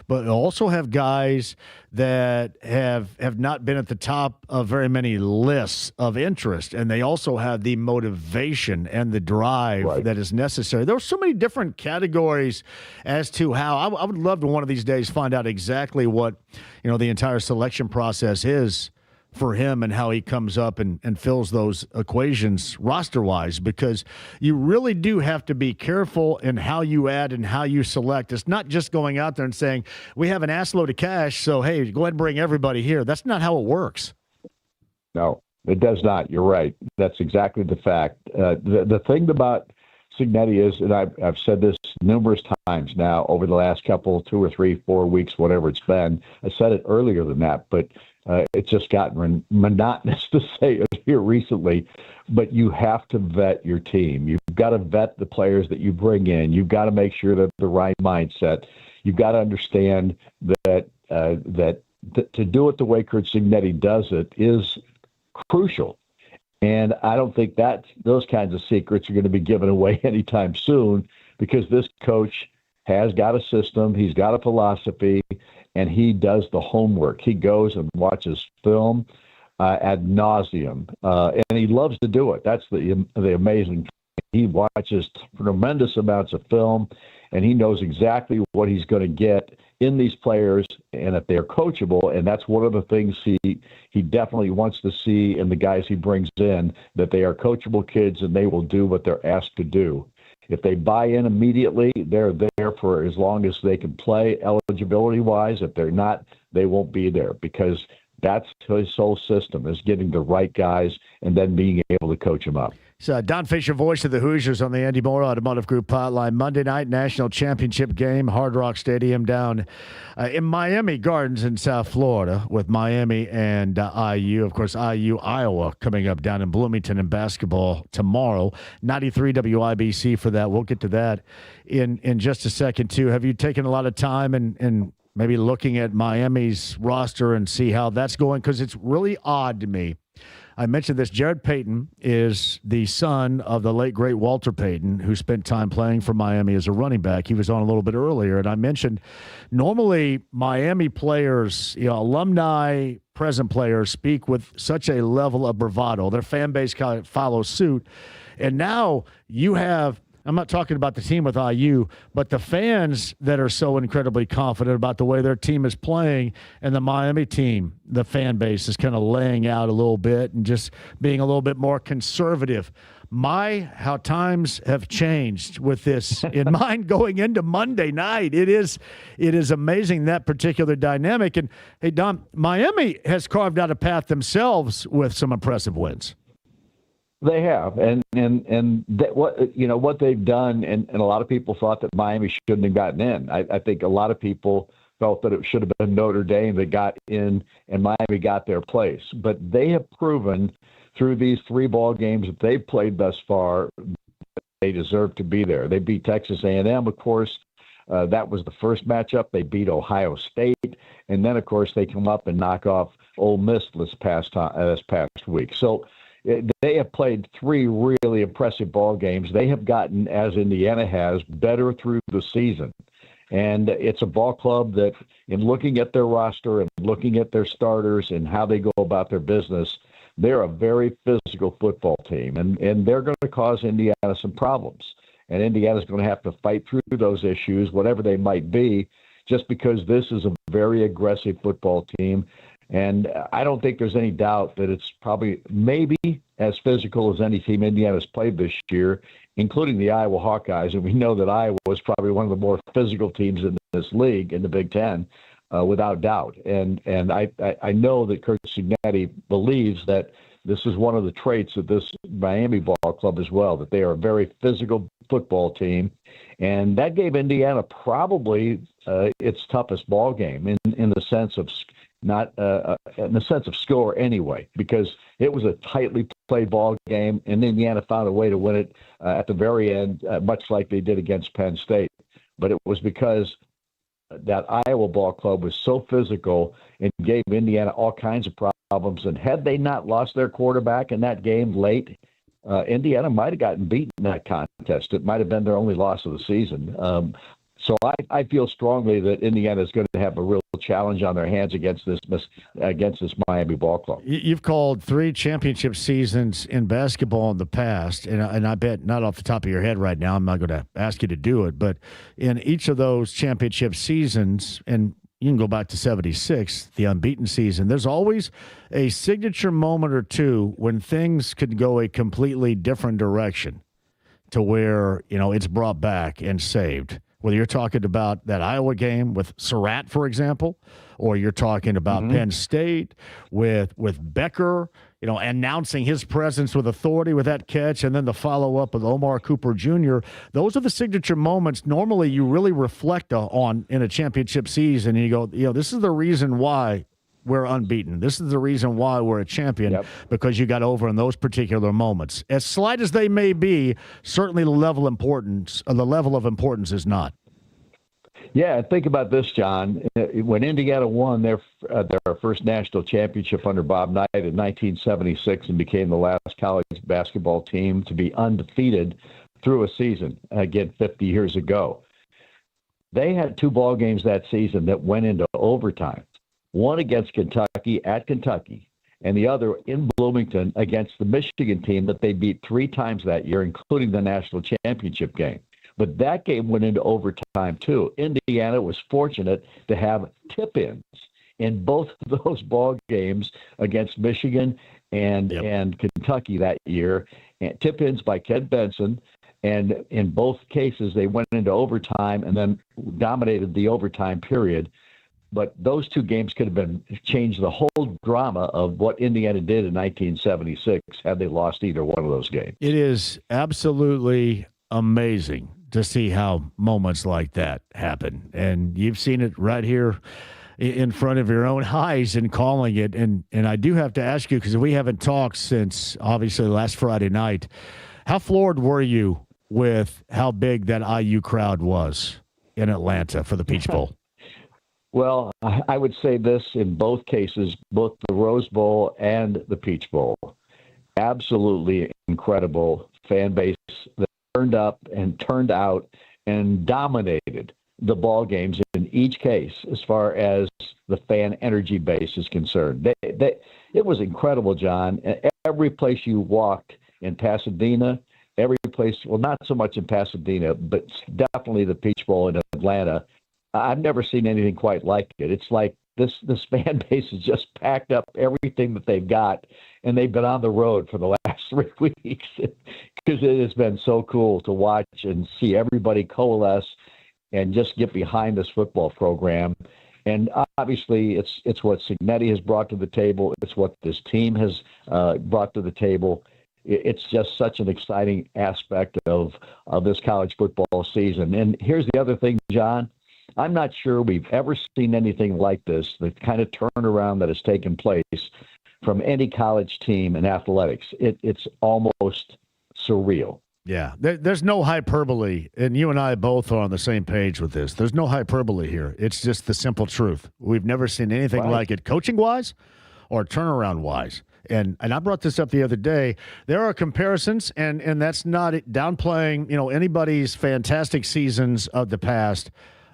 but also have guys that have not been at the top of very many lists of interest, and they also have the motivation and the drive that is necessary. There are so many different categories as to how I would love to one of these days find out exactly what the entire selection process is for him, and how he comes up and fills those equations roster-wise, because you really do have to be careful in how you add and how you select. It's not just going out there and saying, we have an ass load of cash, so, hey, go ahead and bring everybody here. That's not how it works. No, it does not. You're right. That's exactly the fact. The thing about Cignetti is, and I've said this numerous times now over the last couple, 2 or 3, 4 weeks, whatever it's been. I said it earlier than that, but it's just gotten monotonous to say it here recently. But you have to vet your team. You've got to vet the players that you bring in. You've got to make sure that the right mindset. You've got to understand that to do it the way Curt Cignetti does it is crucial. And I don't think that those kinds of secrets are going to be given away anytime soon, because this coach has got a system, he's got a philosophy, and he does the homework. He goes and watches film ad nauseum, and he loves to do it. That's the amazing thing. He watches tremendous amounts of film, and he knows exactly what he's going to get in these players, and if they're coachable. And that's one of the things he definitely wants to see in the guys he brings in, that they are coachable kids and they will do what they're asked to do. If they buy in immediately, they're there for as long as they can play eligibility-wise. If they're not, they won't be there, because That's his whole system, is getting the right guys and then being able to coach them up. So Don Fischer, voice of the Hoosiers on the Andy Moore Automotive Group hotline. Monday night national championship game, Hard Rock Stadium down in Miami Gardens in South Florida with Miami and IU. Of course, IU, Iowa coming up down in Bloomington in basketball tomorrow. 93 WIBC for that. We'll get to that in just a second, too. Have you taken a lot of time and maybe looking at Miami's roster and see how that's going? Because it's really odd to me. I mentioned this. Jared Payton is the son of the late, great Walter Payton, who spent time playing for Miami as a running back. He was on a little bit earlier, and I mentioned normally Miami players, alumni, present players, speak with such a level of bravado. Their fan base kind of follows suit. And now you have – I'm not talking about the team with IU, but the fans that are so incredibly confident about the way their team is playing, and the Miami team, the fan base is kind of laying out a little bit and just being a little bit more conservative. How times have changed with this in mind going into Monday night. It is amazing, that particular dynamic. And hey, Don, Miami has carved out a path themselves with some impressive wins. They have, and that, what they've done, and a lot of people thought that Miami shouldn't have gotten in. I think a lot of people felt that it should have been Notre Dame that got in, and Miami got their place. But they have proven through these 3 ball games that they've played thus far, they deserve to be there. They beat Texas A&M, of course. That was the first matchup. They beat Ohio State, and then of course they come up and knock off Ole Miss this past week. So. They have played 3 really impressive ball games. They have gotten, as Indiana has, better through the season. And it's a ball club that, in looking at their roster and looking at their starters and how they go about their business, they're a very physical football team. And they're going to cause Indiana some problems. And Indiana's going to have to fight through those issues, whatever they might be, just because this is a very aggressive football team. And I don't think there's any doubt that it's probably maybe as physical as any team Indiana's played this year, including the Iowa Hawkeyes. And we know that Iowa is probably one of the more physical teams in this league, in the Big Ten, without doubt. And I know that Kurt Cignetti believes that this is one of the traits of this Miami ball club as well, that they are a very physical football team. And that gave Indiana probably its toughest ball game in the sense of not in the sense of score anyway, because it was a tightly played ball game, and Indiana found a way to win it at the very end, much like they did against Penn State. But it was because that Iowa ball club was so physical and gave Indiana all kinds of problems. And had they not lost their quarterback in that game late, Indiana might have gotten beaten in that contest. It might have been their only loss of the season. So I feel strongly that Indiana is going to have a real challenge on their hands against this Miami ball club. You've called 3 championship seasons in basketball in the past, and I bet not off the top of your head right now, I'm not going to ask you to do it, but in each of those championship seasons, and you can go back to 76, the unbeaten season, there's always a signature moment or two when things could go a completely different direction to where, it's brought back and saved. Whether you're talking about that Iowa game with Surratt, for example, or you're talking about Penn State with Becker, announcing his presence with authority with that catch, and then the follow-up with Omar Cooper Jr., those are the signature moments normally you really reflect on in a championship season, and you go, this is the reason why we're unbeaten. This is the reason why we're a champion, because you got over in those particular moments. As slight as they may be, certainly the level of importance is not. Yeah, think about this, John. When Indiana won their first national championship under Bob Knight in 1976 and became the last college basketball team to be undefeated through a season, again, 50 years ago, they had 2 ball games that season that went into overtime. One against Kentucky at Kentucky, and the other in Bloomington against the Michigan team that they beat 3 times that year, including the national championship game. But that game went into overtime, too. Indiana was fortunate to have tip-ins in both of those ball games against Michigan and Kentucky that year. And tip-ins by Ken Benson. And in both cases, they went into overtime and then dominated the overtime period. But those two games could have changed the whole drama of what Indiana did in 1976 had they lost either one of those games. It is absolutely amazing to see how moments like that happen. And you've seen it right here in front of your own eyes and calling it. And I do have to ask you, because we haven't talked since obviously last Friday night, how floored were you with how big that IU crowd was in Atlanta for the Peach Bowl? Well, I would say this in both cases, both the Rose Bowl and the Peach Bowl. Absolutely incredible fan base that turned up and turned out and dominated the ball games in each case as far as the fan energy base is concerned. It was incredible, John. Every place you walked in Pasadena, every place, well, not so much in Pasadena, but definitely the Peach Bowl in Atlanta, I've never seen anything quite like it. It's like this fan base has just packed up everything that they've got, and they've been on the road for the last 3 weeks because it has been so cool to watch and see everybody coalesce and just get behind this football program. And obviously, it's what Cignetti has brought to the table. It's what this team has brought to the table. It's just such an exciting aspect of this college football season. And here's the other thing, John. I'm not sure we've ever seen anything like this, the kind of turnaround that has taken place from any college team in athletics. It's almost surreal. Yeah, there's no hyperbole, and you and I both are on the same page with this. There's no hyperbole here. It's just the simple truth. We've never seen anything like it, coaching-wise or turnaround-wise. And I brought this up the other day. There are comparisons, and that's not downplaying anybody's fantastic seasons of the past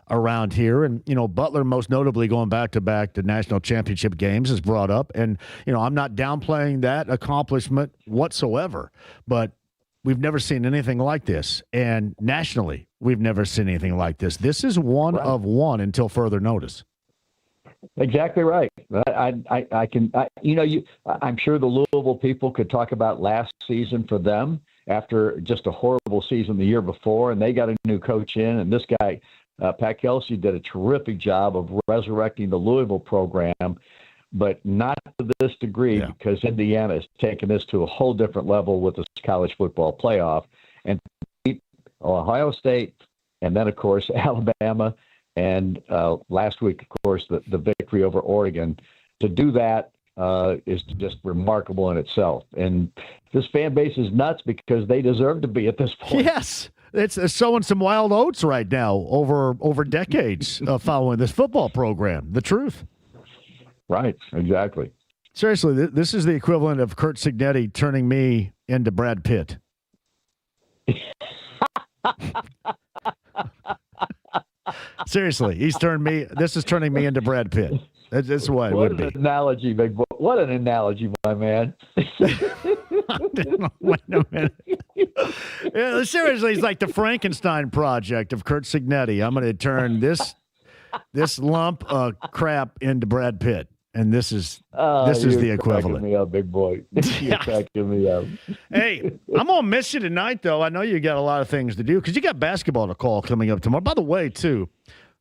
around here. And, Butler most notably going back-to-back to national championship games is brought up. And, I'm not downplaying that accomplishment whatsoever. But we've never seen anything like this. And nationally, we've never seen anything like this. This is one of one until further notice. Exactly right. I'm sure the Louisville people could talk about last season for them after just a horrible season the year before, and they got a new coach in, and this guy, Pat Kelsey, did a terrific job of resurrecting the Louisville program, but not to this degree because Indiana has taken this to a whole different level with this college football playoff, and Ohio State, and then, of course, Alabama, and last week, of course, the victory over Oregon. To do that is just remarkable in itself. And this fan base is nuts because they deserve to be at this point. Yes. It's sowing some wild oats right now over decades of following this football program. The truth. Right. Exactly. Seriously, this is the equivalent of Curt Cignetti turning me into Brad Pitt. Seriously, this is turning me into Brad Pitt. That's what it would be. What an analogy, big boy. What an analogy, my man. Wait a minute. Yeah, seriously, it's like the Frankenstein project of Curt Cignetti. I'm going to turn this lump of crap into Brad Pitt. And this is the equivalent. Cracking me up, big boy. You're cracking me up. Hey, I'm going to miss you tonight, though. I know you got a lot of things to do because you got basketball to call coming up tomorrow. By the way, too,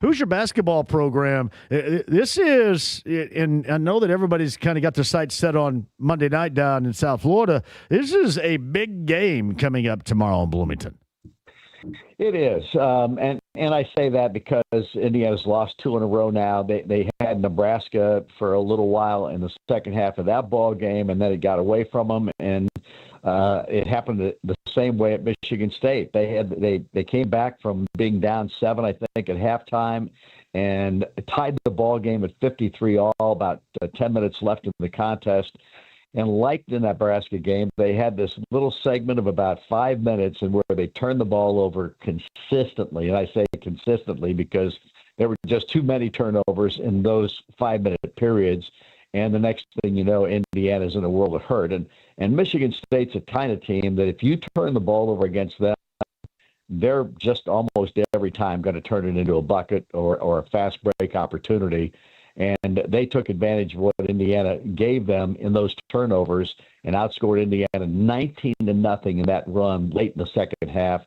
who's your basketball program? This is, and I know that everybody's kind of got their sights set on Monday night down in South Florida. This is a big game coming up tomorrow in Bloomington. It is, and I say that because Indiana's lost 2 in a row now. They had Nebraska for a little while in the second half of that ball game, and then it got away from them. And it happened the same way at Michigan State. They came back from being down 7, I think, at halftime, and tied the ball game at 53 all. About 10 minutes left in the contest. And like the Nebraska game, they had this little segment of about 5 minutes and where they turned the ball over consistently. And I say consistently because there were just too many turnovers in those 5-minute periods. And the next thing you know, Indiana's in a world of hurt. And Michigan State's a kind of team that if you turn the ball over against them, they're just almost every time going to turn it into a bucket or a fast break opportunity. And they took advantage of what Indiana gave them in those turnovers and outscored Indiana 19-0 in that run late in the second half,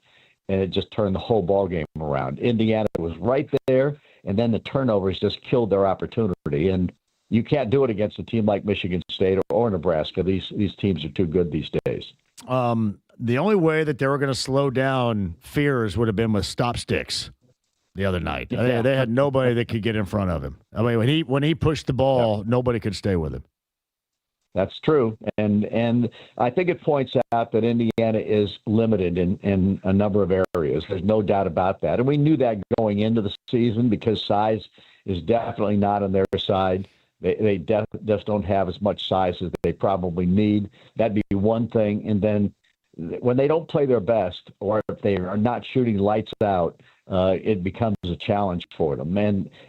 and it just turned the whole ball game around. Indiana was right there, and then the turnovers just killed their opportunity. And you can't do it against a team like Michigan State or Nebraska. These teams are too good these days. The only way that they were going to slow down Fears would have been with stop sticks the other night. Yeah. They had nobody that could get in front of him. I mean, when he pushed the ball, nobody could stay with him. That's true. And I think it points out that Indiana is limited in a number of areas. There's no doubt about that. And we knew that going into the season because size is definitely not on their side. They just don't have as much size as they probably need. That'd be one thing. And then when they don't play their best or if they are not shooting lights out, it becomes a challenge for them.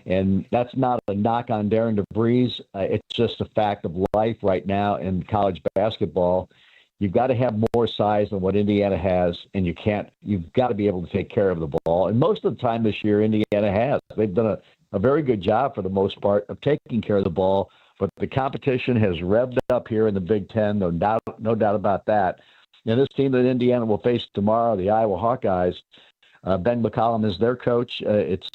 And that's not a knock on Darren DeVries. It's just a fact of life right now in college basketball. You've got to have more size than what Indiana has, and you've got to be able to take care of the ball. And most of the time this year, Indiana has. They've done a very good job for the most part of taking care of the ball, but the competition has revved up here in the Big Ten, no doubt about that. And this team that Indiana will face tomorrow, the Iowa Hawkeyes, Ben McCollum is their coach. It's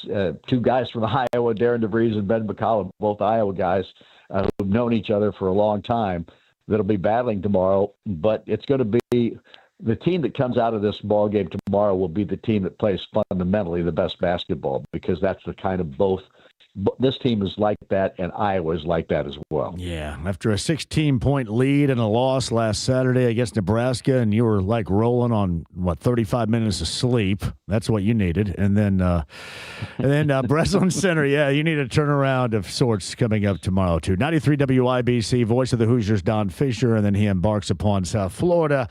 two guys from Iowa, Darren DeVries and Ben McCollum, both Iowa guys who've known each other for a long time, that'll be battling tomorrow. But it's going to be the team that comes out of this ball game tomorrow will be the team that plays fundamentally the best basketball, because that's the kind of both. This team is like that, and Iowa is like that as well. Yeah, after a 16-point lead and a loss last Saturday against Nebraska, and you were like rolling on 35 minutes of sleep. That's what you needed, and then Breslin Center. Yeah, you need a turnaround of sorts coming up tomorrow too. 93 WIBC, voice of the Hoosiers, Don Fischer, and then he embarks upon South Florida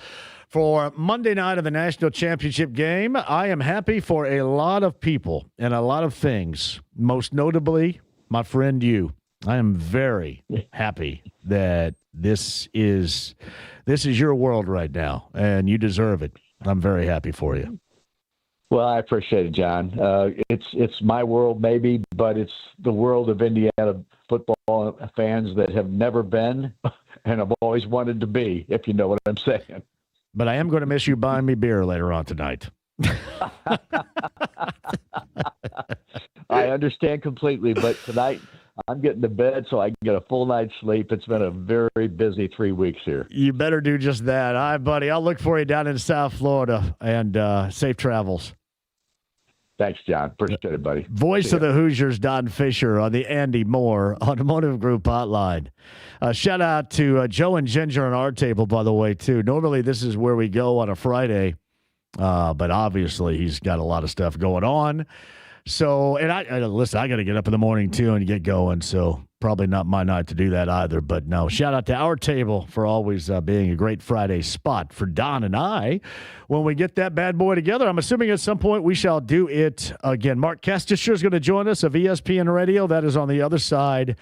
for Monday night of the national championship game. I am happy for a lot of people and a lot of things, most notably my friend you. I am very happy that this is your world right now, and you deserve it. I'm very happy for you. Well, I appreciate it, John. It's my world maybe, but it's the world of Indiana football fans that have never been and have always wanted to be, if you know what I'm saying. But I am going to miss you buying me beer later on tonight. I understand completely, but tonight I'm getting to bed so I can get a full night's sleep. It's been a very busy 3 weeks here. You better do just that. All right, buddy. I'll look for you down in South Florida, and safe travels. Thanks, John. Appreciate it, buddy. Voice of the Hoosiers, Don Fischer, on the Andy Moore Automotive Group hotline. Shout out to Joe and Ginger on our table, by the way, too. Normally, this is where we go on a Friday, but obviously he's got a lot of stuff going on. So, and listen, I got to get up in the morning, too, and get going, so probably not my night to do that either. But no, shout out to our table for always being a great Friday spot for Don and I when we get that bad boy together. I'm assuming at some point we shall do it again. Mark Kestisher is going to join us of ESPN Radio. That is on the other side.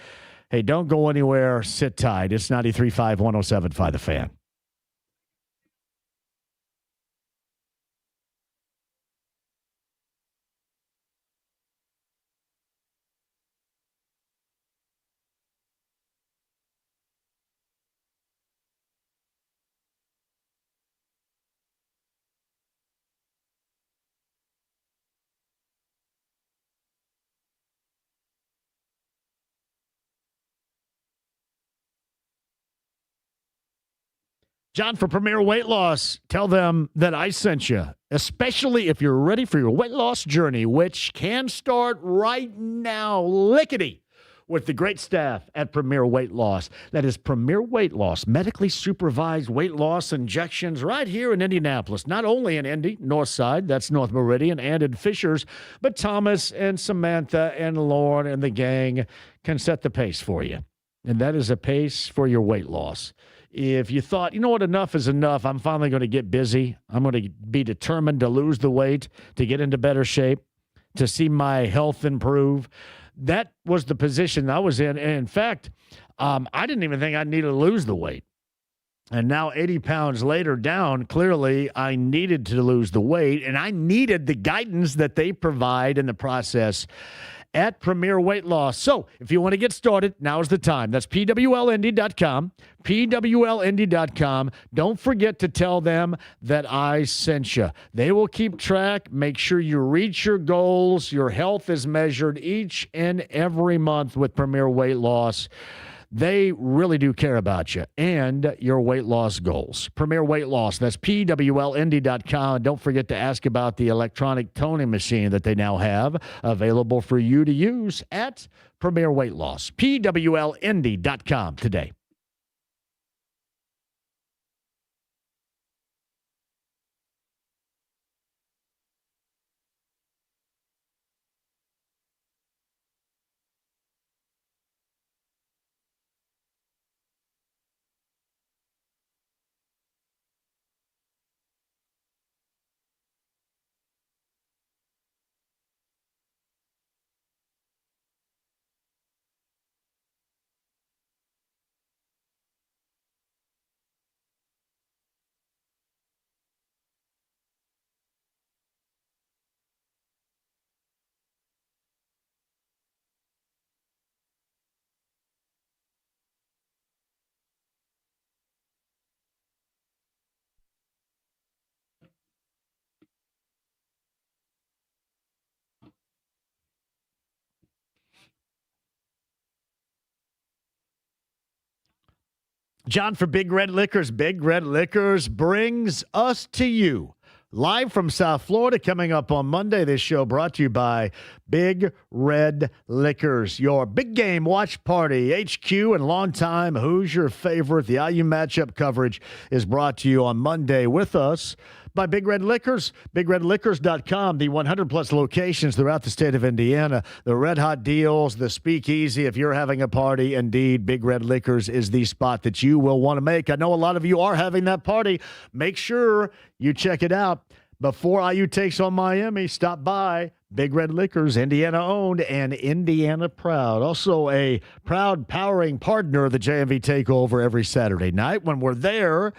Hey, don't go anywhere. Sit tight. It's 93.5, 107.5 The Fan. John, for Premier Weight Loss, tell them that I sent you, especially if you're ready for your weight loss journey, which can start right now, lickety, with the great staff at Premier Weight Loss. That is Premier Weight Loss, medically supervised weight loss injections right here in Indianapolis. Not only in Indy, North Side, that's North Meridian, and in Fishers, but Thomas and Samantha and Lauren and the gang can set the pace for you. And that is a pace for your weight loss. If you thought, you know what, enough is enough, I'm finally going to get busy, I'm going to be determined to lose the weight, to get into better shape, to see my health improve, that was the position I was in. And in fact, I didn't even think I needed to lose the weight. And now 80 pounds later down, clearly I needed to lose the weight, and I needed the guidance that they provide in the process at Premier Weight Loss. So if you want to get started, now's the time. That's PWLindy.com, PWLindy.com. Don't forget to tell them that I sent you. They will keep track, make sure you reach your goals. Your health is measured each and every month with Premier Weight Loss. They really do care about you and your weight loss goals. Premier Weight Loss, that's PWLindy.com. Don't forget to ask about the electronic toning machine that they now have available for you to use at Premier Weight Loss. PWLindy.com today. John for Big Red Liquors. Big Red Liquors brings us to you live from South Florida. Coming up on Monday, this show brought to you by Big Red Liquors, your big game watch party. HQ and longtime Who's Your Favorite? The IU matchup coverage is brought to you on Monday with us by Big Red Liquors, BigRedLiquors.com, the 100-plus locations throughout the state of Indiana, the red hot deals, the speakeasy. If you're having a party, indeed, Big Red Liquors is the spot that you will want to make. I know a lot of you are having that party. Make sure you check it out. Before IU takes on Miami, stop by Big Red Liquors, Indiana-owned and Indiana-proud. Also a proud powering partner of the JMV Takeover every Saturday night. When we're there,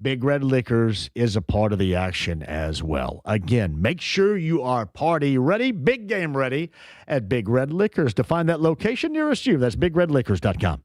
Big Red Liquors is a part of the action as well. Again, make sure you are party ready, big game ready at Big Red Liquors. To find that location nearest you, that's BigRedLiquors.com.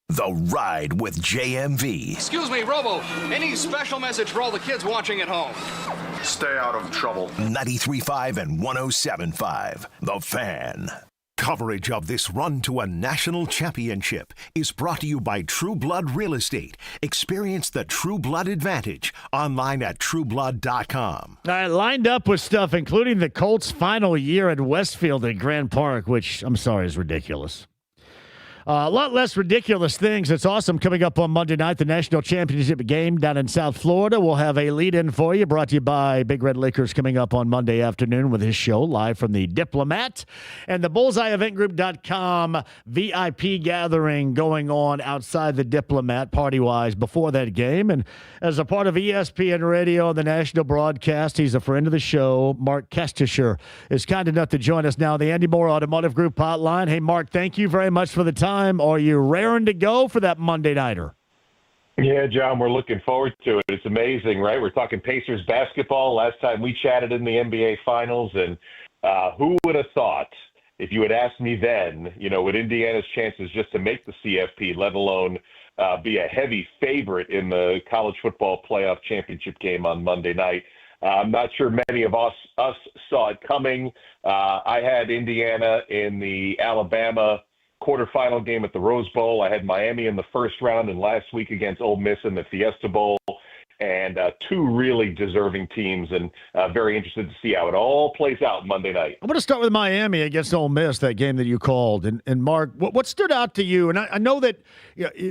The Ride with JMV. Excuse me, Robo. Any special message for all the kids watching at home? Stay out of trouble. 93.5 and 107.5. The Fan. Coverage of this run to a national championship is brought to you by True Blood Real Estate. Experience the True Blood advantage online at trueblood.com. All right, lined up with stuff, including the Colts' final year at Westfield in Grand Park, which I'm sorry is ridiculous. A lot less ridiculous things. It's awesome. Coming up on Monday night, the national championship game down in South Florida. We'll have a lead-in for you, brought to you by Big Red Liquors, coming up on Monday afternoon with his show live from the Diplomat. And the BullseyeEventGroup.com VIP gathering going on outside the Diplomat, party-wise, before that game. And as a part of ESPN Radio and the national broadcast, he's a friend of the show. Mark Kestisher is kind enough to join us now, the Andy Moore Automotive Group hotline. Hey, Mark, thank you very much for the time. time. Are you raring to go for that Monday nighter? Yeah, John, we're looking forward to it. It's amazing, right? We're talking Pacers basketball. Last time we chatted in the NBA Finals, and who would have thought, if you had asked me then, with Indiana's chances just to make the CFP, let alone be a heavy favorite in the college football playoff championship game on Monday night. I'm not sure many of us saw it coming. I had Indiana in the Alabama quarterfinal game at the Rose Bowl. I had Miami in the first round, and last week against Ole Miss in the Fiesta Bowl. And two really deserving teams, and very interested to see how it all plays out Monday night. I'm going to start with Miami against Ole Miss, that game that you called. And Mark, what stood out to you? And I know that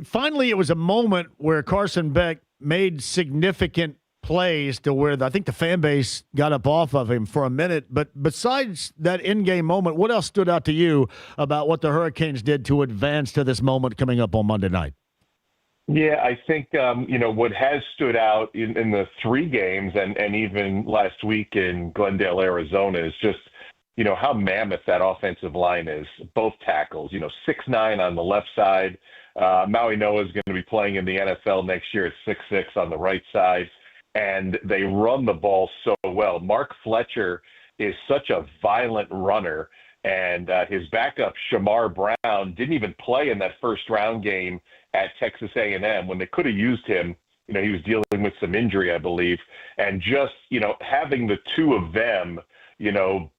finally it was a moment where Carson Beck made significant plays to where I think the fan base got up off of him for a minute. But besides that in-game moment, what else stood out to you about what the Hurricanes did to advance to this moment coming up on Monday night? Yeah, I think, what has stood out in the three games and even last week in Glendale, Arizona is just, how mammoth that offensive line is. Both tackles, 6'9" on the left side. Maui Noah is going to be playing in the NFL next year at 6'6" on the right side. And they run the ball so well. Mark Fletcher is such a violent runner. And his backup, Shamar Brown, didn't even play in that first round game at Texas A&M when they could have used him. He was dealing with some injury, I believe. And just, having the two of them,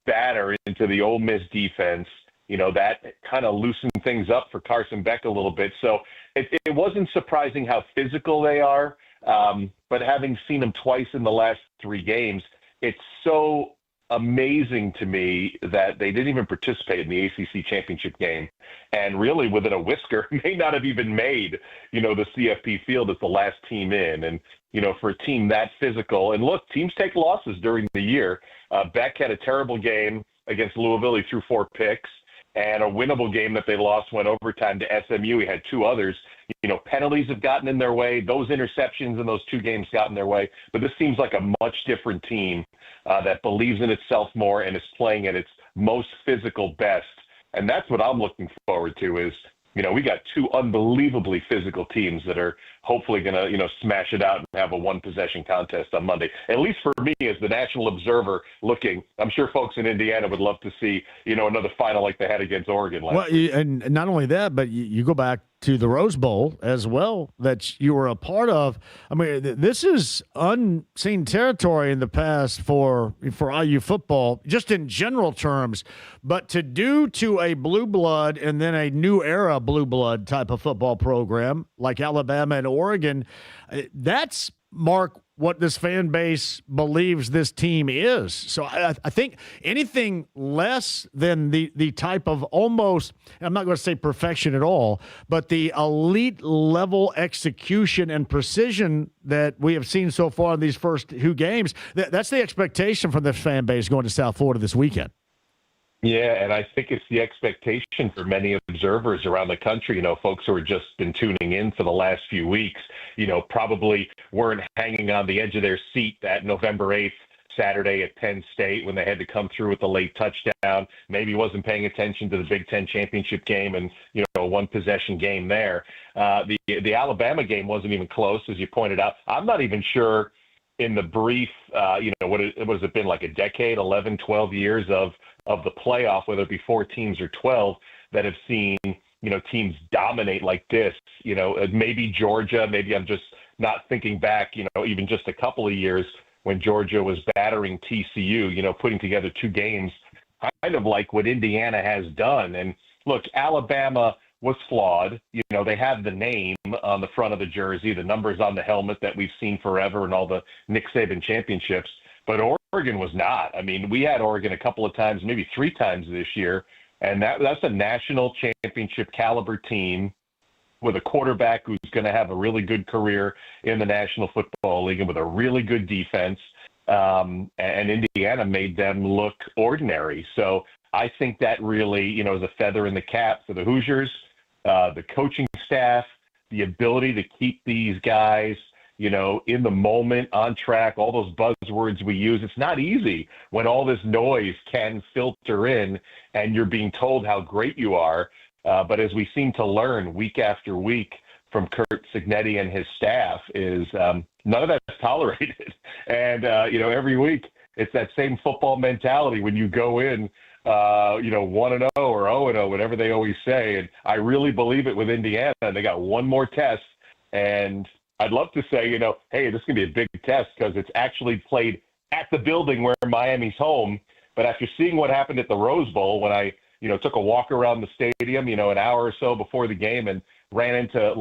batter into the Ole Miss defense, that kind of loosened things up for Carson Beck a little bit. So it wasn't surprising how physical they are. But having seen them twice in the last three games, it's so amazing to me that they didn't even participate in the ACC championship game, and really within a whisker may not have even made, the CFP field as the last team in. And, for a team that physical, and look, teams take losses during the year. Beck had a terrible game against Louisville. He threw 4 picks, and a winnable game that they lost went overtime to SMU. He had 2 others. Penalties have gotten in their way. Those interceptions in those 2 games got in their way. But this seems like a much different team that believes in itself more and is playing at its most physical best. And that's what I'm looking forward to is, we got 2 unbelievably physical teams that are hopefully going to, smash it out and have a 1-possession contest on Monday. At least for me as the national observer looking, I'm sure folks in Indiana would love to see, another final like they had against Oregon last week. And not only that, but you go back to the Rose Bowl as well that you were a part of. I mean, this is unseen territory in the past for IU football, just in general terms. But to do to a blue blood and then a new era blue blood type of football program like Alabama and Oregon, that's, Mark, what this fan base believes this team is. So I think anything less than the type of almost, I'm not going to say perfection at all, but the elite level execution and precision that we have seen so far in these first 2 games, that's the expectation from the fan base going to South Florida this weekend. Yeah, and I think it's the expectation for many observers around the country, folks who have just been tuning in for the last few weeks, probably weren't hanging on the edge of their seat that November 8th Saturday at Penn State when they had to come through with the late touchdown, maybe wasn't paying attention to the Big Ten championship game and, a 1-possession game there. The Alabama game wasn't even close, as you pointed out. I'm not even sure in the brief, what has it been, like a decade, 11, 12 years of the playoff, whether it be 4 teams or 12, that have seen, teams dominate like this. Maybe Georgia, maybe I'm just not thinking back, even just a couple of years when Georgia was battering TCU, putting together 2 games, kind of like what Indiana has done. And look, Alabama was flawed. They have the name on the front of the jersey, the numbers on the helmet that we've seen forever and all the Nick Saban championships. But Oregon was not. I mean, we had Oregon a couple of times, maybe 3 times this year, and that's a national championship caliber team with a quarterback who's going to have a really good career in the National Football League and with a really good defense. And Indiana made them look ordinary. So I think that really, is a feather in the cap for the Hoosiers, the coaching staff, the ability to keep these guys, in the moment, on track, all those buzzwords we use. It's not easy when all this noise can filter in and you're being told how great you are. But as we seem to learn week after week from Curt Cignetti and his staff is none of that's tolerated. And, every week it's that same football mentality when you go in, 1-0 or 0-0, whatever they always say. And I really believe it with Indiana. They got one more test. And I'd love to say, hey, this is going to be a big test because it's actually played at the building where Miami's home. But after seeing what happened at the Rose Bowl when I, took a walk around the stadium, an hour or so before the game and ran into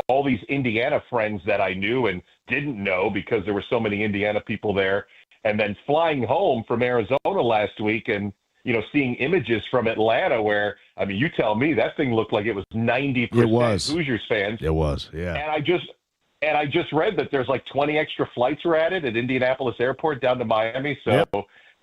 all these Indiana friends that I knew and didn't know because there were so many Indiana people there. And then flying home from Arizona last week and, seeing images from Atlanta where, you tell me that thing looked like it was 90% Hoosiers fans. It was, yeah. And I just read that there's 20 extra flights were added at Indianapolis Airport down to Miami. So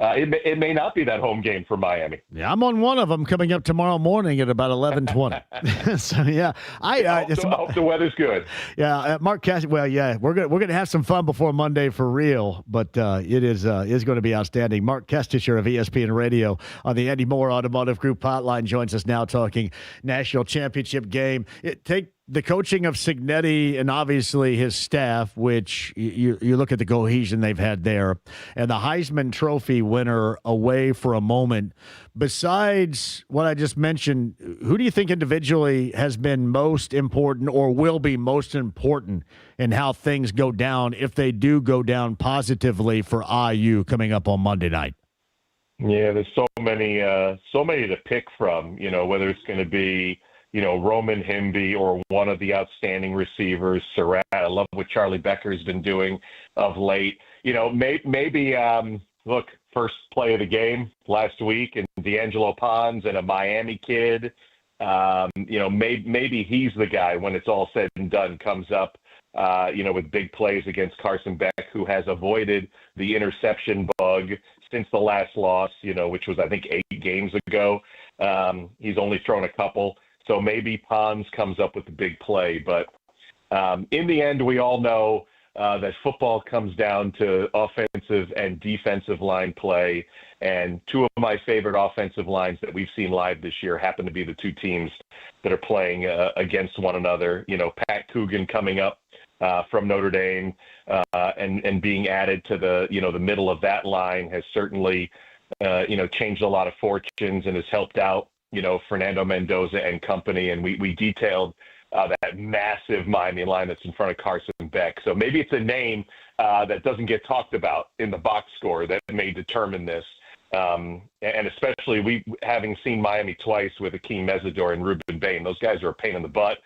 it may not be that home game for Miami. Yeah, I'm on one of them coming up tomorrow morning at about 11:20. So yeah, I hope the weather's good. Yeah, Mark Cash. Well, yeah, we're gonna have some fun before Monday for real, but it is going to be outstanding. Mark Kestisher of ESPN Radio on the Andy Moore Automotive Group hotline joins us now, talking national championship game. Take the coaching of Cignetti and obviously his staff, which you look at the cohesion they've had there, and the Heisman Trophy winner away for a moment. Besides what I just mentioned, who do you think individually has been most important or will be most important in how things go down if they do go down positively for IU coming up on Monday night? Yeah, there's so many to pick from, whether it's going to be Roman Himby or one of the outstanding receivers, Surratt. I love what Charlie Becker's been doing of late. Maybe look, first play of the game last week, and D'Angelo Pons and a Miami kid. Maybe he's the guy when it's all said and done, comes up, with big plays against Carson Beck, who has avoided the interception bug since the last loss, which was, I think, 8 games ago. He's only thrown a couple. So maybe Pons comes up with the big play. But in the end, we all know that football comes down to offensive and defensive line play. And 2 of my favorite offensive lines that we've seen live this year happen to be the 2 teams that are playing against one another. Pat Coogan coming up from Notre Dame and being added to the middle of that line has certainly, changed a lot of fortunes and has helped out Fernando Mendoza and company. And we detailed that massive Miami line that's in front of Carson Beck. So maybe it's a name that doesn't get talked about in the box score that may determine this. And especially having seen Miami twice with Akeem Mesidor and Ruben Bain, those guys are a pain in the butt.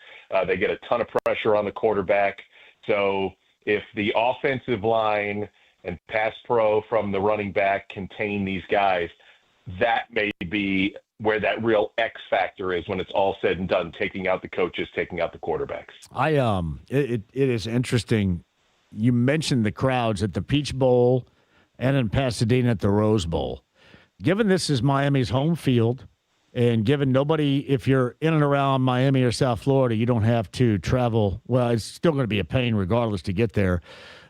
They get a ton of pressure on the quarterback. So if the offensive line and pass pro from the running back contain these guys, that may be where that real X factor is when it's all said and done, taking out the coaches, taking out the quarterbacks. It is interesting. You mentioned the crowds at the Peach Bowl and in Pasadena at the Rose Bowl. Given this is Miami's home field, and given if you're in and around Miami or South Florida, you don't have to travel. Well, it's still going to be a pain regardless to get there.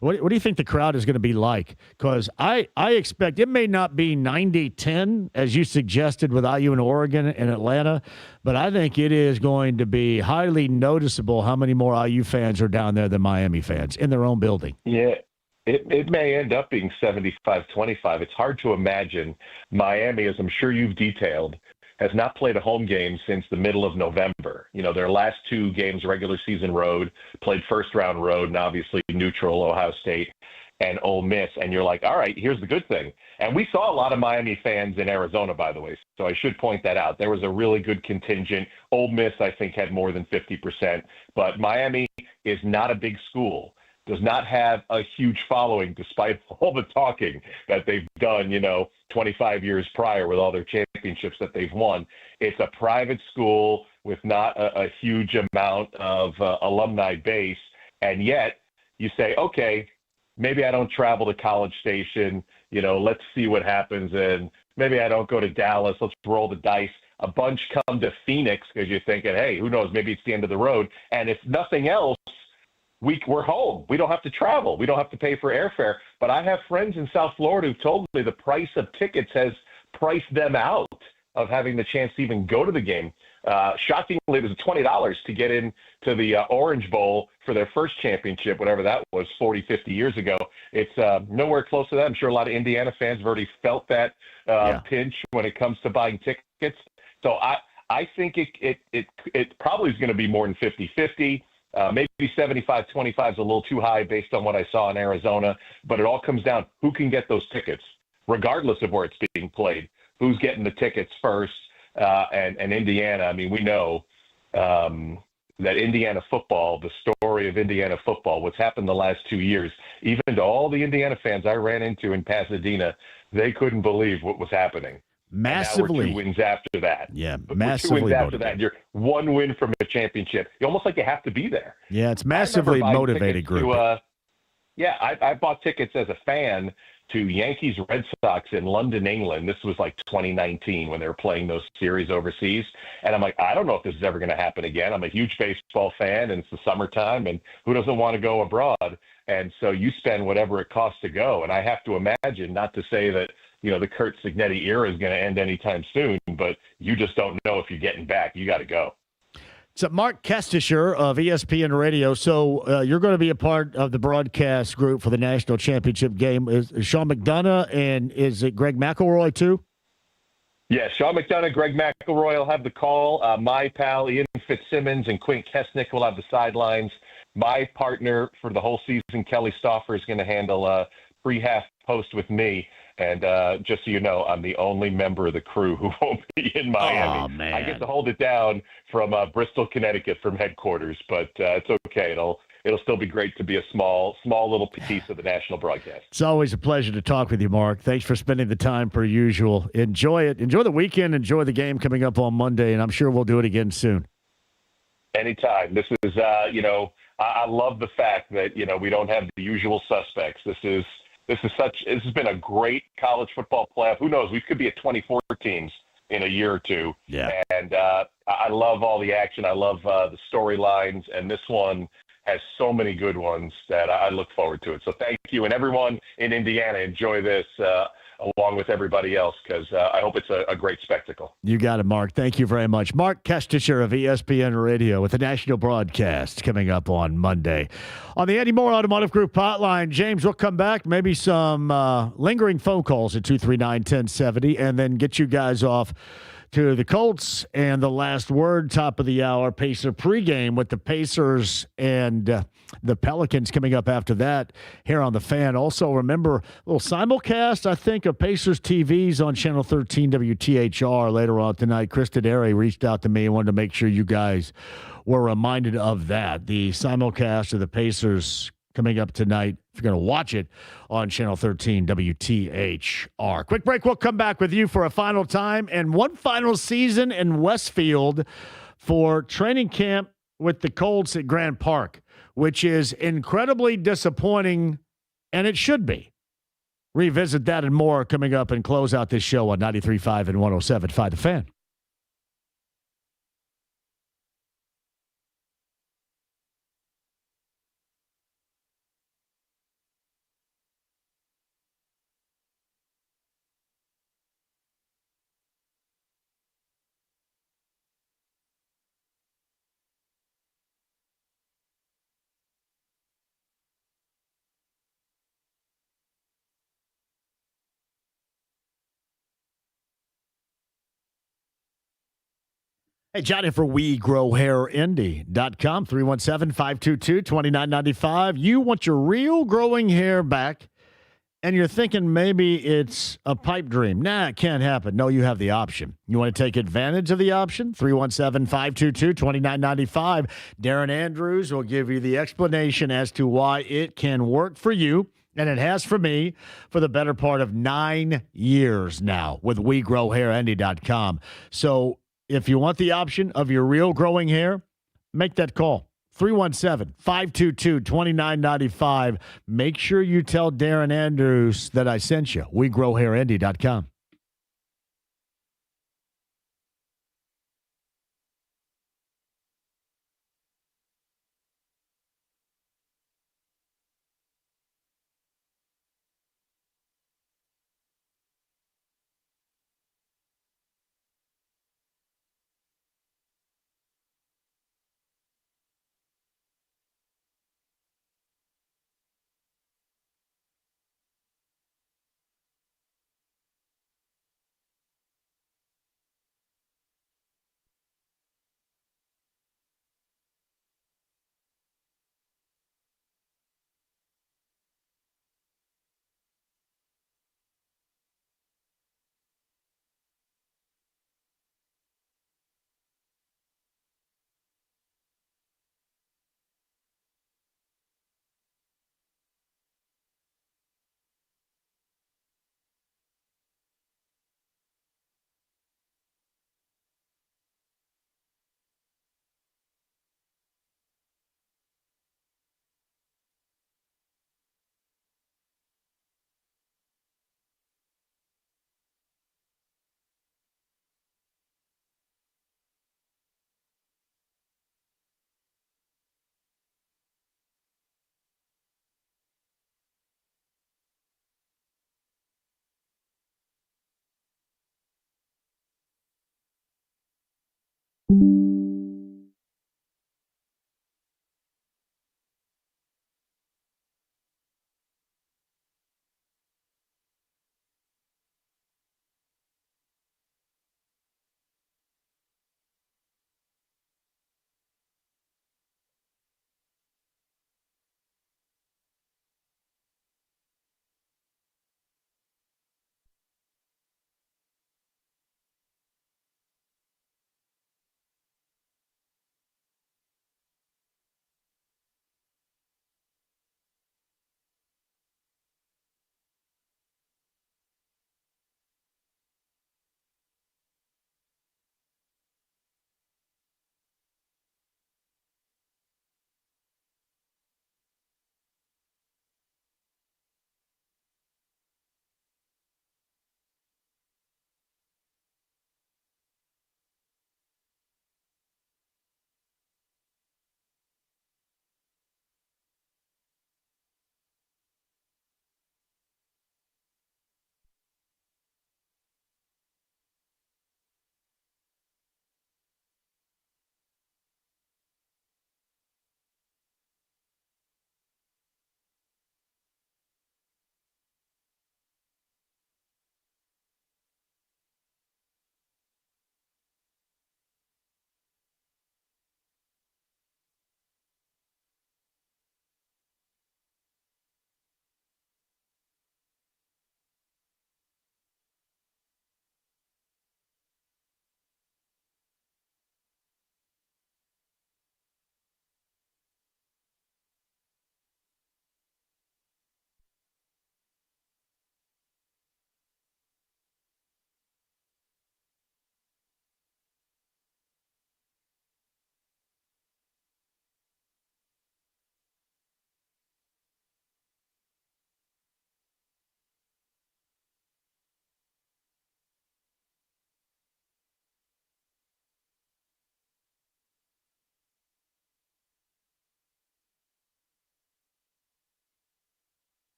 What do you think the crowd is going to be like? Because I expect it may not be 90-10, as you suggested with IU and Oregon and Atlanta, but I think it is going to be highly noticeable how many more IU fans are down there than Miami fans in their own building. Yeah, it may end up being 75-25. It's hard to imagine. Miami, as I'm sure you've detailed, has not played a home game since the middle of November. Their last 2 games, regular season road, played first round road, and obviously neutral, Ohio State and Ole Miss. And you're like, all right, here's the good thing. And we saw a lot of Miami fans in Arizona, by the way. So I should point that out. There was a really good contingent. Ole Miss, I think, had more than 50%. But Miami is not a big school, does not have a huge following, despite all the talking that they've done, 25 years prior with all their championships that they've won. It's a private school with not a huge amount of alumni base. And yet you say, okay, maybe I don't travel to College Station, let's see what happens. And maybe I don't go to Dallas. Let's roll the dice. A bunch come to Phoenix because you're thinking, hey, who knows, maybe it's the end of the road. And if nothing else, we're home. We don't have to travel. We don't have to pay for airfare. But I have friends in South Florida who've told me the price of tickets has priced them out of having the chance to even go to the game. Shockingly, it was $20 to get in to the Orange Bowl for their first championship, whatever that was, 40, 50 years ago. It's nowhere close to that. I'm sure a lot of Indiana fans have already felt that pinch when it comes to buying tickets. So I think it probably is going to be more than 50-50. Maybe 75-25 is a little too high based on what I saw in Arizona, but it all comes down who can get those tickets, regardless of where it's being played. Who's getting the tickets first? And Indiana, I mean, we know that Indiana football, the story of Indiana football, what's happened the last 2 years, even to all the Indiana fans I ran into in Pasadena, they couldn't believe what was happening. Massively. And now we're 2 wins after that. Yeah, But massively we're 2 wins after motivated. that. You're 1 win from a championship. You almost like you have to be there. Yeah, it's massively motivated group. I bought tickets as a fan to Yankees Red Sox in London, England. This was like 2019 when they were playing those series overseas. And I'm like, I don't know if this is ever going to happen again. I'm a huge baseball fan, and it's the summertime, and who doesn't want to go abroad? And so you spend whatever it costs to go. And I have to imagine, not to say that, the Kurt Signetti era is going to end anytime soon, but you just don't know if you're getting back. You got to go. So Mark Kestisher of ESPN Radio. So you're going to be a part of the broadcast group for the national championship game. Is Sean McDonough, and is it Greg McElroy too? Yeah, Sean McDonough, Greg McElroy will have the call. My pal Ian Fitzsimmons and Quint Kesnick will have the sidelines. My partner for the whole season, Kelly Stauffer, is going to handle pre-half post with me. And just so you know, I'm the only member of the crew who won't be in Miami. Oh, man. I get to hold it down from Bristol, Connecticut, from headquarters, but it's okay. It'll still be great to be a small little piece of the national broadcast. It's always a pleasure to talk with you, Mark. Thanks for spending the time per usual. Enjoy it. Enjoy the weekend. Enjoy the game coming up on Monday, and I'm sure we'll do it again soon. Anytime. This is, I love the fact that, we don't have the usual suspects. This has been a great college football playoff. Who knows? We could be at 24 teams in a year or two. Yeah. And I love all the action. I love the storylines. And this one has so many good ones that I look forward to it. So thank you. And everyone in Indiana, enjoy this along with everybody else, because I hope it's a great spectacle. You got it, Mark. Thank you very much. Mark Kestisher of ESPN Radio with the national broadcast coming up on Monday. On the Andy Moore Automotive Group hotline, James, we'll come back. Maybe some lingering phone calls at 239-1070, and then get you guys off to the Colts and the last word, top of the hour, Pacer pregame with the Pacers and the Pelicans coming up after that here on The Fan. Also, remember, a little simulcast, I think, of Pacers TVs on Channel 13 WTHR later on tonight. Chris Taderi reached out to me and wanted to make sure you guys were reminded of that. The simulcast of the Pacers coming up tonight, if you're going to watch it, on Channel 13 WTHR. Quick break. We'll come back with you for a final time and one final season in Westfield for training camp with the Colts at Grant Park, which is incredibly disappointing, and it should be. Revisit that and more coming up and close out this show on 93.5 and 107.5 The Fan. Hey, Johnny for WeGrowHairIndy.com, 317-522-2995. You want your real growing hair back, and you're thinking maybe it's a pipe dream. Nah, it can't happen. No, you have the option. You want to take advantage of the option? 317-522-2995. Darren Andrews will give you the explanation as to why it can work for you. And it has for me for the better part of 9 years now with WeGrowHairIndy.com. So if you want the option of your real growing hair, make that call. 317-522-2995. Make sure you tell Darren Andrews that I sent you. WeGrowHairIndy.com.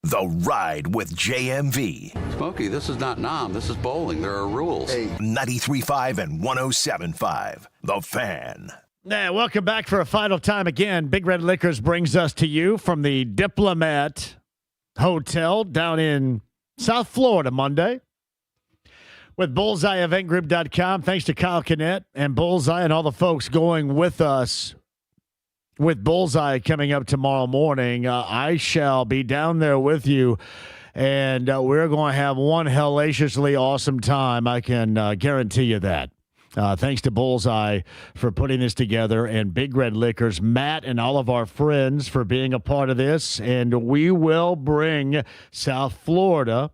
The Ride with JMV. Smokey, this is not Nam. This is bowling. There are rules. 93.5 and 107.5. The Fan. Yeah, welcome back for a final time again. Big Red Liquors brings us to you from the Diplomat Hotel down in South Florida Monday with BullseyeEventGroup.com. Thanks to Kyle Kinnett and Bullseye and all the folks going with us with Bullseye coming up tomorrow morning. I shall be down there with you, and we're going to have one hellaciously awesome time. I can guarantee you that. Thanks to Bullseye for putting this together, and Big Red Liquors, Matt and all of our friends for being a part of this. And we will bring South Florida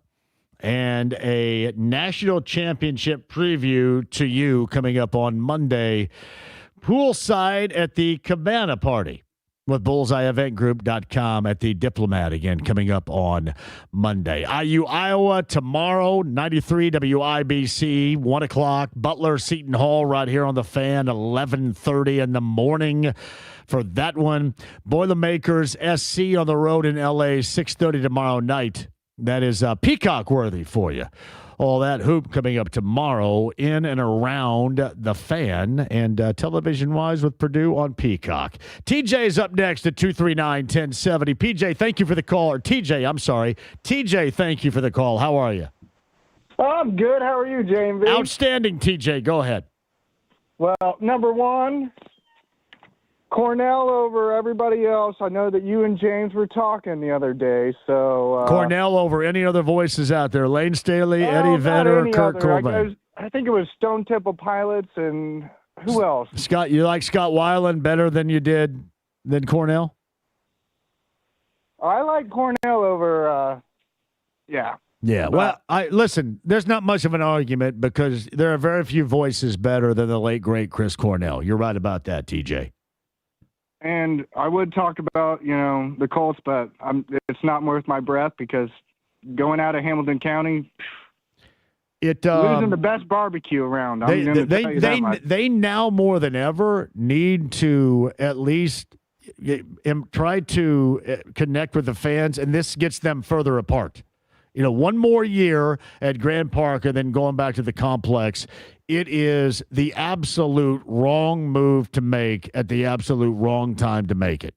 and a national championship preview to you coming up on Monday, poolside at the Cabana Party with BullseyeEventGroup.com at the Diplomat again coming up on Monday. IU Iowa tomorrow, 93 WIBC, 1 o'clock. Butler Seton Hall right here on the Fan, 11:30 in the morning for that one. Boilermakers SC on the road in LA, 6:30 tomorrow night. That is Peacock worthy for you. All that hoop coming up tomorrow in and around the Fan and television-wise with Purdue on Peacock. TJ is up next at 239-1070. PJ, thank you for the call. Or TJ, I'm sorry. TJ, thank you for the call. How are you? I'm good. How are you, JMV? Outstanding, TJ. Go ahead. Well, number one, Cornell over everybody else. I know that you and James were talking the other day, so... Cornell over any other voices out there. Lane Staley, Eddie Vedder, Kurt Cobain. I think it was Stone Temple Pilots and who else? Scott, you like Scott Weiland better than you did than Cornell? I like Cornell over, yeah. Yeah, well, listen, there's not much of an argument because there are very few voices better than the late, great Chris Cornell. You're right about that, TJ. And I would talk about, the Colts, but it's not worth my breath because going out of Hamilton County, losing the best barbecue around. They now more than ever need to at least try to connect with the fans, and this gets them further apart. One more year at Grand Park and then going back to the complex. It is the absolute wrong move to make at the absolute wrong time to make it.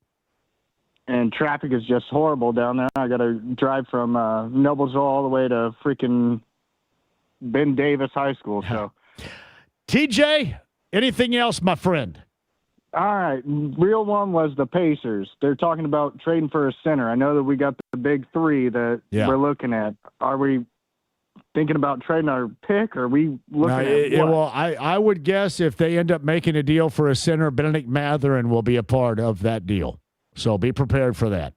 And traffic is just horrible down there. I got to drive from Noblesville all the way to freaking Ben Davis High School. So, TJ, anything else, my friend? All right. Real one was the Pacers. They're talking about trading for a center. I know that we got the big three that we're looking at. Are we thinking about trading our pick, or are we looking at what? Well, I would guess if they end up making a deal for a center, Benedict Mathurin will be a part of that deal. So be prepared for that.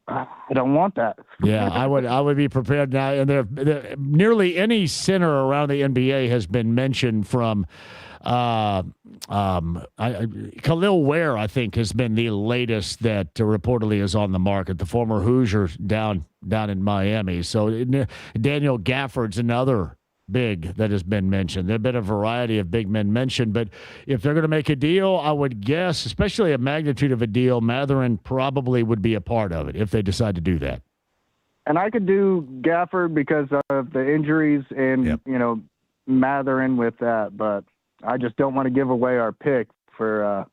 I don't want that. Yeah, I would be prepared now. And there nearly any center around the NBA has been mentioned from Khalil Ware, I think, has been the latest that reportedly is on the market. The former Hoosier down in Miami. So Daniel Gafford's another big that has been mentioned. There have been a variety of big men mentioned, but if they're going to make a deal, I would guess, especially a magnitude of a deal, Mathurin probably would be a part of it if they decide to do that. And I could do Gafford because of the injuries and, Mathurin with that, but I just don't want to give away our pick for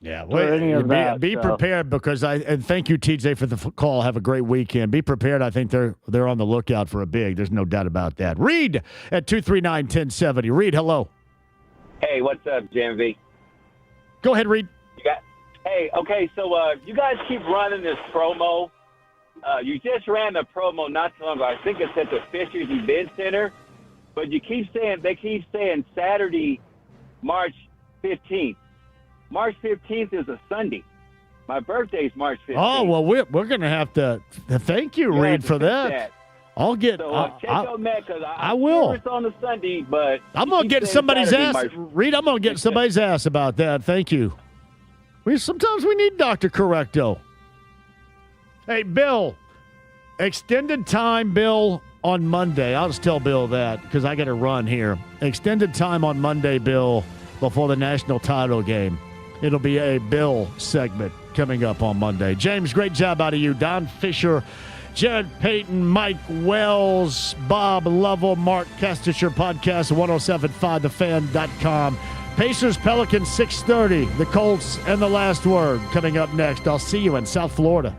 any of that. Be prepared because and thank you, TJ, for the call. Have a great weekend. Be prepared. I think they're on the lookout for a big. There's no doubt about that. Reed at 239-1070. Reed, hello. Hey, what's up, JMV? Go ahead, Reed. So you guys keep running this promo. You just ran the promo not too long ago. I think it's at the Fischer's Event Center. But they keep saying Saturday, March 15th. March 15th is a Sunday. My birthday's March 15th. Oh, well, we're going to have to thank you, Reed, for that. I'll get. So check on that because I will. It's on a Sunday, but I'm going to get somebody's ass. Reed, I'm going to get somebody's ass about that. Thank you. Sometimes we need Dr. Correcto. Hey, Bill, extended time, Bill. On Monday, I'll just tell Bill that because I got to run here. Extended time on Monday, Bill, before the national title game. It'll be a Bill segment. coming up on Monday. James, great job out of you. Don Fischer, Jared Payton, Mike Wells, Bob Lovell, Mark Kestecher, podcast 1075thefan.com. Pacers, Pelicans, 6:30. The Colts and the last word coming up next. I'll see you in South Florida.